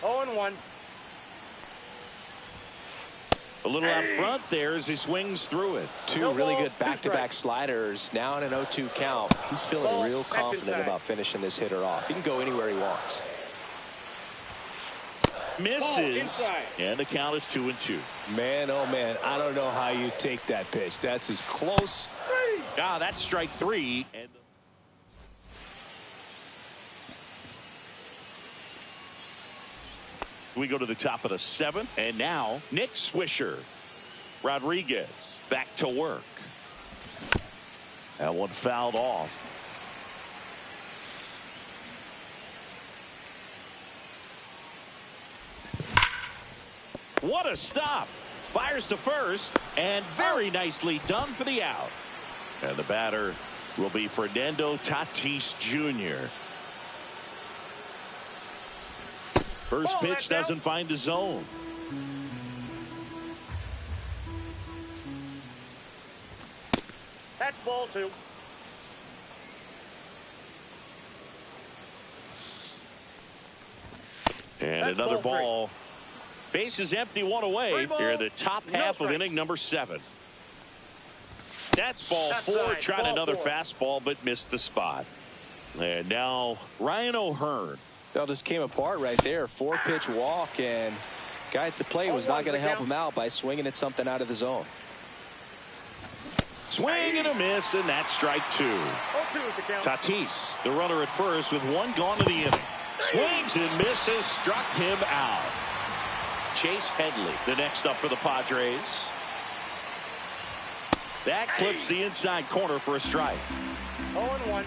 0-1. A little out front there as he swings through it. 2 No really ball, good 2 back-to-back strikes. sliders. Now in an 0-2 count. He's feeling Ball, real that's confident inside. about finishing this hitter off. He can go anywhere he wants. Misses. And the count is 2-2. Man, oh man, I don't know how you take that pitch. That's as close. Ah, that's strike 3. And we go to the top of the 7th. And now Nick Swisher. Rodriguez back to work. That one fouled off. What a stop. Fires to first, and very nicely done for the out. And the batter will be Fernando Tatis Jr. First pitch doesn't find the zone. That's ball 2. And That's another ball ball. Base is empty, 1 away here in the top half of inning number 7. That's ball 4. Tried another fastball, but missed the spot. And now Ryan O'Hearn. That just came apart right there. 4-pitch walk, and guy at the plate was not going to help him out by swinging at something out of the zone. Swing and a miss, and that's strike 2. Tatis, the runner at first, with 1 gone in the inning. Swings and misses, struck him out. Chase Headley, the next up for the Padres. That clips the inside corner for a strike. 0-1.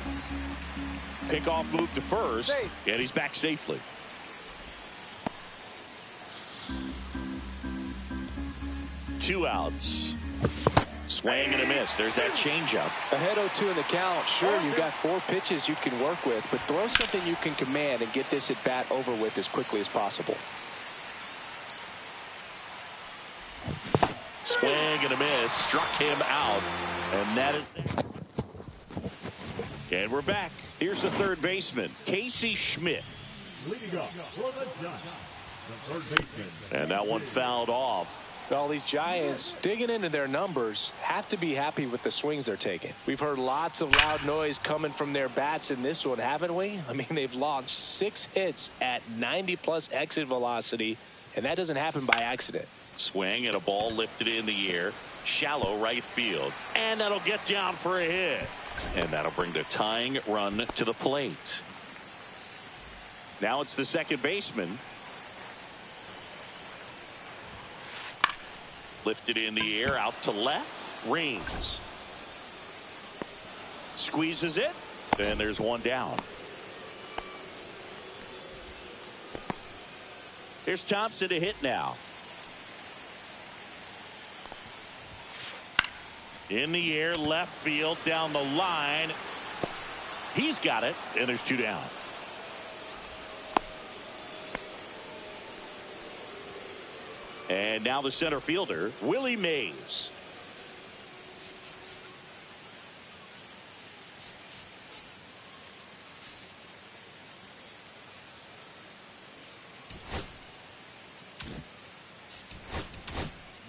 Pickoff move to first, and he's back safely. Two outs. Swing and a miss. There's that changeup. Ahead 0-2 in the count. Sure, you've got 4 pitches you can work with, but throw something you can command and get this at bat over with as quickly as possible. Swing and a miss. Struck him out. And that is that. And we're back. Here's the third baseman, Casey Schmidt. Leading up for the Giants, the third baseman. And that one fouled off. Well, these Giants, digging into their numbers, have to be happy with the swings they're taking. We've heard lots of loud noise coming from their bats in this one, haven't we? I mean, they've launched 6 hits at 90+ exit velocity, and that doesn't happen by accident. Swing and a ball lifted in the air. Shallow right field. And that'll get down for a hit. And that'll bring the tying run to the plate. Now it's the second baseman. Lifted in the air, out to left. Rings. Squeezes it. And there's one down. Here's Thompson to hit now. In the air, left field, down the line. He's got it, and there's 2 down. And now the center fielder, Willie Mays.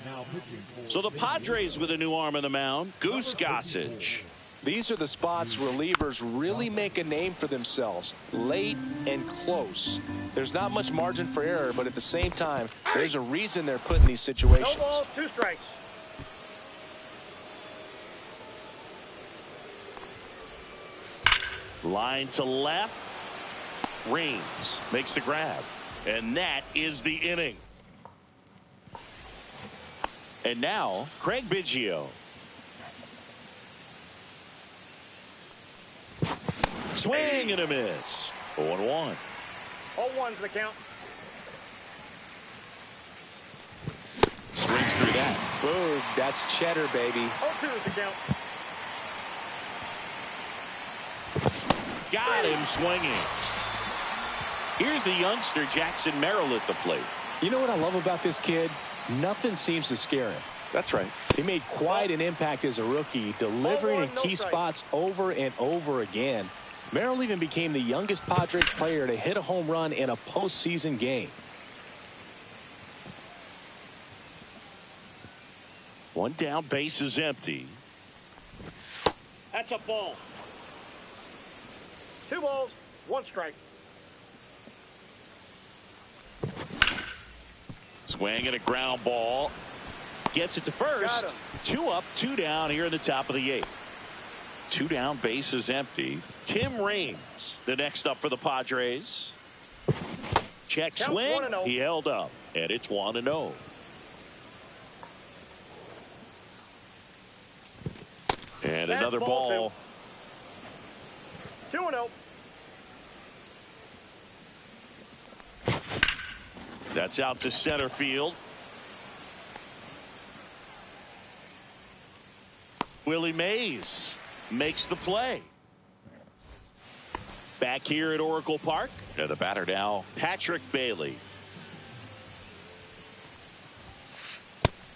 Now pitching for So the Padres with a new arm on the mound, Goose Gossage. These are the spots relievers really make a name for themselves, late and close. There's not much margin for error, but at the same time, there's a reason they're put in these situations. No balls, 2 strikes. Line to left. Rings makes the grab. And that is the inning. And now, Craig Biggio. Swing and a miss. 0-1. 0-1's the count. Swings through that. Boom, that's cheddar, baby. 0-2 is the count. Got him swinging. Here's the youngster, Jackson Merrill, at the plate. You know what I love about this kid? Nothing seems to scare him. That's right. He made quite an impact as a rookie, delivering in key spots over and over again. Merrill even became the youngest Padres player to hit a home run in a postseason game. One down, base is empty. That's a ball. 2 balls, 1 strike. Swing and a ground ball. Gets it to first. 2 up, 2 down here in the top of the 8th. 2 down, bases empty. Tim Raines, the next up for the Padres. Check swing. He held up, and it's 1-0. And another ball. 2-0. That's out to center field. Willie Mays makes the play. Back here at Oracle Park. And the batter now, Patrick Bailey.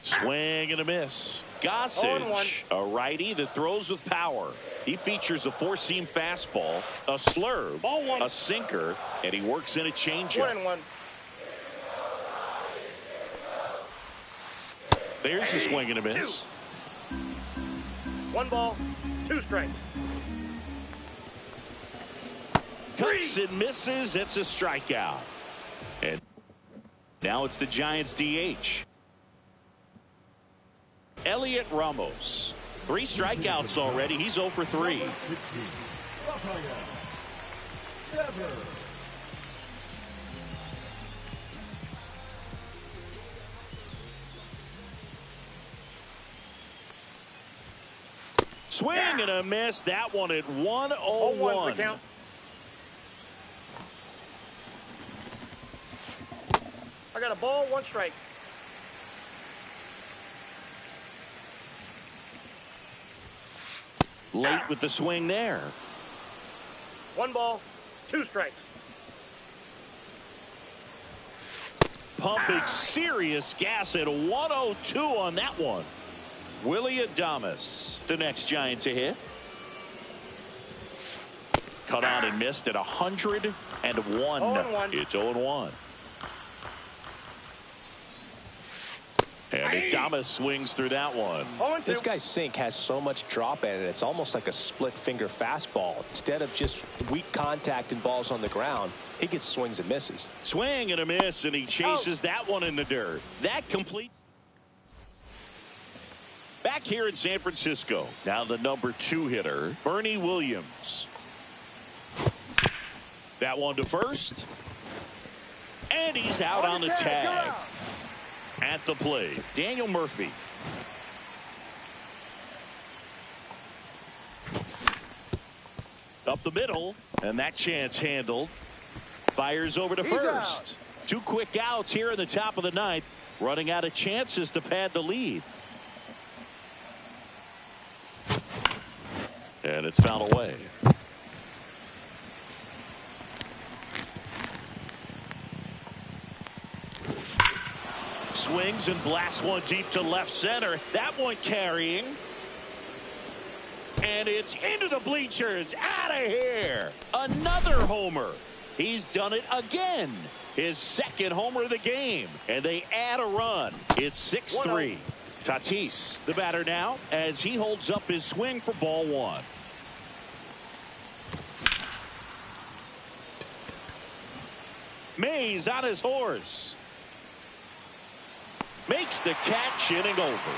Swing and a miss. Gossage, a righty that throws with power. He features a four-seam fastball, a slurve, a sinker, and he works in a changeup. 1-1. There's the swing and a miss. 1 ball, 2 strikes. Cuts and misses. It's a strikeout. And now it's the Giants DH. Elliot Ramos. 3 strikeouts already. He's 0 for 3. Swing and a miss. That one at 1-0-1. The count. I got a ball, 1 strike. Late with the swing there. 1 ball, 2 strikes. Pumping serious gas at 102 on that one. Willie Adames, the next Giant to hit. Cut on and missed at 101. 0-1. It's 0-1. And Adames swings through that one. 0-2. This guy's sink has so much drop in it. It's almost like a split finger fastball. Instead of just weak contact and balls on the ground, he gets swings and misses. Swing and a miss, and he chases that one in the dirt. That completes. Back here in San Francisco, now the number 2 hitter, Bernie Williams. That one to first. And he's out on the tag. At the plate, Daniel Murphy. Up the middle, and that chance handled. Fires over to first. 2 quick outs here in the top of the 9th. Running out of chances to pad the lead. And it's fouled away. Swings and blasts one deep to left center. That one carrying. And it's into the bleachers. Out of here. Another homer. He's done it again. His 2nd homer of the game. And they add a run. It's 6-3. Tatis, the batter now, as he holds up his swing for ball 1. Mays on his horse. Makes the catch, inning over.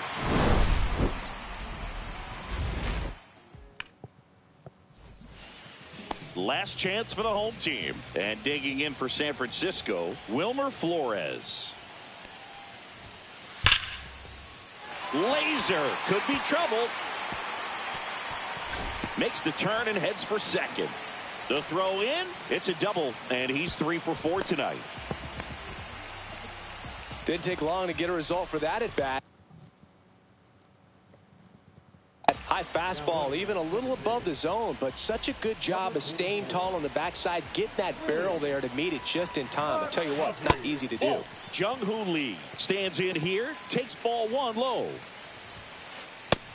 Last chance for the home team. And digging in for San Francisco, Wilmer Flores. Laser could be trouble. Makes the turn and heads for second. The throw in, it's a double, and he's 3 for 4 tonight. Didn't take long to get a result for that at bat. High fastball, even a little above the zone, but such a good job of staying tall on the backside, getting that barrel there to meet it just in time. I tell you what, it's not easy to do. Jung-Hoo Lee stands in here, takes ball 1 low.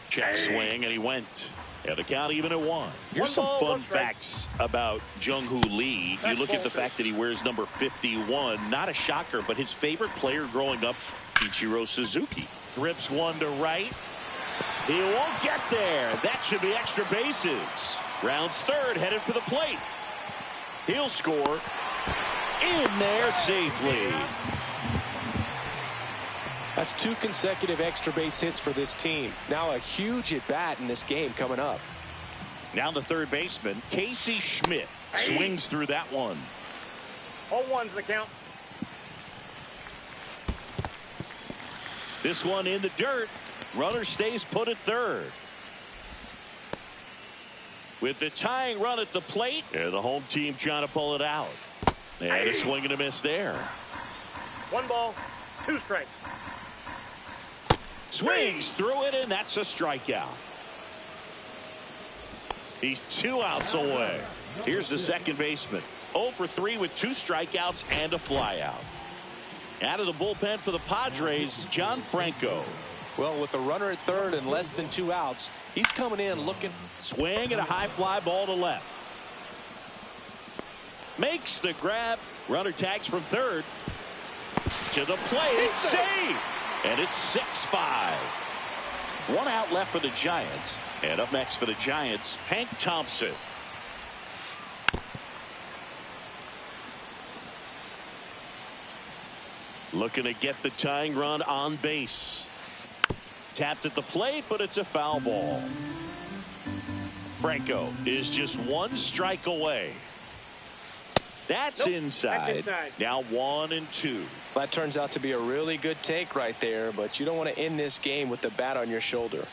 Check swing, and he went. And the count even at 1. Here's some fun facts about Jung-Hoo Lee. You look at the fact that he wears number 51. Not a shocker, but his favorite player growing up, Ichiro Suzuki. Grips one to right. He won't get there. That should be extra bases. Rounds third, headed for the plate. He'll score. In there safely. That's 2 consecutive extra base hits for this team. Now a huge at bat in this game coming up. Now the third baseman, Casey Schmidt, swings through that one. All ones the count. This one in the dirt. Runner stays put at third. With the tying run at the plate, and the home team trying to pull it out. And a swing and a miss there. 1 ball, 2 strikes. Swings through it, and that's a strikeout. He's 2 outs away. Here's the second baseman. 0 for 3 with 2 strikeouts and a flyout. Out of the bullpen for the Padres, John Franco. Well, with a runner at third and less than 2 outs, he's coming in looking. Swing and a high fly ball to left. Makes the grab. Runner tags from third. To the plate. It's safe. And it's 6-5. 1 out left for the Giants. And up next for the Giants, Hank Thompson. Looking to get the tying run on base. Tapped at the plate, but it's a foul ball. Franco is just 1 strike away. That's inside. Now 1-2. That turns out to be a really good take right there, but you don't want to end this game with the bat on your shoulder.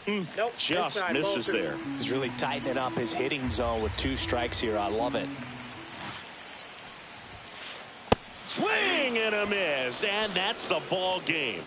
Nope. Just inside, misses there. He's really tightening up his hitting zone with 2 strikes here. I love it. Swing and a miss, and that's the ball game.